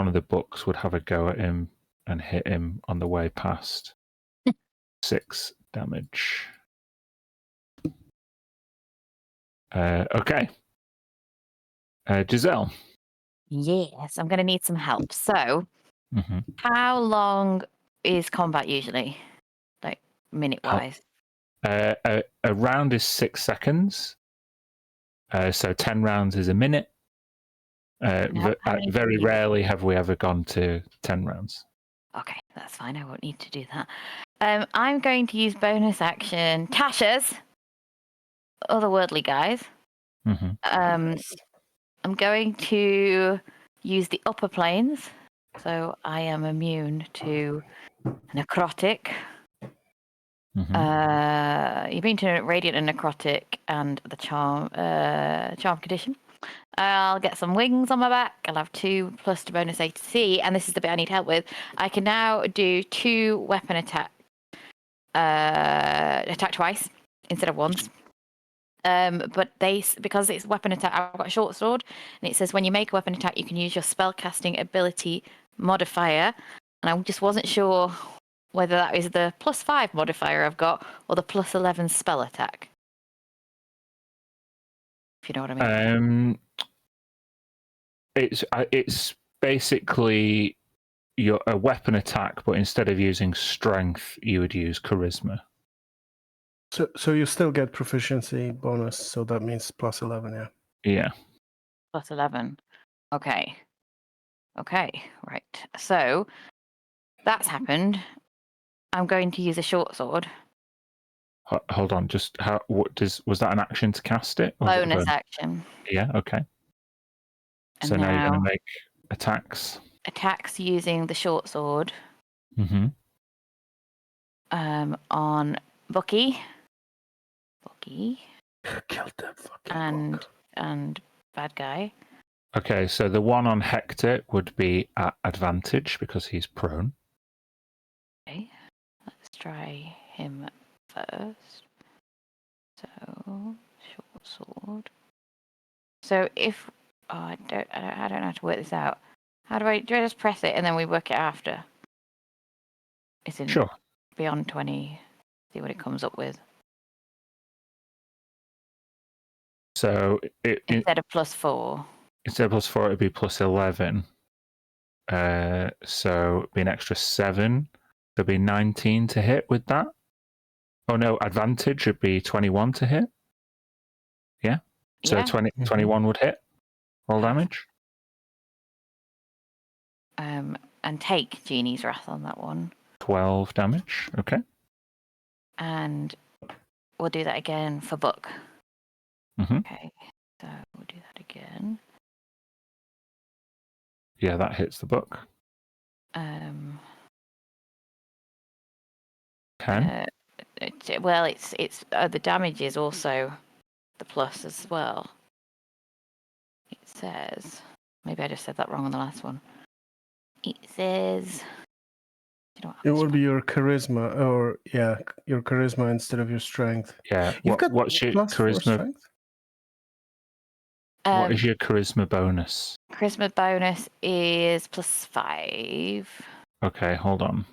of the books would have a go at him and hit him on the way past. 6 damage. Okay. Giselle. Yes, I'm going to need some help. So, how long is combat usually? Like, minute-wise? A round is 6 seconds. So 10 rounds is a minute. Very rarely have we ever gone to 10 rounds. Okay, that's fine. I won't need to do that. I'm going to use bonus action Tasha's otherworldly guys. I'm going to use the upper planes, so I am immune to necrotic. Immune to radiant and necrotic and the charm condition. I'll get some wings on my back. I'll have 2 plus to bonus AC, and this is the bit I need help with. I can now do 2 weapon attack twice instead of once. But because it's weapon attack, I've got a short sword, and it says when you make a weapon attack, you can use your spellcasting ability modifier. And I just wasn't sure whether that is the +5 modifier I've got or the +11 spell attack. If you know what I mean. It's basically a weapon attack, but instead of using strength, you would use charisma. So you still get proficiency bonus, so that means +11, yeah. Yeah. +11. Okay. Okay, right. So that's happened. I'm going to use a short sword. Hold on, just was that an action to cast it? Or was it a Bonus action. Yeah, okay. And So now you're going now to make attacks. attacks using the short sword Mm-hmm. on Bucky. Killed that fucking book. And bad guy. Okay, so the one on Hector would be at advantage because he's prone. Okay, let's try him first. So short sword. So if I don't know how to work this out. Do I just press it and then we work it after? Sure. Beyond 20. See what it comes up with. So instead of +4. Instead of +4, it'd be +11. So it'd be an extra 7. There'd be 19 to hit with that. Oh no, advantage would be 21 to hit. Yeah. So 21 would hit. Roll damage. And take Genie's Wrath on that one. 12 damage. Okay. And we'll do that again for Book. Mm-hmm. Okay. So we'll do that again. Yeah, that hits the book. 10. It's the damage is also the plus as well. It says, maybe I just said that wrong on the last one. It says, it would be your charisma, or your charisma instead of your strength. Yeah. What's your charisma? Strength? What is your charisma bonus? Charisma bonus is +5. Okay, hold on.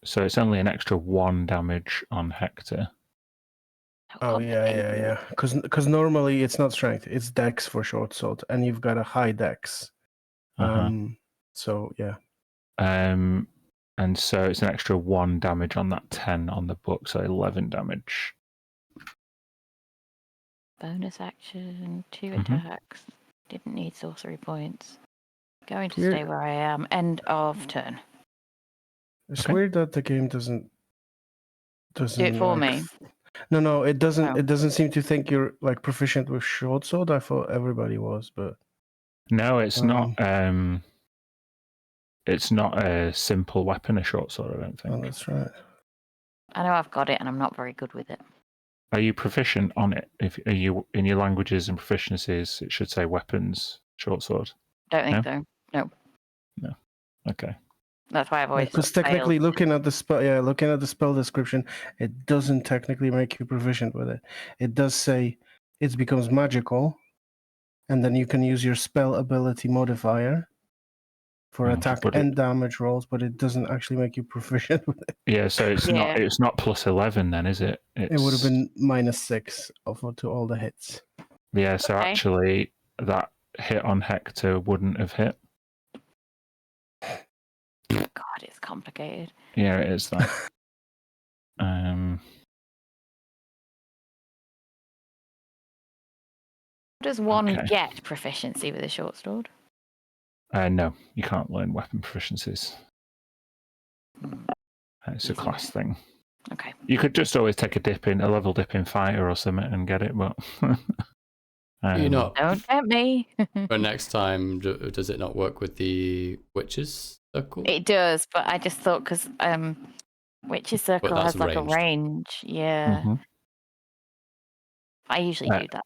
So it's only an extra 1 damage on Hector. Oh yeah. Because normally it's not strength; it's dex for short sword, and you've got a high dex. So yeah. And so it's an extra 1 damage on that 10 on the book, so 11 damage. Bonus action, 2 attacks. Didn't need sorcery points. Going to stay where I am. End of turn. It's weird that the game doesn't do it for me. No, it doesn't. Oh. It doesn't seem to think you're like proficient with short sword. I thought everybody was, but no, it's not. It's not a simple weapon, a short sword. I don't think. Oh, that's right. I know I've got it, and I'm not very good with it. Are you proficient on it? Are you in your languages and proficiencies? It should say weapons, short sword. Don't think so. No. Okay. That's why I've always. Because technically, looking at the spell description, it doesn't technically make you proficient with it. It does say it becomes magical, and then you can use your spell ability modifier for attack and damage rolls, but it doesn't actually make you proficient with it. Yeah, so it's not. It's not +11 then, is it? It would have been -6 to all the hits. Yeah, so actually, that hit on Hector wouldn't have hit. God, it's complicated. Yeah, it is that. Does one get proficiency with a short sword? No, you can't learn weapon proficiencies. It's a class thing. Okay. You could just always take a level dip in fighter or something and get it, but don't tempt me. But next time, does it not work with the witches circle? It does, but I just thought because witches circle has like ranged. A range. Yeah. Mm-hmm. I usually do that.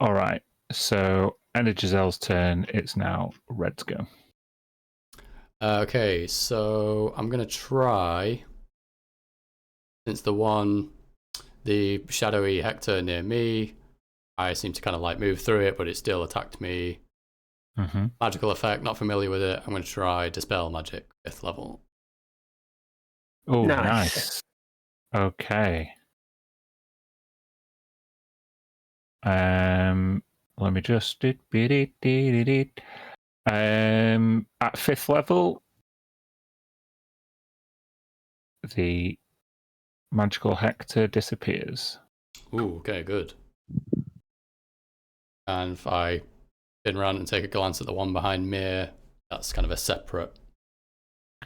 All right. So end of Giselle's turn. It's now Red's go. Okay, so I'm gonna try. Since the shadowy Hector near me, I seem to kind of like move through it, but it still attacked me. Mm-hmm. Magical effect, not familiar with it. I'm going to try Dispel Magic, 5th level. Oh, Nice. nice. Okay. Let me just at 5th level, the magical Hector disappears. Ooh, okay, good. And if I spin around and take a glance at the one behind me, that's kind of a separate.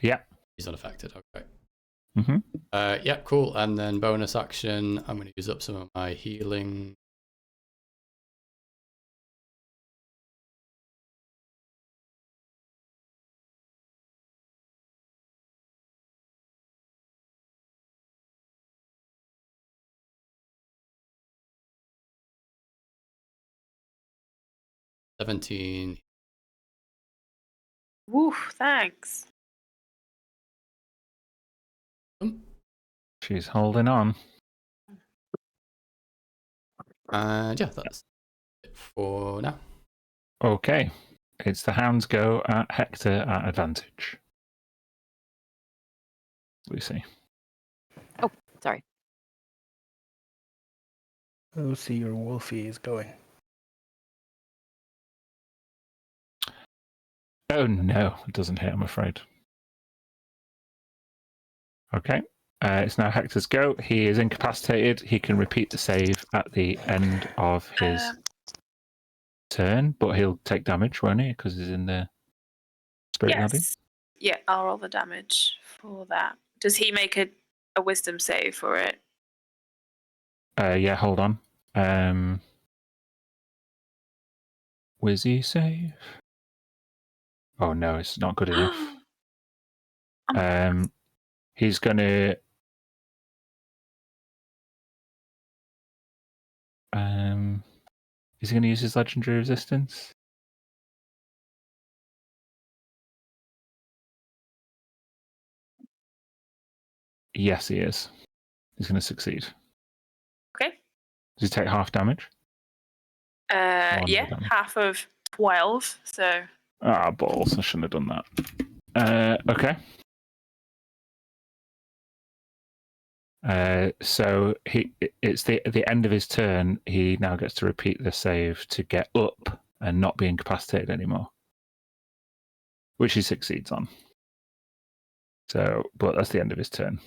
Yeah. He's unaffected. Okay. Mm-hmm. Yeah, cool. And then bonus action, I'm going to use up some of my healing. $17. Woo, thanks. She's holding on. And yeah, that's it for now. Okay. It's the hound's go at Hector at advantage. Lucy. Oh, sorry. Lucy, your wolfie is going. Oh no, it doesn't hit, I'm afraid. Okay. It's now Hector's go. He is incapacitated. He can repeat the save at the end of his turn, but he'll take damage, won't he? Because he's in the Spirit Guardian. Yes. Yeah, I'll roll the damage for that. Does he make a wisdom save for it? Yeah, hold on. Wizzy save? Oh no, it's not good enough. He's gonna is he gonna use his legendary resistance? Yes, he is. He's gonna succeed. Okay. Does he take half damage? Yeah, damage. half of 12, so... Ah, balls. I shouldn't have done that. Okay. So it's the end of his turn. He now gets to repeat the save to get up and not be incapacitated anymore, which he succeeds on. So, but that's the end of his turn.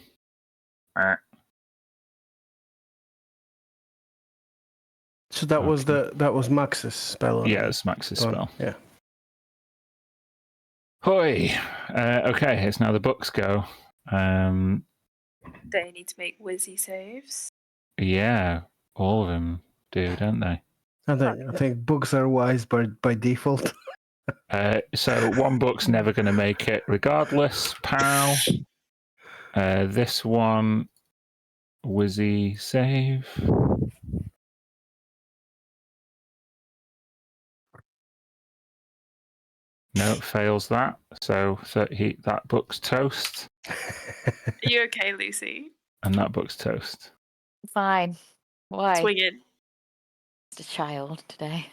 So that was Max's spell. Yeah, it's Max's spell. Yeah. Hoi! Okay, it's now the books go. They need to make Wizzy saves. Yeah, all of them do, don't they? I think books are wise by default. So one book's never going to make it regardless, pal. This one, Wizzy save. No, fails that. So that book's toast. Are you okay, Lucy? And that book's toast. Fine. Why? Swinging. Just a child today.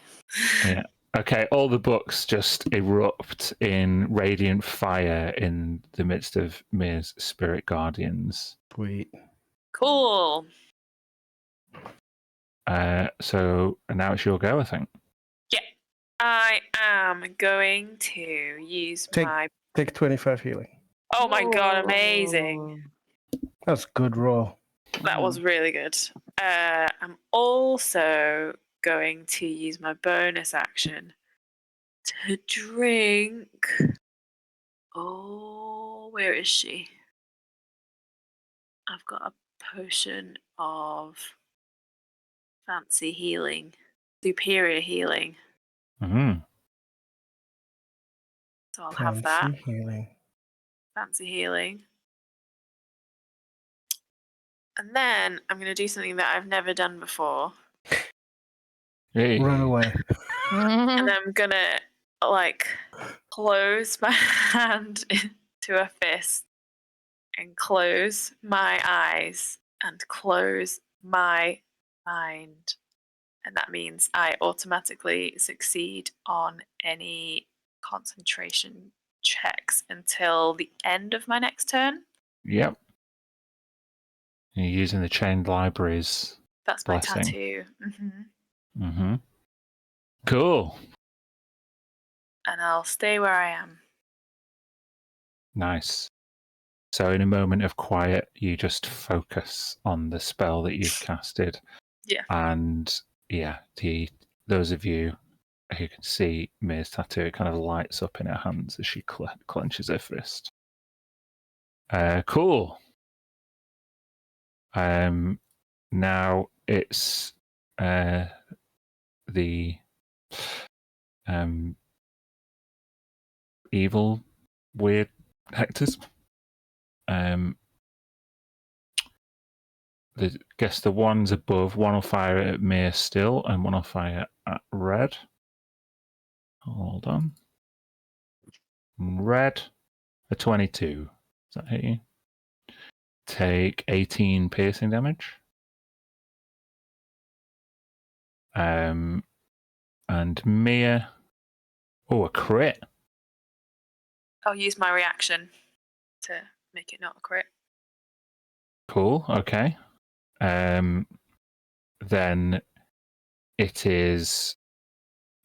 Yeah. Okay, all the books just erupt in radiant fire in the midst of Mir's spirit guardians. Sweet. Cool. So now it's your go, I think. Yeah. I am going to use my... Take 25 healing. Oh my god, amazing. That's a good roll. That was really good. I'm also going to use my bonus action to drink... Oh, where is she? I've got a potion of fancy healing, superior healing. Mm-hmm. So I'll have that. Healing. Fancy healing. And then I'm going to do something that I've never done before. Hey. Run away. And I'm going to, like, close my hand into a fist and close my eyes and close my mind. And that means I automatically succeed on any concentration checks until the end of my next turn. Yep. You're using the Chained Libraries. That's blessing. my tattoo. Mm-hmm. Mm-hmm. Cool. And I'll stay where I am. Nice. So in a moment of quiet, you just focus on the spell that you've casted. Yeah. And yeah, those of you who can see Mia's tattoo, it kind of lights up in her hands as she clenches her fist. Cool. Now it's the evil, weird Hectors. Guess the ones above, one will fire at Mia still, and one will fire at Red. Hold on. Red, a 22. Does that hit you? Take 18 piercing damage. And Mia, a crit. I'll use my reaction to make it not a crit. Cool. Okay. Then it is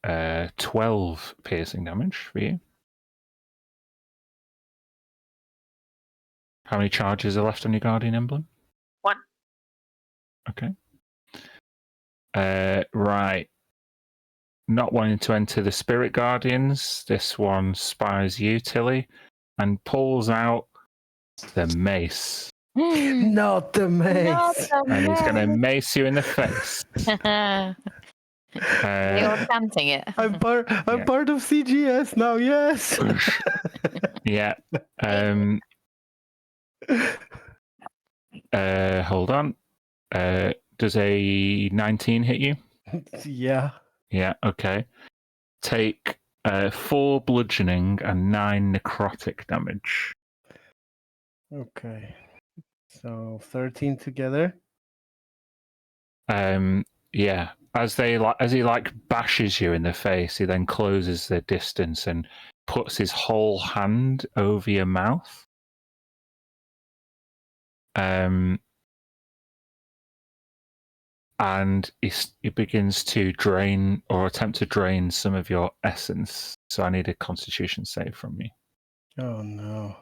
12 piercing damage for you. How many charges are left on your Guardian Emblem? 1. Okay. Right. Not wanting to enter the Spirit Guardians, this one spies you, Tilly, and pulls out the mace. Not the mace. And he's going to mace you in the face. They all chanting it. I'm part of CGS now, yes. Yeah. Hold on. Does a 19 hit you? Yeah. Yeah, okay. Take 4 bludgeoning and 9 necrotic damage. Okay. So 13 together. Yeah. As he bashes you in the face, he then closes the distance and puts his whole hand over your mouth. And he begins to drain or attempt to drain some of your essence. So I need a Constitution save from you. Oh no.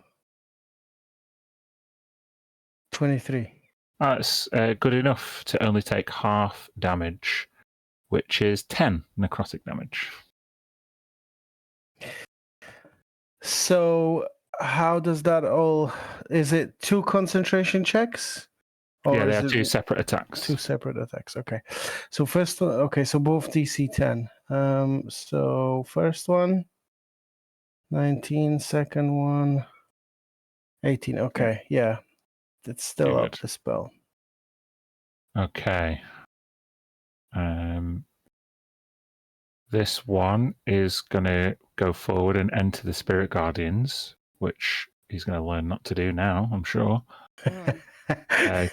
23. That's good enough to only take half damage, which is 10 necrotic damage. So how does that all? Is it 2 concentration checks? Yeah, they are 2 separate attacks. 2 separate attacks. Okay. So first, so both DC 10. So first one, 19. Second one, 18. Okay, yeah. It's still Good. up the spell. Okay. This one is going to go forward and enter the Spirit Guardians, which he's going to learn not to do now, I'm sure. Got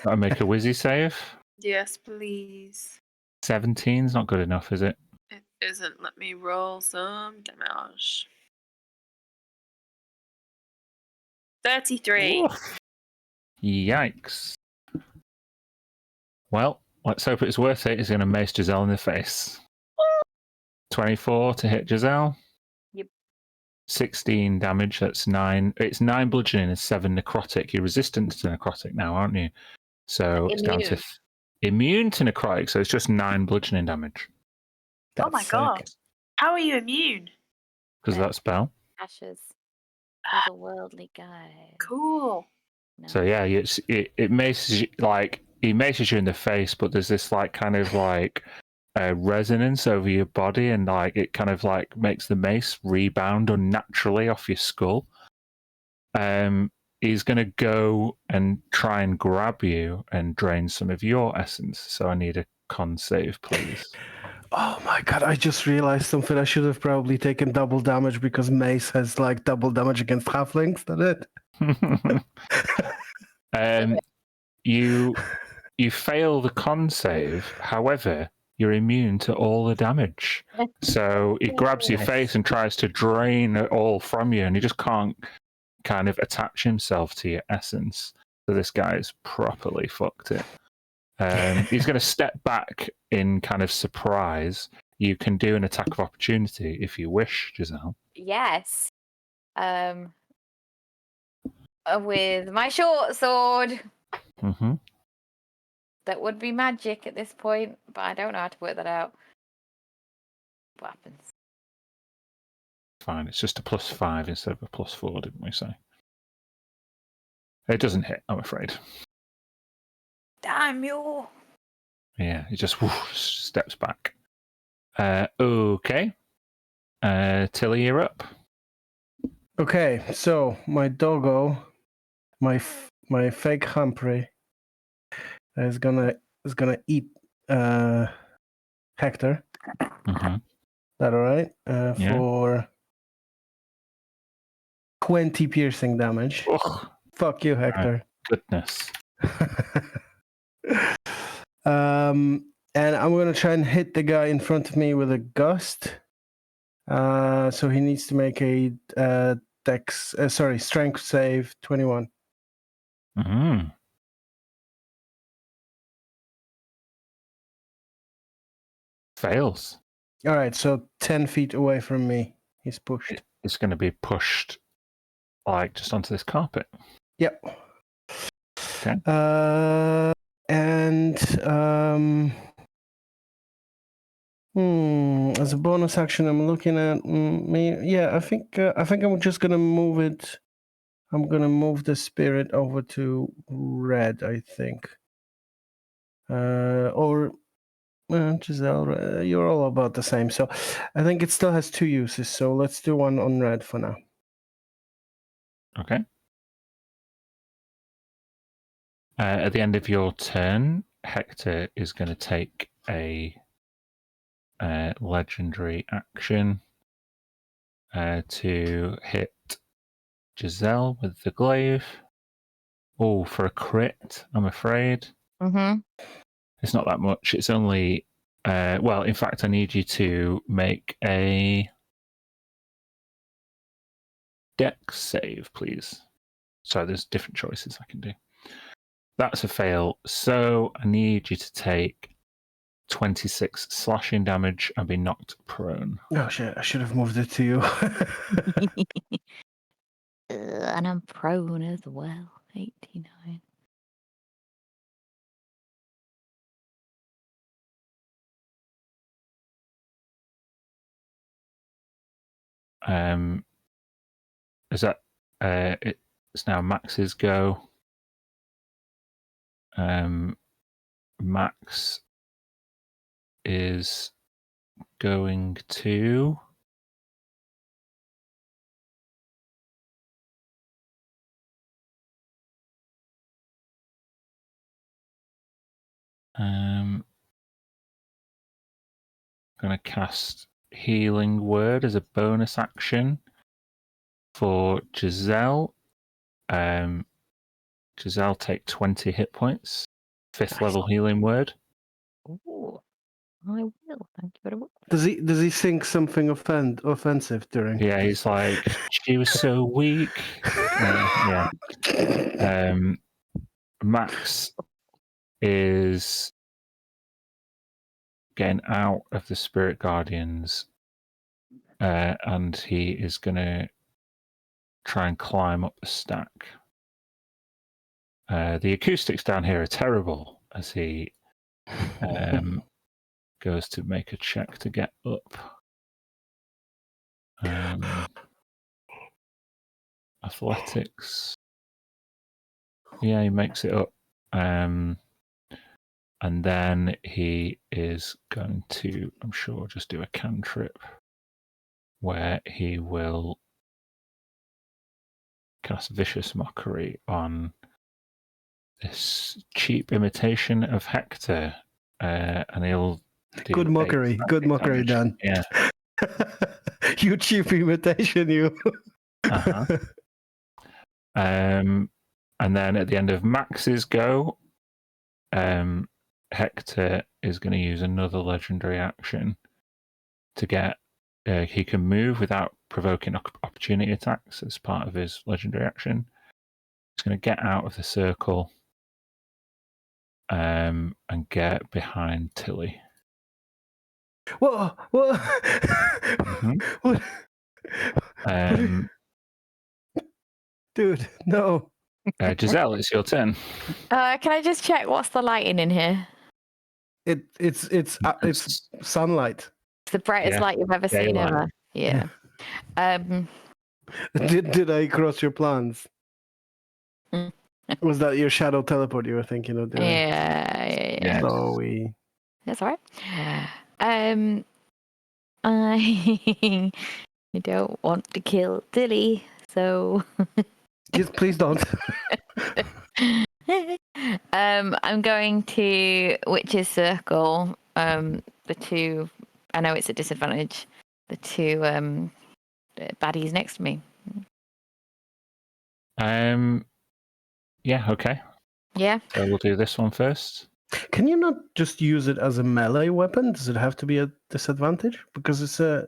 to make a Wizzy save. Yes, please. 17's not good enough, is it? It isn't. Let me roll some damage. 33. Oof. Yikes. Well, let's hope it's worth it. He's going to mace Giselle in the face. 24 to hit Giselle. Yep. 16 damage. That's 9. It's 9 bludgeoning and 7 necrotic. You're resistant to necrotic now, aren't you? So it's down to immune to necrotic. So it's just 9 bludgeoning damage. Oh my god! How are you immune? Because of that spell. Ashes. Otherworldly guy. Cool. No. So yeah, it maces you, he maces you in the face, but there's this kind of resonance over your body, and it kind of makes the mace rebound unnaturally off your skull. He's going to go and try and grab you and drain some of your essence. So I need a con save, please. Oh my god, I just realized something. I should have probably taken double damage because Mace has double damage against halflings, that's it. You fail the con save, however, you're immune to all the damage. So he grabs your face and tries to drain it all from you, and he just can't kind of attach himself to your essence. So this guy's properly fucked it. He's going to step back in kind of surprise. You can do an attack of opportunity if you wish, Giselle. Yes. With my short sword. Mm-hmm. That would be magic at this point, but I don't know how to work that out. What happens? Fine, it's just a +5 instead of a +4, didn't we say? It doesn't hit, I'm afraid. Damn you! Yeah, he just steps back. Okay. Tilly, you're up. Okay, so my doggo, my fake Humphrey, is gonna eat Hector. Mm-hmm. That all right? Yeah. For 20 piercing damage. Oh, Fuck you, Hector. goodness. And I'm gonna try and hit the guy in front of me with a gust. So he needs to make a strength save 21. Mm-hmm. Fails. All right, so 10 feet away from me, he's pushed. It's going to be pushed like just onto this carpet. Yep. Okay. And as a bonus action, I'm looking at me. Yeah, I think I'm just gonna move it. I'm gonna move the spirit over to red. I think. Giselle, you're all about the same. So, I think it still has 2 uses. So let's do one on red for now. Okay. At the end of your turn, Hector is going to take a legendary action to hit Giselle with the glaive. Oh, for a crit, I'm afraid. Mm-hmm. It's not that much. It's only... well, in fact, I need you to make a dex save, please. So there's different choices I can do. That's a fail. So I need you to take 26 slashing damage and be knocked prone. Oh shit! I should have moved it to you. And I'm prone as well. 89. Is that it's now Max's go. Max is going to going to cast Healing Word as a bonus action for Giselle. Giselle, take 20 hit points. 5th level Healing Word. Ooh, I will. Thank you very much. Does he think something offensive during? Yeah, he's like, she was so weak. Yeah. Max is getting out of the Spirit Guardians, and he is going to try and climb up the stack. The acoustics down here are terrible as he goes to make a check to get up. Athletics. Yeah, he makes it up. And then he is going to, I'm sure, just do a cantrip where he will cast Vicious Mockery on this cheap imitation of Hector. And he'll do Good mockery. Good mockery, Dan. Yeah. You cheap imitation, you. Uh-huh. And then at the end of Max's go, Hector is going to use another legendary action to get. He can move without provoking opportunity attacks as part of his legendary action. He's going to get out of the circle and get behind Tilly. What? What? Dude, no. Giselle, it's your turn. Can I just check what's the lighting in here? It's sunlight. It's the brightest light you've ever seen ever. Yeah. Did I cross your plans? Was that your shadow teleport you were thinking of doing? Yeah. Sorry. That's all right. I don't want to kill Tilly, so Just please don't. I'm going to Witch's Circle. The two, I know it's a disadvantage. The two baddies next to me. Yeah, okay. Yeah. So we'll do this one first. Can you not just use it as a melee weapon? Does it have to be a disadvantage? Because it's a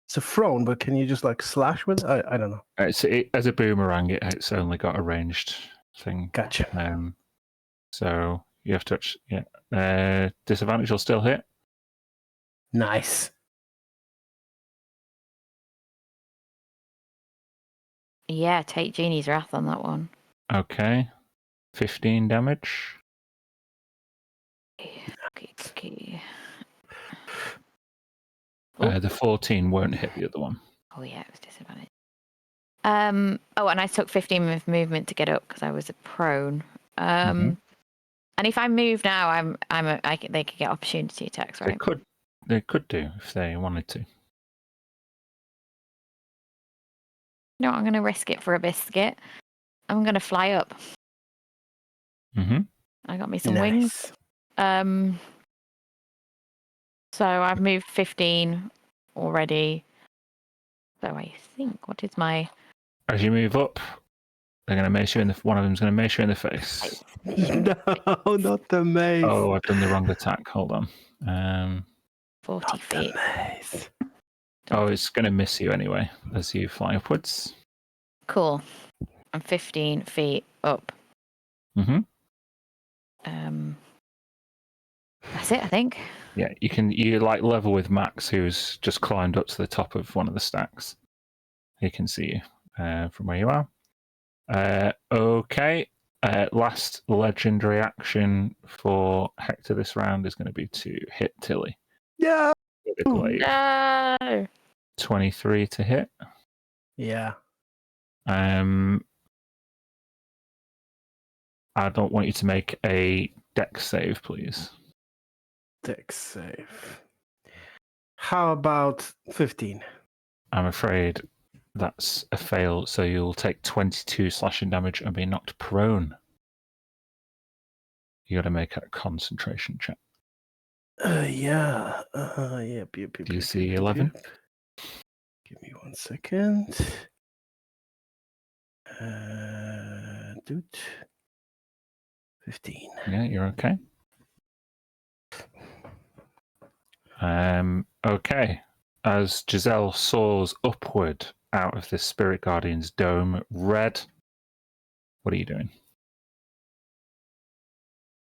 thrown, but can you just like slash with it? I don't know. As a boomerang, it's only got a ranged thing. Gotcha. So you have to touch. Yeah. Disadvantage will still hit. Nice. Yeah, take Genie's Wrath on that one. Okay. 15 damage. Okay. The 14 won't hit the other one. Oh yeah, it was disadvantage. And I took 15 movement to get up because I was prone. And if I move now, they could get opportunity attacks, right? They could do if they wanted to. No, I'm going to risk it for a biscuit. I'm going to fly up. I got me some wings. So I've moved 15 already. So I think, what is my... As you move up, they're going to mace you in one of them's going to mace you in the face. No, not the mace. Oh, I've done the wrong attack. Hold on. 40 not feet. The mace. Oh, it's going to miss you anyway as you fly upwards. Cool. I'm 15 feet up. That's it, I think. Yeah, you like level with Max, who's just climbed up to the top of one of the stacks. He can see you from where you are. Okay. Last legendary action for Hector this round is going to be to hit Tilly. Yeah. With a glaive. No. 23 to hit. Yeah. I don't want you to make a dex save, please. Dex save. How about 15? I'm afraid that's a fail, so you'll take 22 slashing damage and be knocked prone. You got to make a concentration check. Yeah. DC 11? Give me 1 second. Dude. 15. Yeah, you're okay. Okay. As Giselle soars upward out of the Spirit Guardian's dome, Red, what are you doing?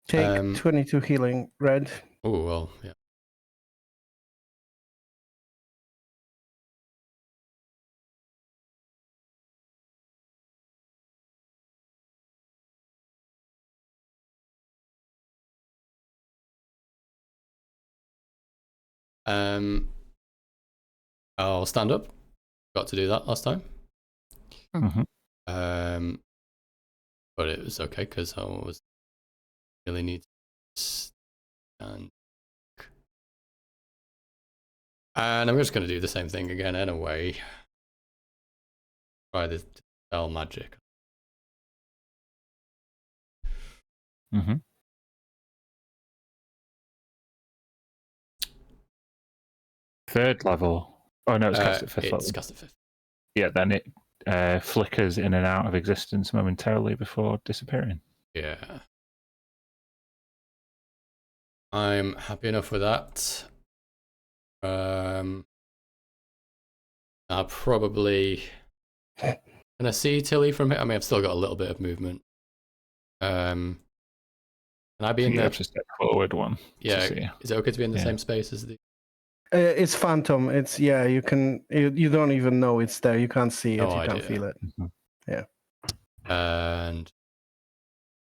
Take 22 healing, Red. Oh, well, yeah. I'll stand up. Got to do that last time. But it was okay because I was really need to stand. And I'm just going to do the same thing again anyway. Try the spell magic. Third level. Oh no, it's cast at 5th level. It's cast at 5th. Yeah, then it flickers in and out of existence momentarily before disappearing. Yeah. I'm happy enough with that. I'll probably Can I see Tilly from here? I mean, I've still got a little bit of movement. Can I be in You the... have to step forward one. Yeah, to see. is it okay to be in the same space as the... It's phantom. It's you can you don't even know it's there. You can't see it. No you idea. can't feel it. Mhm. Yeah. And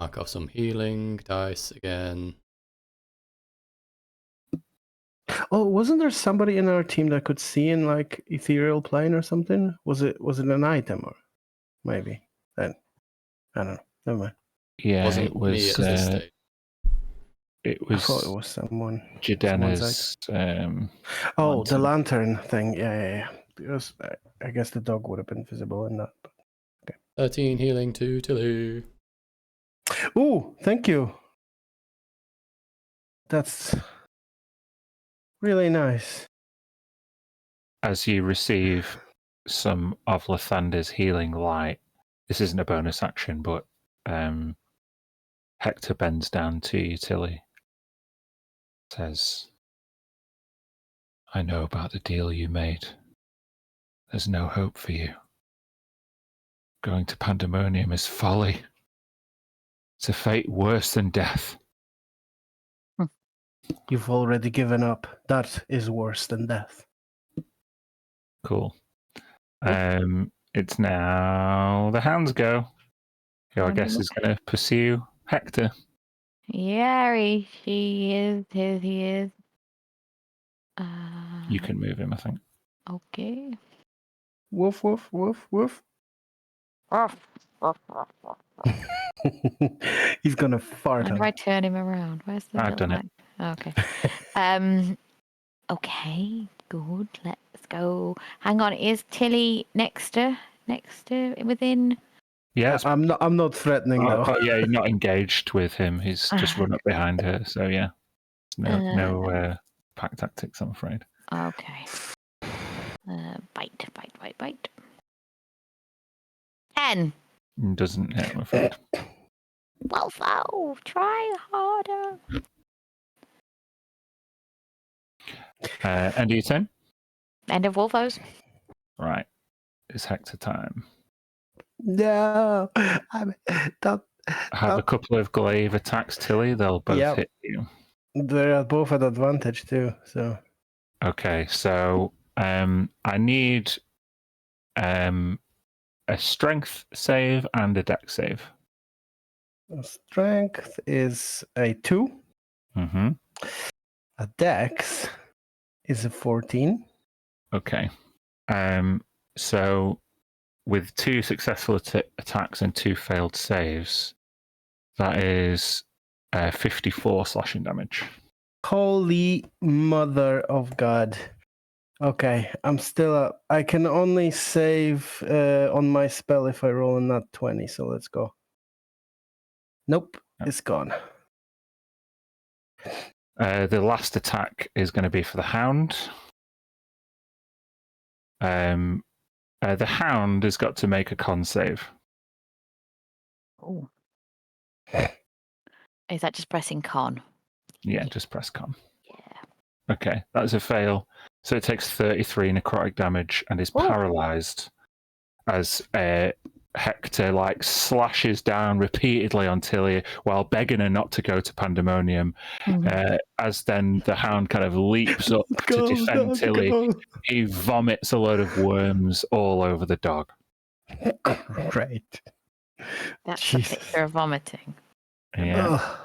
mark off some healing dice again. Oh, wasn't there somebody in our team that could see in like ethereal plane or something? Was it an item or maybe? Then I don't know. Never mind. Yeah, Wasn't it was. me at this stage. It I thought it was was someone's Jidena's. Oh, the lantern. lantern thing. Yeah. Because I guess the dog would have been visible in that. But... 13 healing to Tilly. Ooh, thank you. That's really nice. As you receive some of Lathander's healing light, this isn't a bonus action, but Hector bends down to you, Tilly. Says, I know about the deal you made. There's no hope for you. Going to Pandemonium is folly. It's a fate worse than death. You've already given up. That is worse than death. Cool. It's now the Hound's go. Who I guess is going to pursue Hector. Yeah, he is. He is. You can move him, I think. Okay. Woof, woof, woof, woof. Ruff, ruff, ruff, ruff. He's gonna fart. How do I turn him around? Where's the I've done it. Okay. Okay, good. Let's go. Hang on, is Tilly next to within? Yes. I'm not threatening though. Yeah, you're not engaged with him. He's just run up behind her. So yeah, no pack tactics, I'm afraid. Okay. Bite. 10. Doesn't hit, I'm afraid. Wolfo, try harder. End of your turn? End of Wolfos. Right. It's Hector time. No, Have a couple of glaive attacks, Tilly. They'll both hit you. They're both at advantage too. So okay, so I need a strength save and a dex save. Strength is a 2. Mm-hmm. A dex is a 14. Okay. So with 2 successful attacks and 2 failed saves, that is 54 slashing damage. Holy mother of God. Okay, I'm still up. I can only save on my spell if I roll a nat 20, so let's go. Nope, it's gone. The last attack is going to be for the Hound. The Hound has got to make a con save. Oh. Is that just pressing con? Yeah, just press con. Yeah. Okay, that's a fail. So it takes 33 necrotic damage and is paralyzed as Hector slashes down repeatedly on Tilly while begging her not to go to Pandemonium. As then the Hound kind of leaps up to defend Tilly. He vomits a load of worms all over the dog. Great. That's the picture of vomiting. Yeah.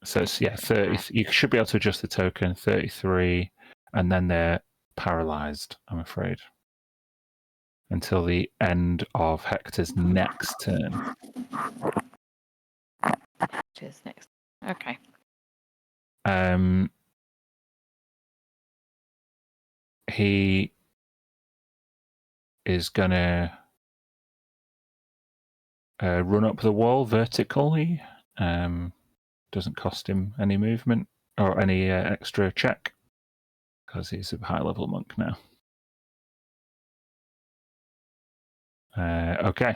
So it's 30. You should be able to adjust the token 33, and then they're paralyzed, I'm afraid, until the end of Hector's next turn. Hector's next. Okay. He is gonna run up the wall vertically. Doesn't cost him any movement or any extra check because he's a high-level monk now. Okay,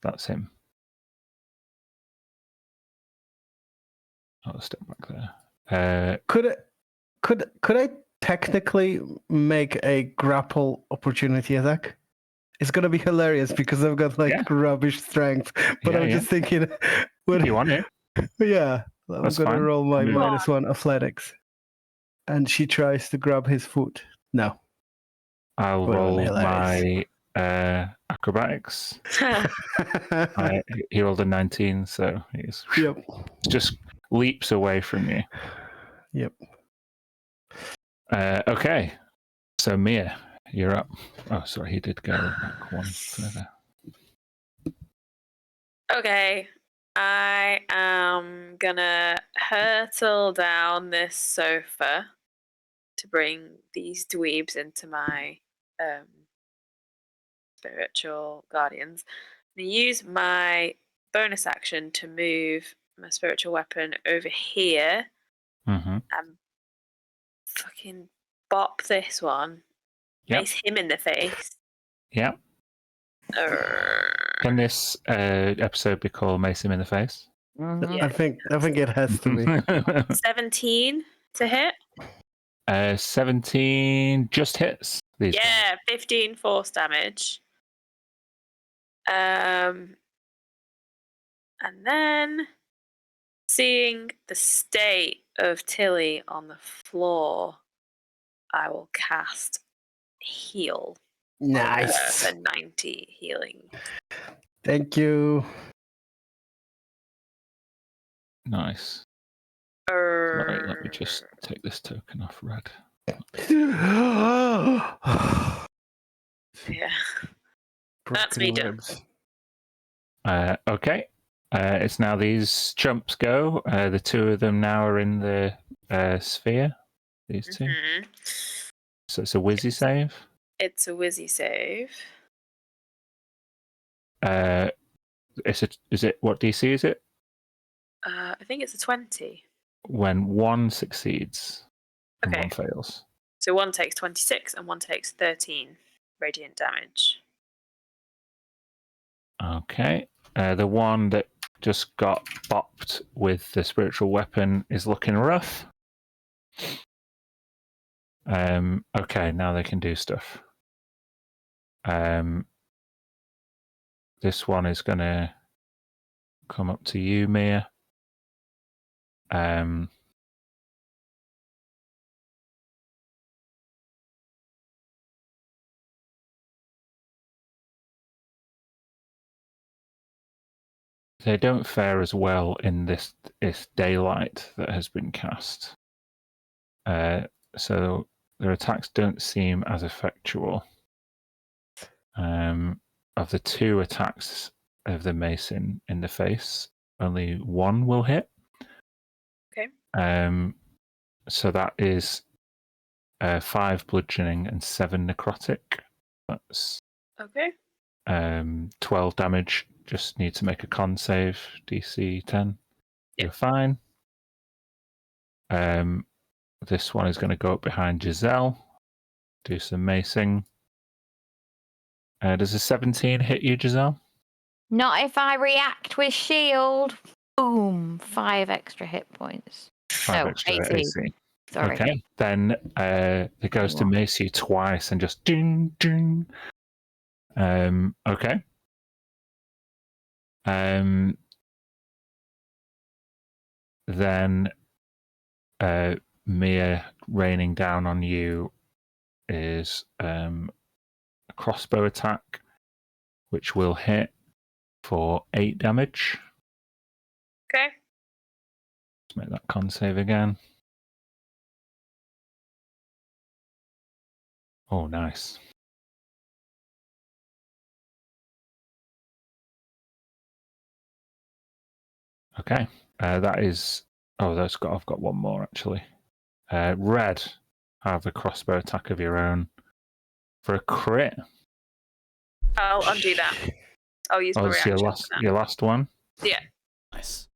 that's him. I'll step back there. Could I technically make a grapple opportunity attack It's gonna be hilarious because I've got rubbish strength. But I'm just thinking, if you want it. Yeah, I'm That's gonna fine. roll my -1 athletics. And she tries to grab his foot. No. I'll roll my acrobatics. He rolled a 19, so he's just leaps away from you. Yep. Okay, so Mia, you're up. Oh, sorry, he did go back one further. Okay, I am gonna hurtle down this sofa to bring these dweebs into my spiritual guardians. I'm gonna use my bonus action to move my spiritual weapon over here and fucking bop this one. Mace him in the face. Yeah. Can this episode be called Mace him in the face? Yeah. I think it has to be. 17 to hit. 17 just hits. These 15 force damage. And then seeing the state of Tilly on the floor, I will cast heal. Nice. For 90 healing. Thank you. Nice. Right, let me just take this token off red. Yeah. That's me done. Okay. It's now these chumps go. The two of them now are in the sphere. These two. So it's a Wizzy save. It's a Wizzy save. Is it what DC is it? I think it's a 20. When one succeeds and one fails. So one takes 26 and one takes 13 radiant damage. Okay. The one that just got bopped with the spiritual weapon is looking rough. Okay, now they can do stuff. This one is going to come up to you, Mia. They don't fare as well in this daylight that has been cast. So their attacks don't seem as effectual. Of the two attacks of the mace in the face, only one will hit. Okay. So that is 5 bludgeoning and 7 necrotic. That's 12 damage. Just need to make a con save, DC 10. You're fine. This one is going to go up behind Giselle, do some macing. Does a 17 hit you, Giselle? Not if I react with shield. Boom! 5 extra hit points. 5 extra AC. Sorry. Okay, then it goes to mace you twice and just ding, ding. Okay. Then Mia raining down on you is a crossbow attack, which will hit for 8 damage. Okay. Let's make that con save again. Oh, nice. Okay, that is. Oh, I've got one more actually. Red, have a crossbow attack of your own for a crit. I'll undo that. I'll use my reaction. Your last one. Yeah. Nice.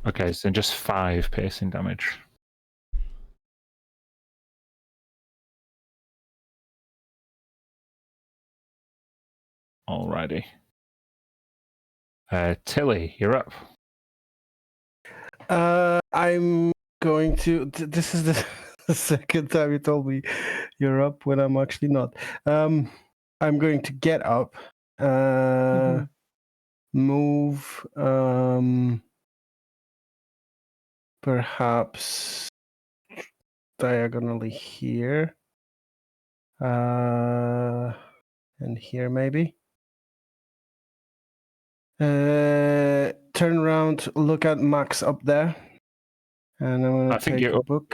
Okay, so just 5 piercing damage. Alrighty. Tilly, you're up. I'm going to. This is the second time you told me you're up when I'm actually not. I'm going to get up, move, perhaps diagonally here, and here maybe. Turn around, look at Max up there, and I'm going to take a book.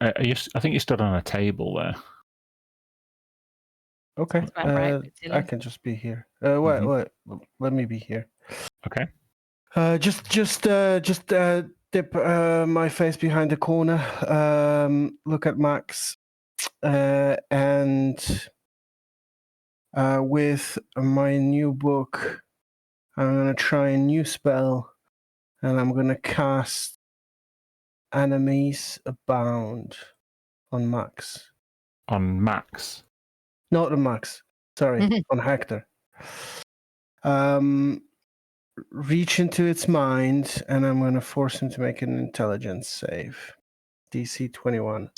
I think you stood on a table there. Okay, Right, I can just be here. Wait, let me be here. Okay. Just dip my face behind the corner. Look at Max, and with my new book, I'm gonna try a new spell, and I'm gonna cast Enemies Abound on Max. On Max? Not on Max. Sorry, on Hector. Reach into its mind, and I'm going to force him to make an intelligence save. DC 21.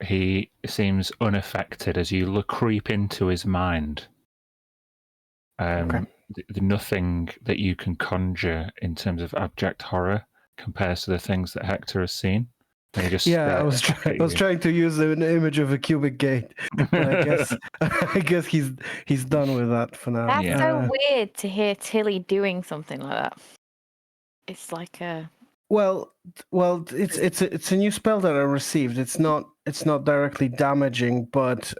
He seems unaffected as you creep into his mind. Okay. Nothing that you can conjure in terms of abject horror compares to the things that Hector has seen. And he just I was trying to use an image of a cubic gate, but I guess he's done with that for now. That's so weird to hear Tilly doing something like that. It's like a well, it's a new spell that I received. It's not directly damaging, but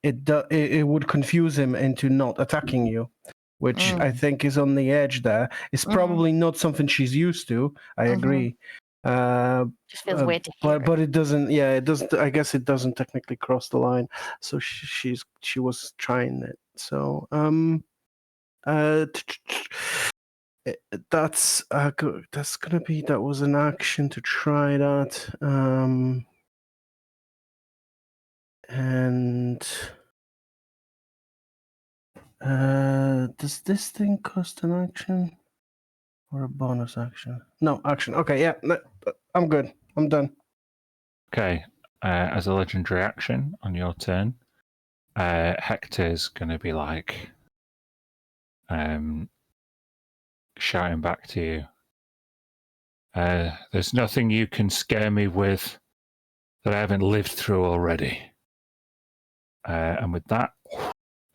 it would confuse him into not attacking you, which I think is on the edge there. It's probably not something she's used to. I agree. Just feels weird to hear. But it doesn't. Yeah, it doesn't. I guess it doesn't technically cross the line. So she was trying it. So that's gonna be, that was an action to try that. And does this thing cost an action or a bonus action? No, action. Okay, yeah, I'm good. I'm done. Okay, as a legendary action on your turn, Hector's going to be like shouting back to you. There's nothing you can scare me with that I haven't lived through already. And with that,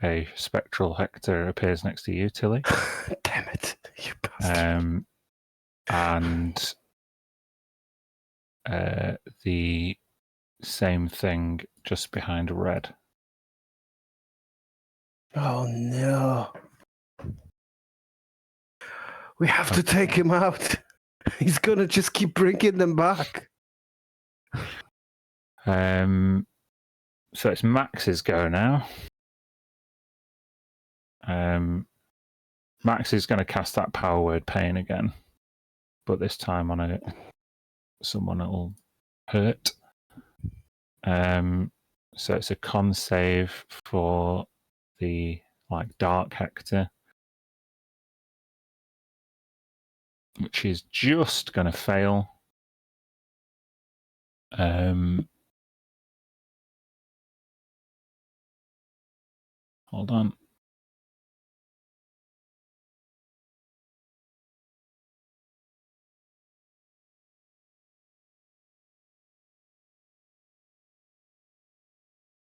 a spectral Hector appears next to you, Tilly. Damn it, you bastard. And the same thing just behind Red. Oh no. We have to take him out. He's gonna just keep bringing them back. So it's Max's go now. Max is going to cast that power word pain again, but this time on someone that'll hurt. So it's a con save for the Dark Hector, which is just going to fail. Hold on.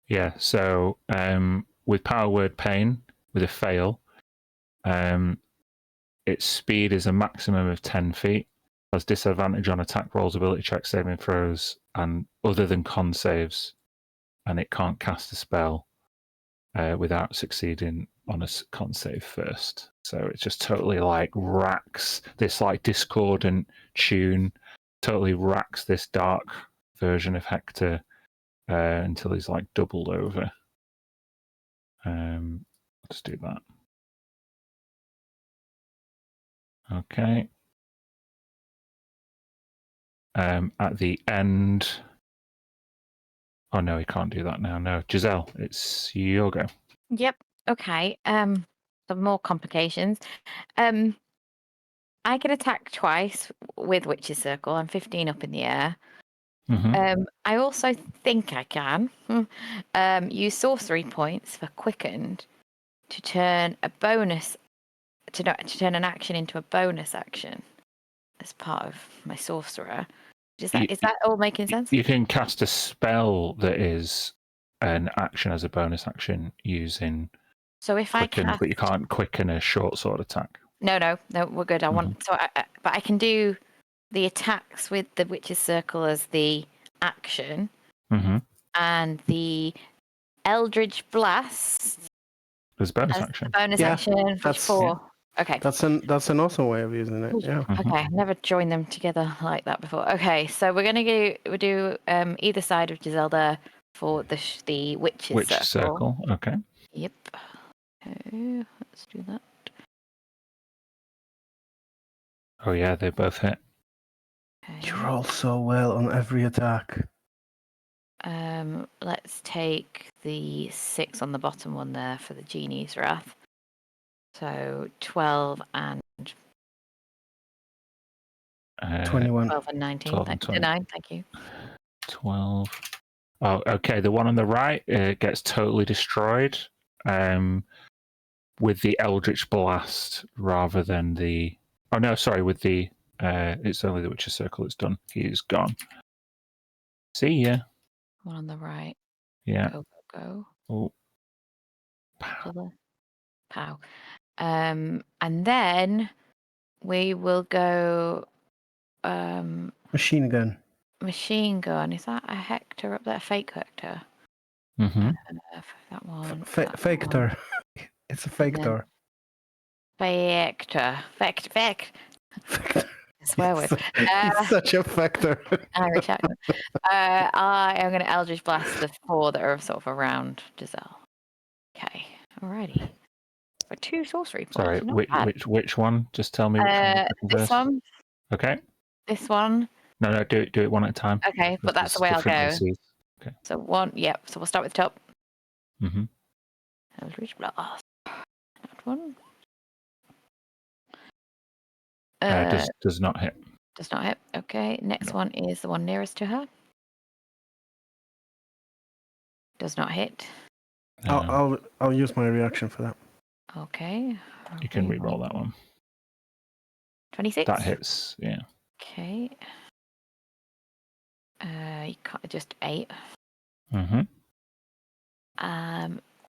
Yeah, so with power word pain, with a fail, its speed is a maximum of 10 feet, has disadvantage on attack rolls, ability checks, saving throws, and other than con saves, and it can't cast a spell without succeeding on a con save first. So it just totally racks this discordant tune, totally racks this dark version of Hector until he's doubled over. Let's do that. Okay. At the end. Oh no, he can't do that now. No, Giselle, it's your go. Yep. Okay. Some more complications. I can attack twice with Witch's Circle. I'm 15 up in the air. I also think I can use sorcery points for quickened to turn a bonus to turn an action into a bonus action as part of my sorcerer. Is that all making sense? You can cast a spell that is an action as a bonus action using so if quicken, I cast... but you can't quicken a short sword attack. No, we're good. But I can do the attacks with the Witch's Circle as the action, and the Eldritch Blast as bonus as action. the bonus action for 4. Yeah. Okay. That's an awesome way of using it. Yeah. Okay, I've never joined them together like that before. Okay, so we're gonna do either side of Giselda for the Witch's Circle. Okay. Yep. Okay, let's do that. Oh yeah, they both hit. Okay. You roll so well on every attack. Let's take the 6 on the bottom one there for the Genie's Wrath. So 12 and 21. 12 and 19. 12 and 20. 9, thank you. 12. Oh, okay. The one on the right gets totally destroyed with the Eldritch Blast rather than the... Oh, no, sorry, with the... it's only the Witch's Circle it's done. He's gone. See ya. One on the right. Yeah. Go. Oh. Pow. And then we will go Machine gun. machine gun. Is that a Hector up there? Fake Hector? That one. Factor. It's a factor. Factor. Fact. Swear word. He's such a factor. Irish accent. I am going to Eldritch Blast the 4 that are sort of around Giselle. Okay. Alrighty. For 2 sorcery points. Sorry, which one? Just tell me which one. This one. Okay. This one. No, do it one at a time. Okay, but that's the way I'll go. Okay. So one, yep. So we'll start with the top. Eldritch Blast. That one. Does not hit. Does not hit. Okay. Next one is the one nearest to her. Does not hit. I'll use my reaction for that. Okay. You can re-roll that one. 26. That hits. Yeah. Okay. You can't just 8.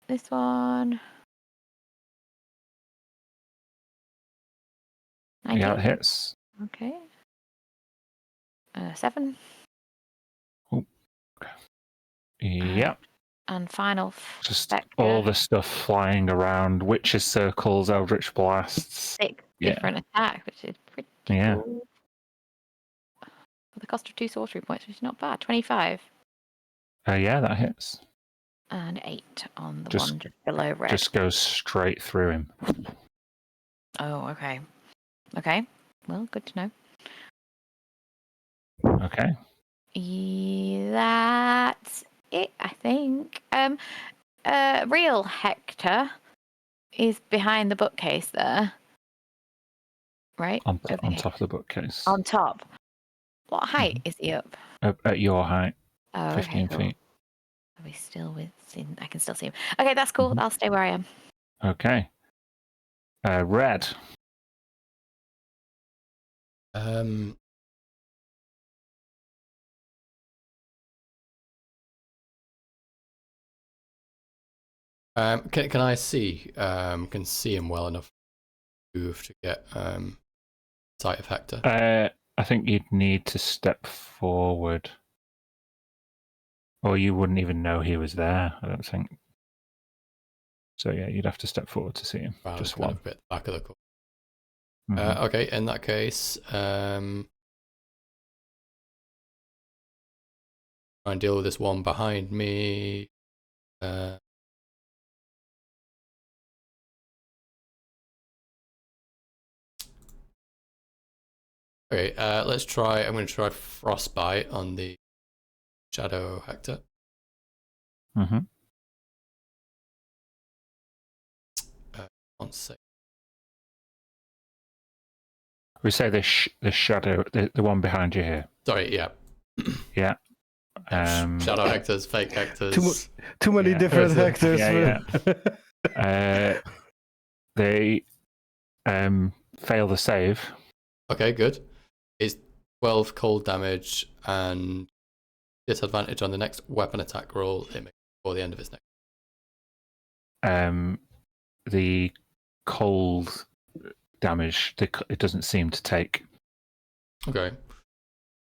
This one. 19. Yeah, it hits. Okay. 7. Oh. Okay. Yeah. And final. Just Vector. all the stuff flying around, Witch's Circles, Eldritch Blasts. 6 different attacks, which is pretty cool. For the cost of 2 sorcery points, which is not bad. 25. Yeah, that hits. And 8 on the one just below red. Just goes straight through him. Oh, okay. Okay. Well, good to know. Okay. That's it, I think. Real Hector is behind the bookcase there. Right? On top of the bookcase. On top. What height is he up? At your height. Oh, 15 okay, feet. Are we still within? I can still see him. Okay, that's cool. I'll stay where I am. Okay. Red. Can I see? Can see him well enough to move to get sight of Hector? I think you'd need to step forward, or you wouldn't even know he was there. I don't think. So yeah, you'd have to step forward to see him. Wow, just kind one. of bit back of the court. Okay, in that case, try and deal with this one behind me. Okay, let's try. I'm going to try Frostbite on the Shadow Hector. 1 sec. We say the shadow, the one behind you here. Sorry, yeah. Yeah. Shadow Hectors, fake Hectors. Too many different Hectors. They fail the save. Okay, good. Is 12 cold damage and disadvantage on the next weapon attack roll it makes before the end of its next. The cold damage, it doesn't seem to take. Okay.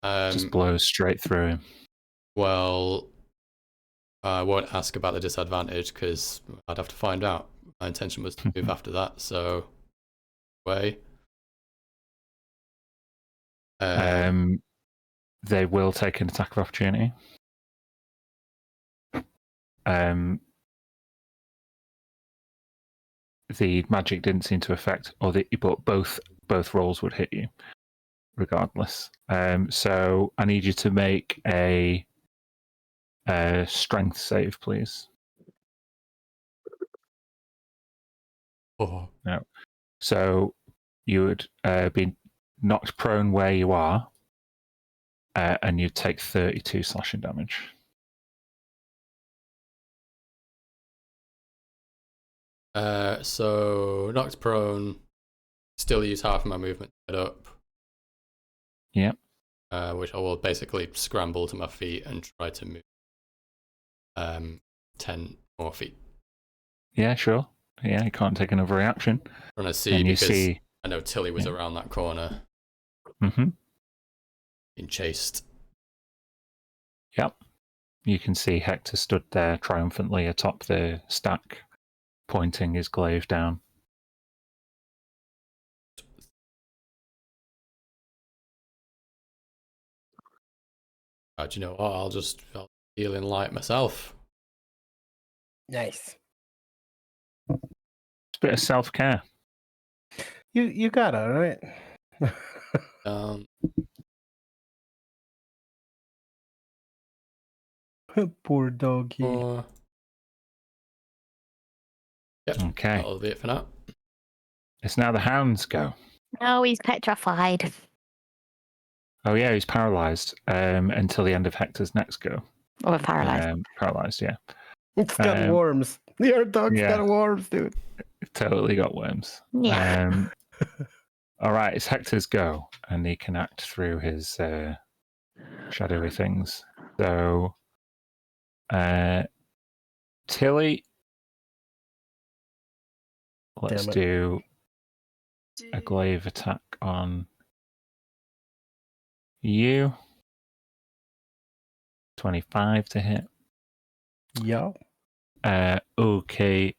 Just blows straight through him. Well, I won't ask about the disadvantage because I'd have to find out. My intention was to move after that, so way. They will take an attack of opportunity. The magic didn't seem to affect, but both rolls would hit you, regardless. So I need you to make a strength save, please. Oh. No. So you would be knocked prone where you are, and you take 32 slashing damage. So knocked prone, still use half of my movement to get up. Yep. Which I will basically scramble to my feet and try to move 10 more feet. Yeah, sure. Yeah, you can't take another reaction. I'm trying to see because I know Tilly was around that corner. Mm-hmm. Being chased. Yep. You can see Hector stood there triumphantly atop the stack, pointing his glaive down. Do you know what? I'll heal in light myself. Nice. It's a bit of self-care. You got it, right? Poor doggy. Yep. Okay. That'll be it for now. It's now the hound's go. No, he's petrified. Oh yeah, he's paralyzed until the end of Hector's next go. Or paralyzed. Paralyzed, yeah. It's got worms. Your dog's got worms, dude. It's totally got worms. Yeah. All right, it's Hector's go, and he can act through his shadowy things. So, Tilly, let's do a glaive attack on you. 25 to hit. Yeah. Okay.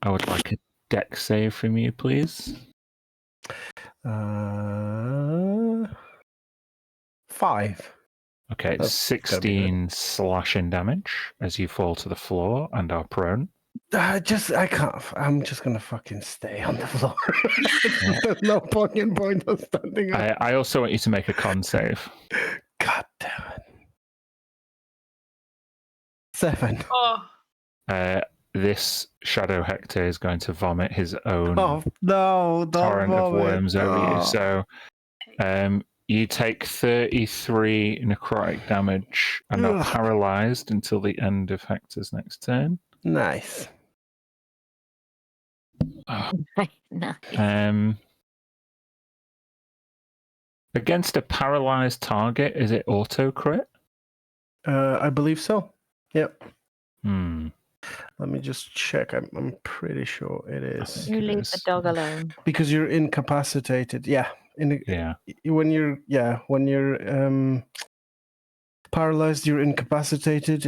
I would like a dex save from you, please. 5. Okay, it's 16 slashing damage as you fall to the floor and are prone. I can't. I'm just gonna fucking stay on the floor. There's no fucking point of standing up. I also want you to make a con save. God damn it. 7. Oh. This Shadow Hector is going to vomit his own torrent of worms over you. So you take 33 necrotic damage and are paralyzed until the end of Hector's next turn. Nice. Nice. Against a paralyzed target, is it auto crit? I believe so. Yep. Let me just check. I'm pretty sure it is. You leave the dog alone. Because you're incapacitated. Yeah. When you're paralyzed, you're incapacitated.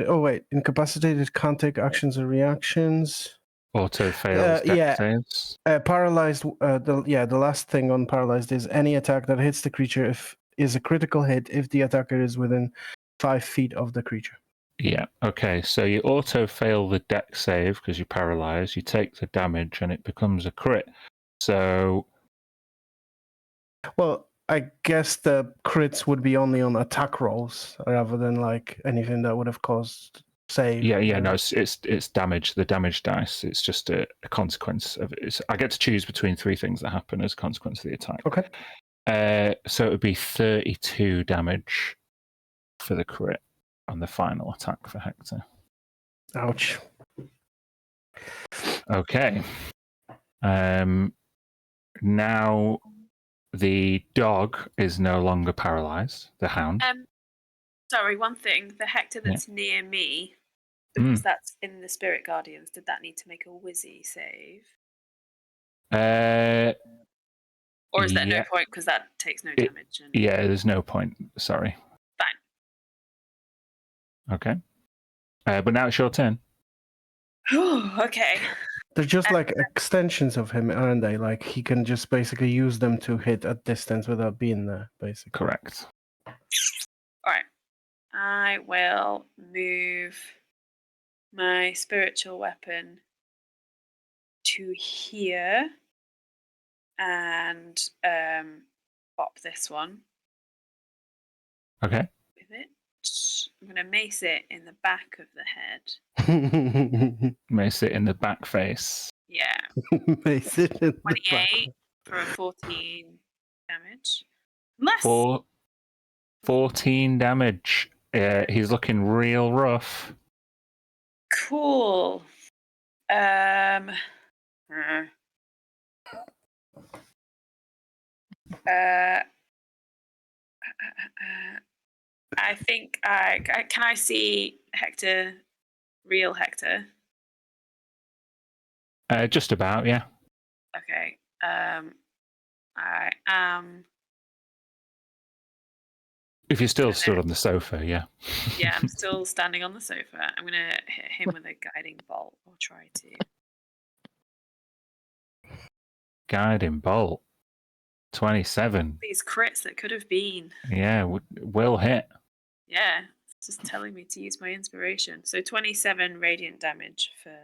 Oh wait, incapacitated can't take actions or reactions. Auto fails dex saves. Paralyzed. The last thing on paralyzed is any attack that hits the creature is a critical hit if the attacker is within 5 feet of the creature. Yeah. Okay. So you auto fail the dex save because you're paralyzed. You take the damage and it becomes a crit. So. Well, I guess the crits would be only on attack rolls rather than like anything that would have caused save. Yeah. No, it's damage. The damage dice. It's just a consequence of it. I get to choose between 3 things that happen as a consequence of the attack. Okay. So it would be 32 damage for the crit on the final attack for Hector. Ouch. Okay. Now the dog is no longer paralyzed. The hound. Sorry, one thing. The Hector that's near me, because that's in the Spirit Guardians, did that need to make a Wizzy save? Or is there no point because that takes no damage? Yeah, there's no point. Sorry. Fine. Okay. But now it's your turn. Okay. They're just like extensions of him, aren't they? Like he can just basically use them to hit at distance without being there, basically. Correct. All right. I will move my spiritual weapon to here and pop this one. Okay. With it. I'm going to mace it in the back of the head. Mace it in the back face. Yeah. Mace it in 28 for a 14 damage. 14 damage. He's looking real rough. Cool. I think can I see Hector, real Hector? Just about, yeah. Okay. I am. If you're still stood on the sofa, yeah. Yeah, I'm still standing on the sofa. I'm gonna hit him with a guiding bolt, or try to. Guiding bolt. 27. These crits that could have been. Yeah, will hit. Yeah, it's just telling me to use my inspiration. So 27 radiant damage for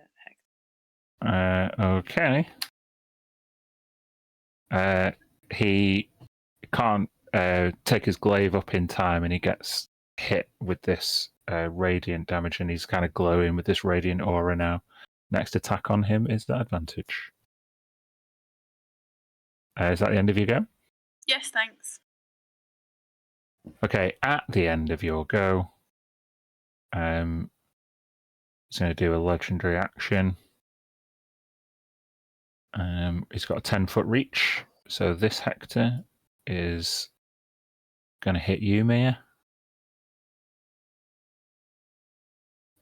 Hector. Okay. He can't take his glaive up in time, and he gets hit with this radiant damage, and he's kind of glowing with this radiant aura now. Next attack on him is the advantage. Is that the end of your go? Yes, thanks. Okay, at the end of your go, he's going to do a legendary action. He's got a 10-foot reach, so this Hector is going to hit you, Mia,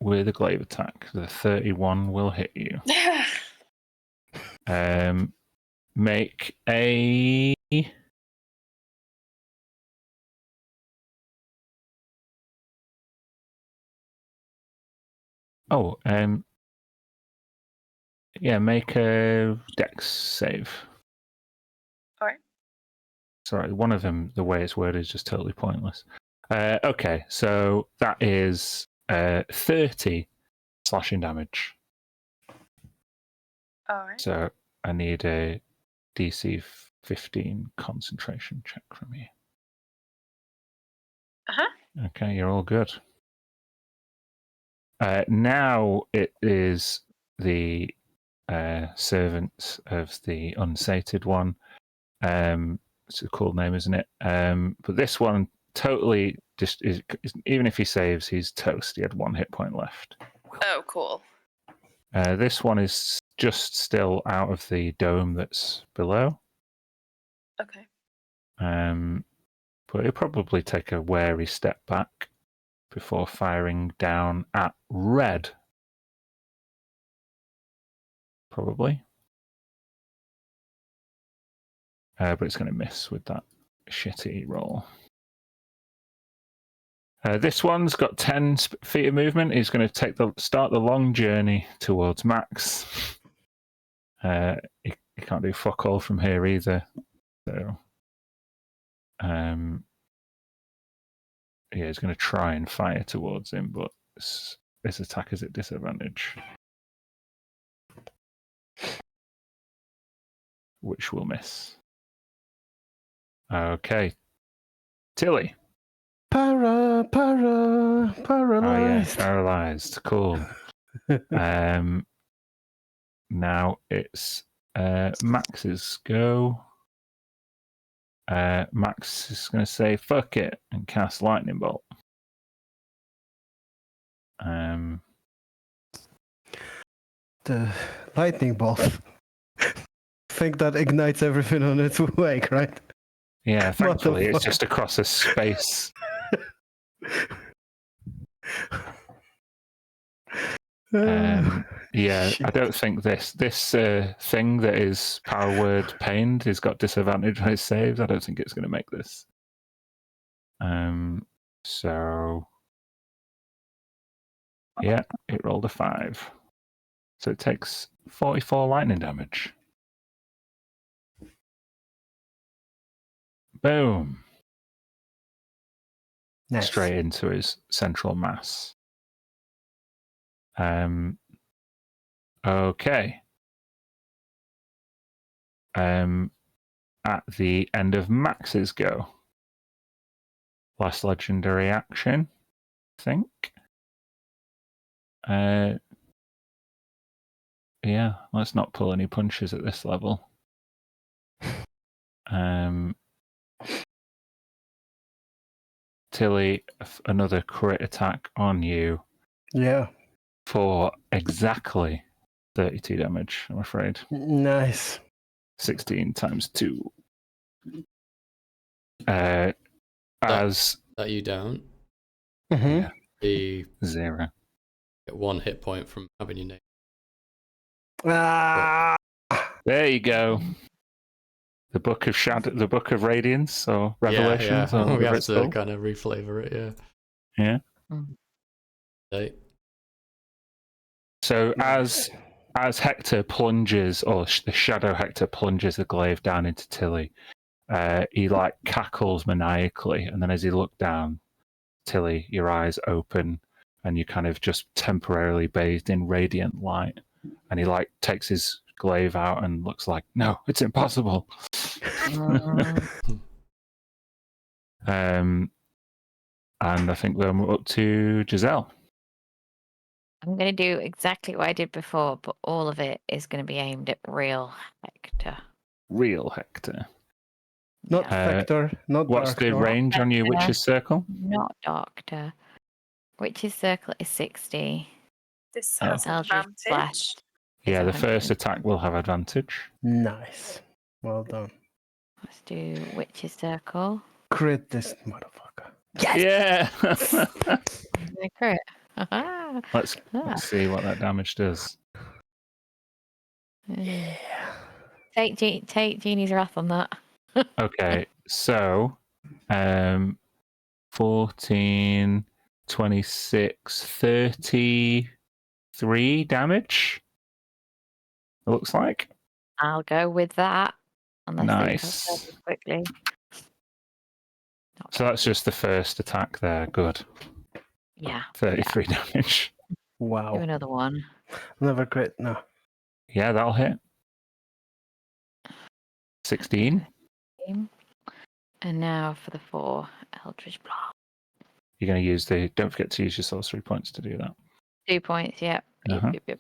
with a glaive attack. The 31 will hit you. Make a... Oh, yeah, make a dex save. All right. Sorry, one of them, the way it's worded is just totally pointless. Okay, so that is 30 slashing damage. All right. So I need a DC 15 concentration check from you. Okay, you're all good. Now it is the servant of the unsated one. It's a cool name, isn't it? But this one totally just is, even if he saves, he's toast. He had 1 hit point left. Oh, cool. This one is just still out of the dome that's below. Okay. But he'll probably take a wary step back before firing down at red. Probably. But it's going to miss with that shitty roll. This one's got 10 feet of movement. He's going to start the long journey towards Max. He can't do fuck all from here either. So, yeah, he's going to try and fire towards him, but this attack is at disadvantage. Which will miss. Okay. Tilly. Paralyzed. Oh, yeah, paralyzed. Cool. Now it's Max's go. Max is going to say "fuck it" and cast lightning bolt. The lightning bolt. Think that ignites everything on its way, right? Yeah, thankfully it's just across a space. Yeah, shit. I don't think this thing that is power word pained has got disadvantage on his saves. I don't think it's going to make this. So yeah, it rolled a 5. So it takes 44 lightning damage. Boom. Nice. Straight into his central mass. Okay. At the end of Max's go. Last legendary action, I think. Yeah, let's not pull any punches at this level. Tilly, another crit attack on you. Yeah. For exactly 32 damage, I'm afraid. Nice. 16 times 2. As that you don't. Yeah, The 0. Get 1 hit point from having your name. There you go. The Book of Shadow, the Book of Radiance, or Revelations, yeah. or we have to called. kind of reflavor it. Yeah. Okay. So as Hector plunges, or the Shadow Hector plunges the glaive down into Tilly, he like cackles maniacally, and then as he looked down, Tilly, your eyes open, and you're kind of just temporarily bathed in radiant light. And he like takes his glaive out and looks like, no, it's impossible. And I think we're up to Giselle. I'm going to do exactly what I did before, but all of it is going to be aimed at real Hector. Real Hector. Not Hector. Not what's Dark the Door. range on your Witch's Circle? Not Doctor. Witch's Circle is 60. This has Eldritch advantage. Blast. Yeah, the 100. first attack will have advantage. Nice. Well done. Let's do Witch's Circle. Crit this motherfucker. Yes! Yeah! Crit. Let's see what that damage does. Yeah. Take Jeannie's wrath on that. Okay, so 14, 26, 33 damage. It looks like. I'll go with that. Nice. Quickly. So that's just the first attack there. Good. Yeah. 33 damage. Wow. Do another one. Never crit, no. Yeah, that'll hit. 16. And now for the 4 Eldritch Blast. You're going to use don't forget to use your sorcery points to do that. 2 points, yep. Uh-huh. Yep.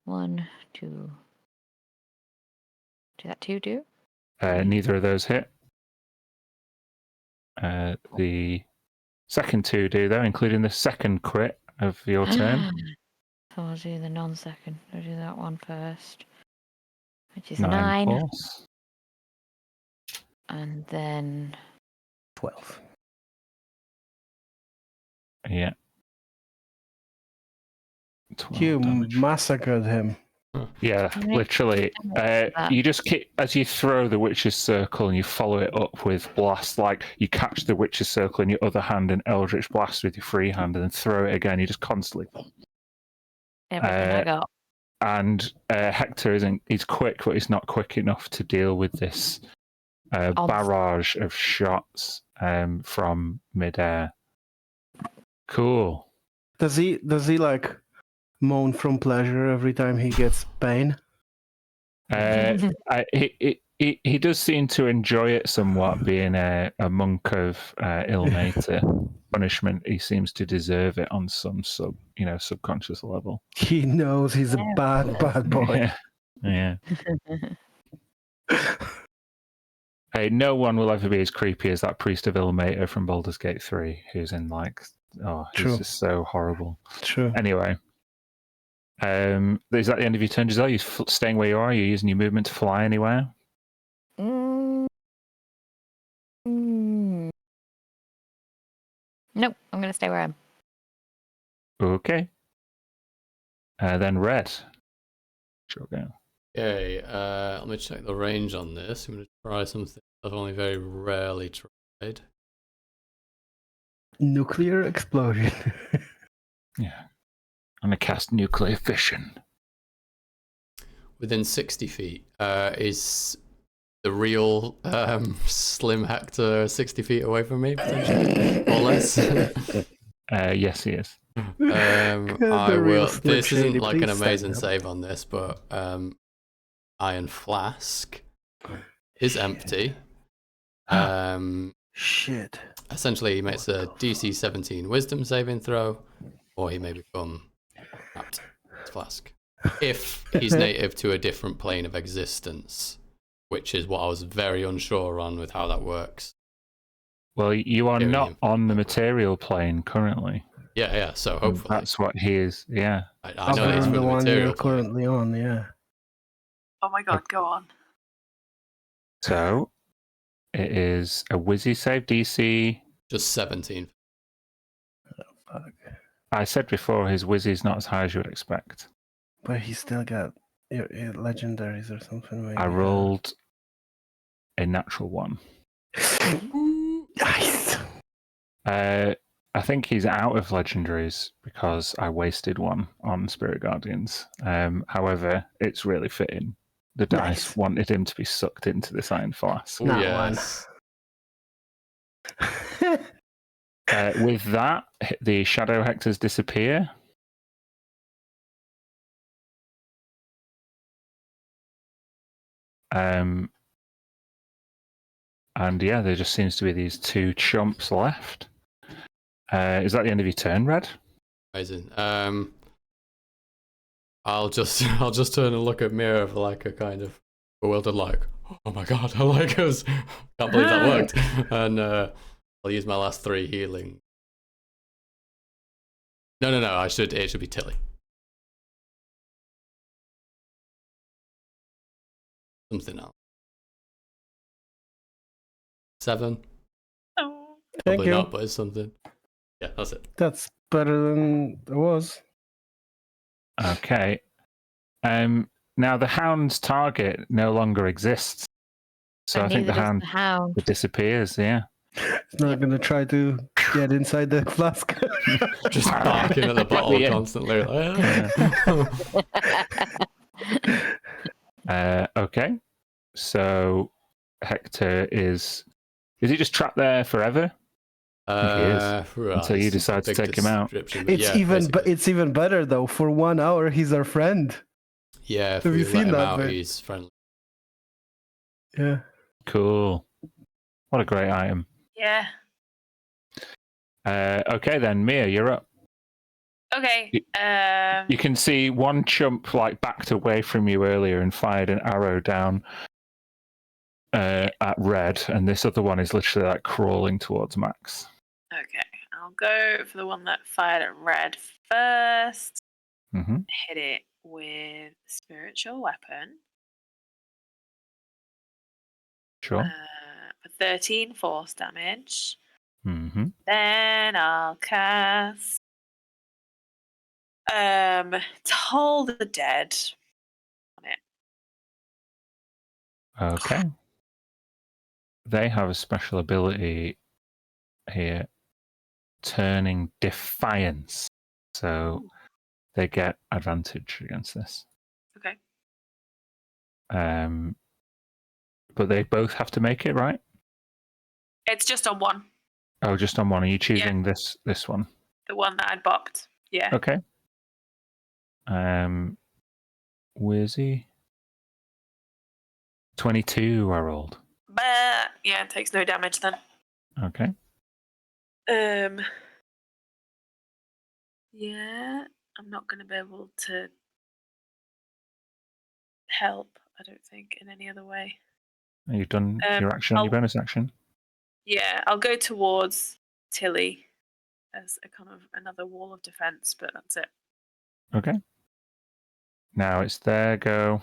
1, 2. Did that 2 do? Neither of those hit. The second 2 do, though, including the second crit of your turn. So I'll do the non-second. I'll do that one first. Which is 9 9. plus. And then 12. Yeah. 12 You damage. massacred him. Yeah, literally. You just as you throw the Witch's Circle and you follow it up with blast, like you catch the Witch's Circle in your other hand and Eldritch Blast with your free hand and then throw it again. You just constantly. everything I got. And Hector he's quick, but he's not quick enough to deal with this barrage of shots from midair. Cool. Does he like moan from pleasure every time he gets pain? He does seem to enjoy it somewhat, being a monk of Ilmater. Punishment, he seems to deserve it on some subconscious level. He knows he's a bad boy. Yeah. Hey, no one will ever be as creepy as that priest of Ilmater from Baldur's Gate 3, who's in he's True. just so horrible. True. Anyway, is that the end of your turn, Giselle? Are you staying where you are? Are you using your movement to fly anywhere? Nope, I'm going to stay where I am. Okay. Then Red. Sure go. Okay, let me check the range on this. I'm going to try something I've only very rarely tried. Nuclear explosion. Yeah. I'm going to cast nuclear fission. Within 60 feet, is the real Slim Hector 60 feet away from me, potentially? Or less? Yes, he is. I will. This isn't Shady, like an please amazing stand up. save on this, but Iron Flask is empty. Shit. Essentially, he makes a DC 17 Wisdom saving throw, or he may become trapped. Flask. If he's native to a different plane of existence, which is what I was very unsure on with how that works. Well, you are not on the material plane currently. Yeah. So hopefully that's what he is. Yeah. I know he's Other from than the one material you're plane. currently on, yeah. Oh my god, go on. So it is a Wizzy save DC. Just 17. Oh, fuck. I said before his Wizzy is not as high as you would expect. But he still got legendaries or something. Maybe. I rolled a natural one. Nice. I think he's out of legendaries because I wasted one on Spirit Guardians. However, it's really fitting. The dice wanted him to be sucked into this Iron Flask. Oh, yes. With that, the Shadow Hectors disappear. And yeah, there just seems to be these two chumps left. Is that the end of your turn, Red? Amazing. I'll just turn and look at Mira for like a kind of bewildered, like, oh my god, I like us. Can't believe that worked. And I'll use my last 3 healing. No. It should be Tilly. Something else. 7. Oh. Thank Probably you. not, but it's something. Yeah, that's it. That's better than it was. Okay. Now the hound's target no longer exists. So I think the hound disappears, yeah. It's not going to try to get inside the flask. Just barking at the bottle constantly. Okay. So Hector is he just trapped there forever? He is. Right, until you decide to take him out. It's even better though. For 1 hour, he's our friend. Yeah, if Have we you let seen him that out, bit? he's friendly. Yeah. Cool. What a great item. Yeah. Okay then, Mia, you're up. Okay. You can see one chump like backed away from you earlier and fired an arrow down at Red, and this other one is literally like crawling towards Max. Okay. I'll go for the one that fired at Red first. Mm-hmm. Hit it with spiritual weapon. Sure. For 13 force damage. Mm-hmm. Then I'll cast Toll the Dead on it. Okay. They have a special ability here, Turning Defiance. So they get advantage against this. Okay. But they both have to make it, right? It's just on one. Oh, just on one. Are you choosing this one? The one that I'd bopped. Yeah. Okay. Where's he? 22 I rolled. But yeah, it takes no damage then. Okay. Yeah, I'm not going to be able to help, I don't think, in any other way. You've done your action and your bonus action. Yeah, I'll go towards Tilly as a kind of another wall of defense, but that's it. Okay. Now it's their go.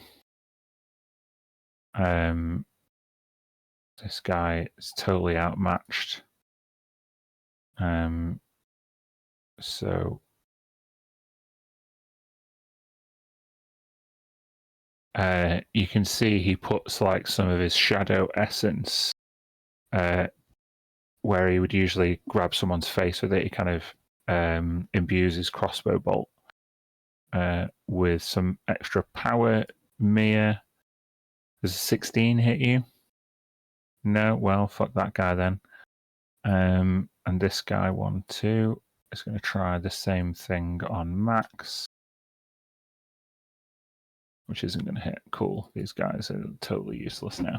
This guy is totally outmatched. So you can see he puts like some of his shadow essence where he would usually grab someone's face with it. He kind of imbues his crossbow bolt with some extra power. Mia, does a 16 hit you? No? Well, fuck that guy then. And this guy, 1, 2, is going to try the same thing on Max, which isn't going to hit. Cool. These guys are totally useless now.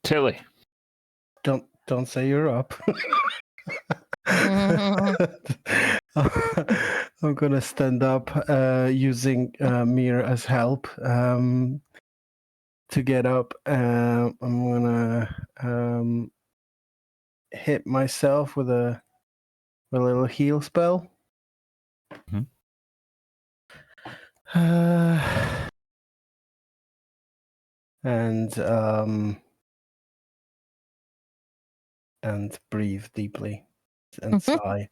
Tilly. Don't say you're up. I'm gonna stand up using Mir as help to get up. I'm gonna hit myself with a little heal spell. Mhm. And breathe deeply and sigh.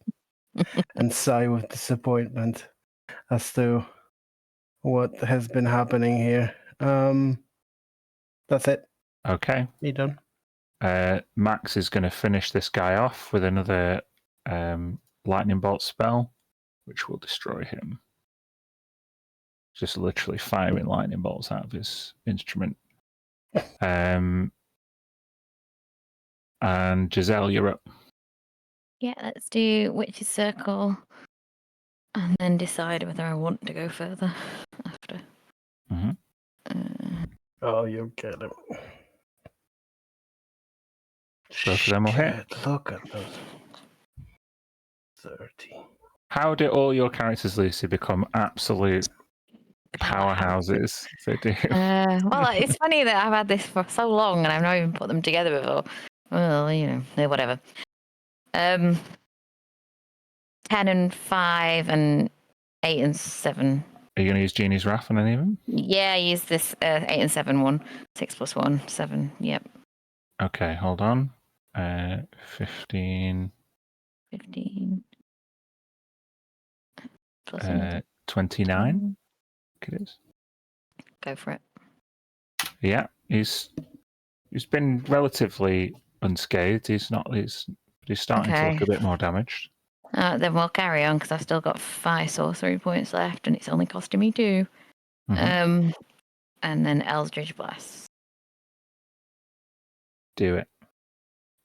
And sigh with disappointment as to what has been happening here. That's it. Okay. You done? Max is going to finish this guy off with another lightning bolt spell, which will destroy him. Just literally firing lightning bolts out of his instrument. And Giselle, you're up. Yeah, let's do Witch's Circle and then decide whether I want to go further after. Mm-hmm. Oh, you get him. Both of them will hit. Look at those. 30. How did all your characters, Lucy, become absolute powerhouses? They do. Well, it's funny that I've had this for so long and I've not even put them together before. Well, you know, whatever. 10 and 5 and 8 and 7. Are you going to use Genie's Wrath on any of them? Yeah, I use this 8 and 7 one. 6 plus 1, 7. Yep. Okay, hold on. 15. 15. Plus 29. It is. Go for it. Yeah, he's been relatively unscathed. He's starting to look a bit more damaged. Then we'll carry on because I've still got 5 sorcery points left and it's only costing me 2. Mm-hmm. And then Eldritch Blast. Do it.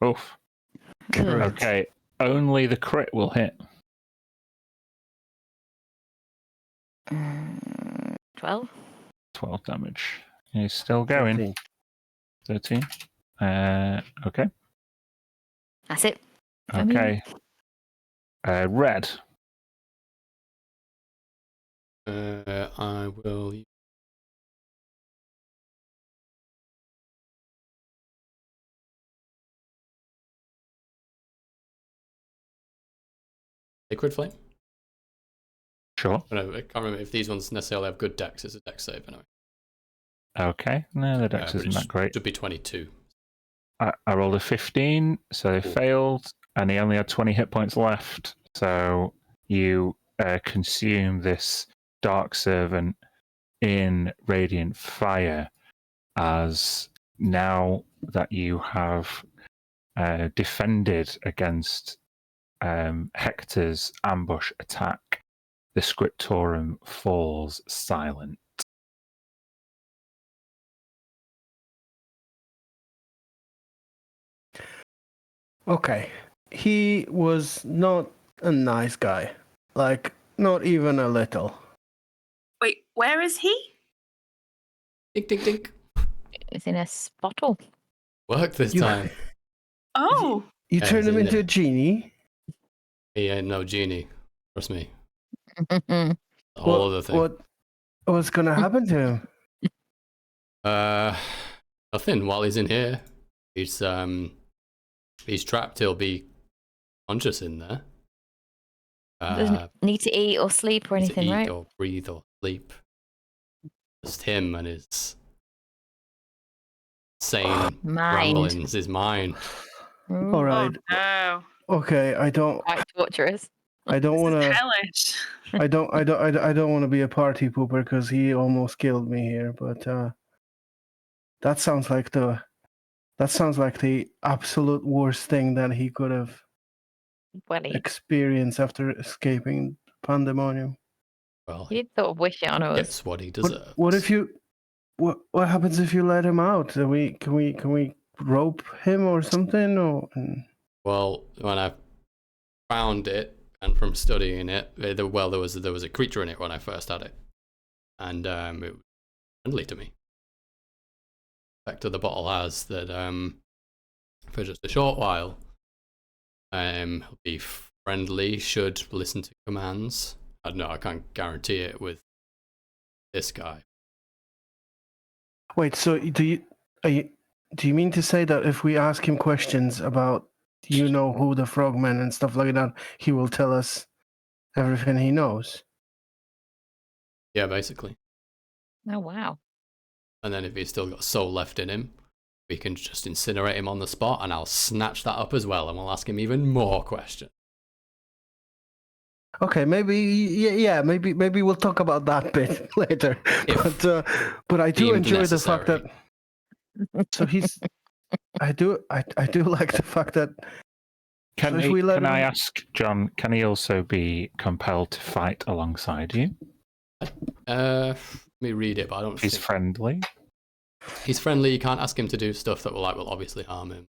Oof. Crit. Okay, only the crit will hit. 12. 12 damage. He's still going. 13. Okay. That's it. Okay. Red. I will. Liquid Flame? Sure. I can't remember if these ones necessarily have good dex. It's a dex save anyway. Okay. No, the dex isn't that great. Should be 22. I rolled a 15, so they failed, and he only had 20 hit points left. So you consume this Dark Servant in Radiant Fire, as now that you have defended against Hector's ambush attack, the Scriptorum falls silent. Okay. He was not a nice guy. Like, not even a little. Wait, where is he? Dink, dink, dink. It's in a spottle. Work this time. Oh. You turned him into a genie? He ain't no genie. Trust me. A whole other thing. What's going to happen to him? Nothing while he's in here. He's trapped. He'll be conscious in there. Doesn't need to eat or sleep or anything, right? Or breathe or sleep. Just him and his sane ramblings, his mind. All right. Oh, no. Okay, I don't. Quite torturous. I don't want to. Hellish. I don't want to be a party pooper because he almost killed me here. But that sounds like the absolute worst thing that he could have experienced after escaping pandemonium. Well, He'd sort of wish it on us. It's what he deserves. What happens if you let him out? Can we rope him or something? Or well, when I found it and from studying it, there was a creature in it when I first had it, and it was friendly to me. The effect of the bottle has that for just a short while, he'll be friendly, should listen to commands. I don't know, I can't guarantee it with this guy. Wait, so do you mean to say that if we ask him questions about who the frogmen and stuff like that, he will tell us everything he knows? Yeah, basically. Oh, wow. And then if he's still got soul left in him, we can just incinerate him on the spot, and I'll snatch that up as well, and we'll ask him even more questions. Okay, maybe we'll talk about that bit later. But I do enjoy the fact that. So he's. I do like the fact that. Can I ask, John? Can he also be compelled to fight alongside you? Let me read it, but I don't. He's friendly. He's friendly. You can't ask him to do stuff that will obviously harm him.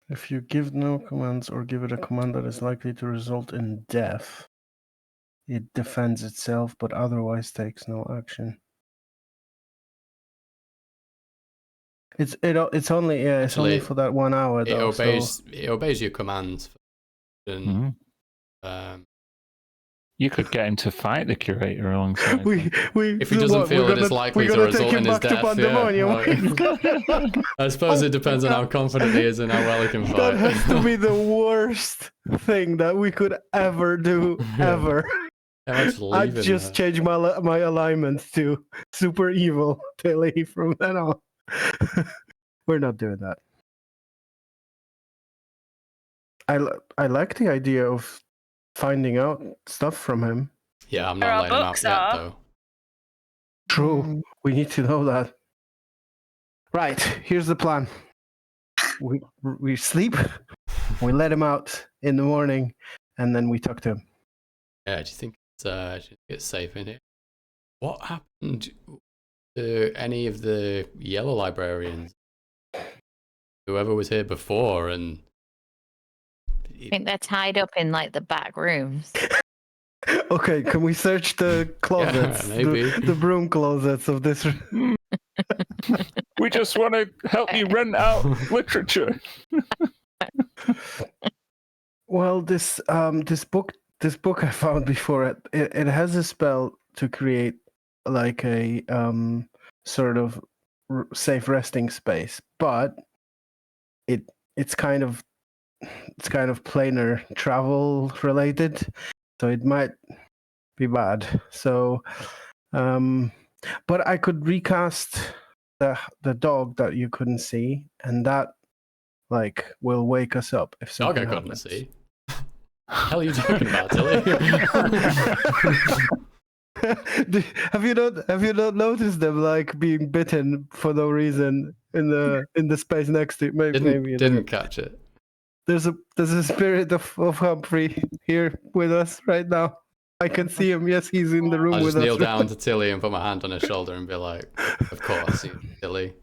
If you give no commands or give it a command that is likely to result in death, it defends itself but otherwise takes no action. It's only for that 1 hour though. It obeys your commands. And, you could get him to fight the curator alongside. If he doesn't feel that it's likely to result in his death, I suppose it depends on how confident he is and how well he can fight. That has to be the worst thing that we could ever do, ever. I'd just change my alignment to super evil Tilly from then on. We're not doing that. I like the idea of finding out stuff from him. Yeah, I'm not letting him out yet, though. True. We need to know that. Right, here's the plan. We sleep, we let him out in the morning, and then we talk to him. Yeah, do you think it's safe in here? What happened to any of the yellow librarians? Whoever was here before, and I think they're tied up in like the back rooms. Okay, can we search the closets? Yeah, maybe. The broom closets of this room. We just want to help you rent out literature. Well, this book I found before, it has a spell to create like a sort of safe resting space, but it's kind of planar travel related, so it might be bad. So, but I could recast the dog that you couldn't see, and that like will wake us up if something dog I couldn't happens. see. What the hell are you talking about, Tilly? Have you not noticed them like being bitten for no reason in the space next to it? Maybe didn't catch it. There's a spirit of Humphrey here with us right now. I can see him. Yes, he's in the room I'll with just us. kneel down to Tilly and put my hand on her shoulder and be like, "Of course, Tilly."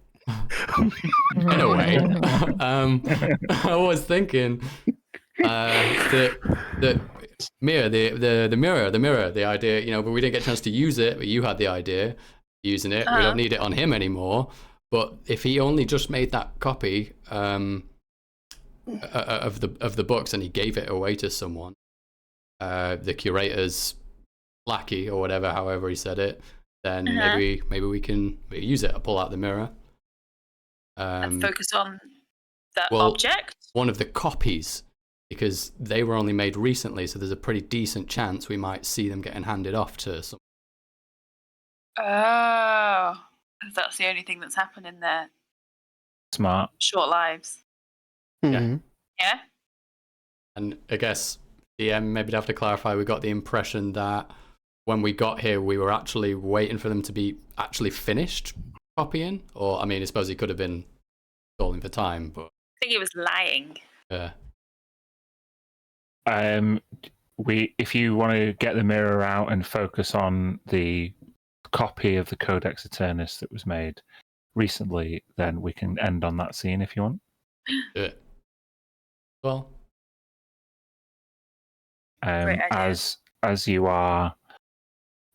In a way, I was thinking the mirror, the idea, but we didn't get a chance to use it. But you had the idea of using it. We don't need it on him anymore. But if he only just made that copy of the books and he gave it away to someone, the curators lackey or whatever, however he said it, then Uh-huh. maybe we can use it. I pull out the mirror. And focus on that well, object. One of the copies, because they were only made recently, so there's a pretty decent chance we might see them getting handed off to some. Oh, that's the only thing that's happened in their Smart. short lives. Mm-hmm. Yeah. And I guess DM maybe have to clarify. We got the impression that when we got here, we were actually waiting for them to be actually finished copying. Or I mean, I suppose he could have been stalling for time, but I think he was lying. yeah. If you want to get the mirror out and focus on the copy of the Codex Eternus that was made recently, then we can end on that scene if you want. Yeah. Well, Great idea. as you are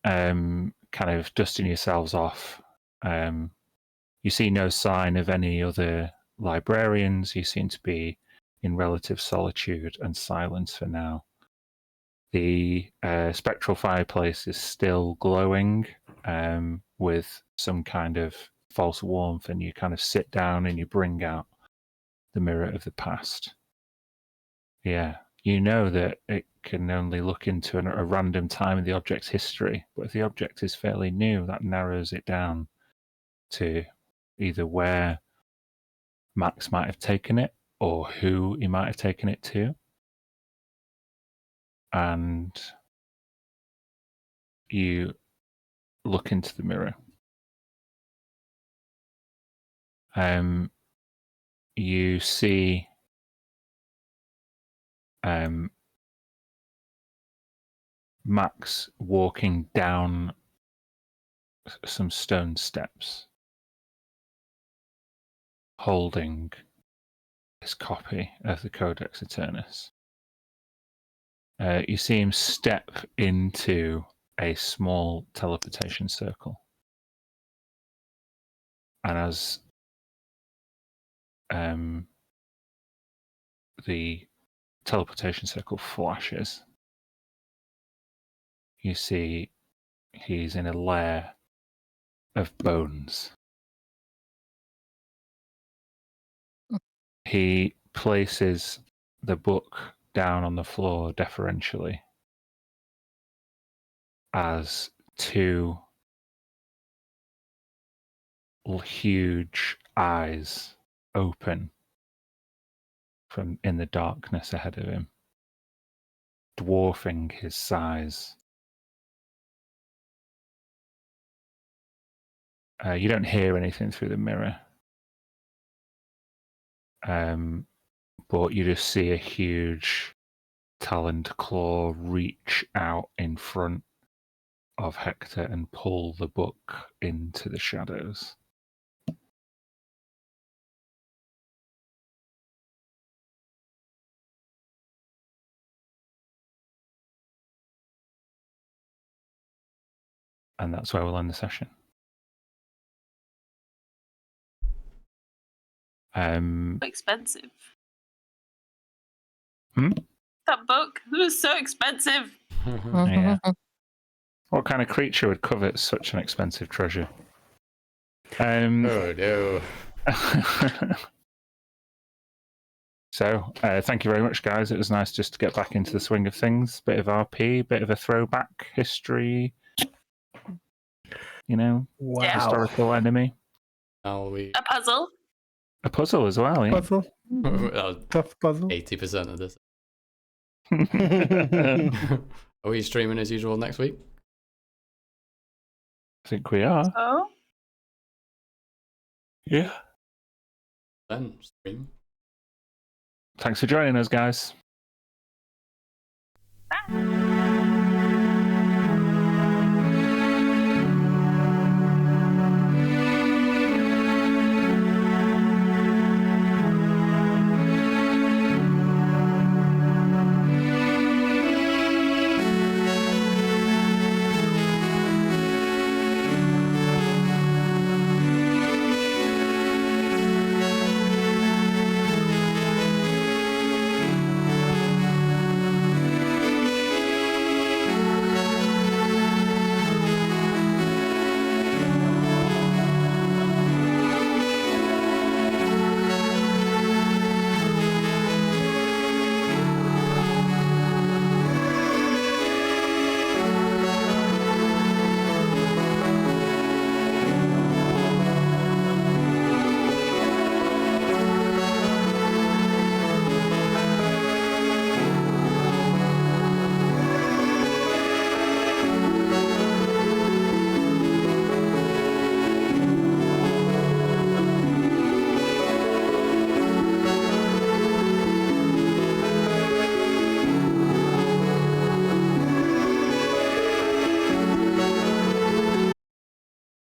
kind of dusting yourselves off, you see no sign of any other librarians. You seem to be in relative solitude and silence for now. The spectral fireplace is still glowing with some kind of false warmth, and you kind of sit down and you bring out the mirror of the past. Yeah, you know that it can only look into a random time in the object's history, but if the object is fairly new, that narrows it down to either where Max might have taken it or who he might have taken it to. And you look into the mirror. You see Max walking down some stone steps, holding his copy of the Codex Eternus. You see him step into a small teleportation circle. And as the teleportation circle flashes, you see he's in a lair of bones. He places the book down on the floor deferentially as two huge eyes open from in the darkness ahead of him, dwarfing his size. You don't hear anything through the mirror, but you just see a huge taloned claw reach out in front of Hector and pull the book into the shadows. And that's where we'll end the session. Expensive. Hmm? That book was so expensive. Yeah. What kind of creature would covet such an expensive treasure? Oh no. So, thank you very much, guys. It was nice just to get back into the swing of things. Bit of RP, bit of a throwback history. Wow. Historical enemy. Now we A puzzle. A puzzle as well, yeah. Puzzle. that was Tough puzzle. 80% of this. Are we streaming as usual next week? I think we are. Oh. Yeah. Then stream. Thanks for joining us, guys. Bye.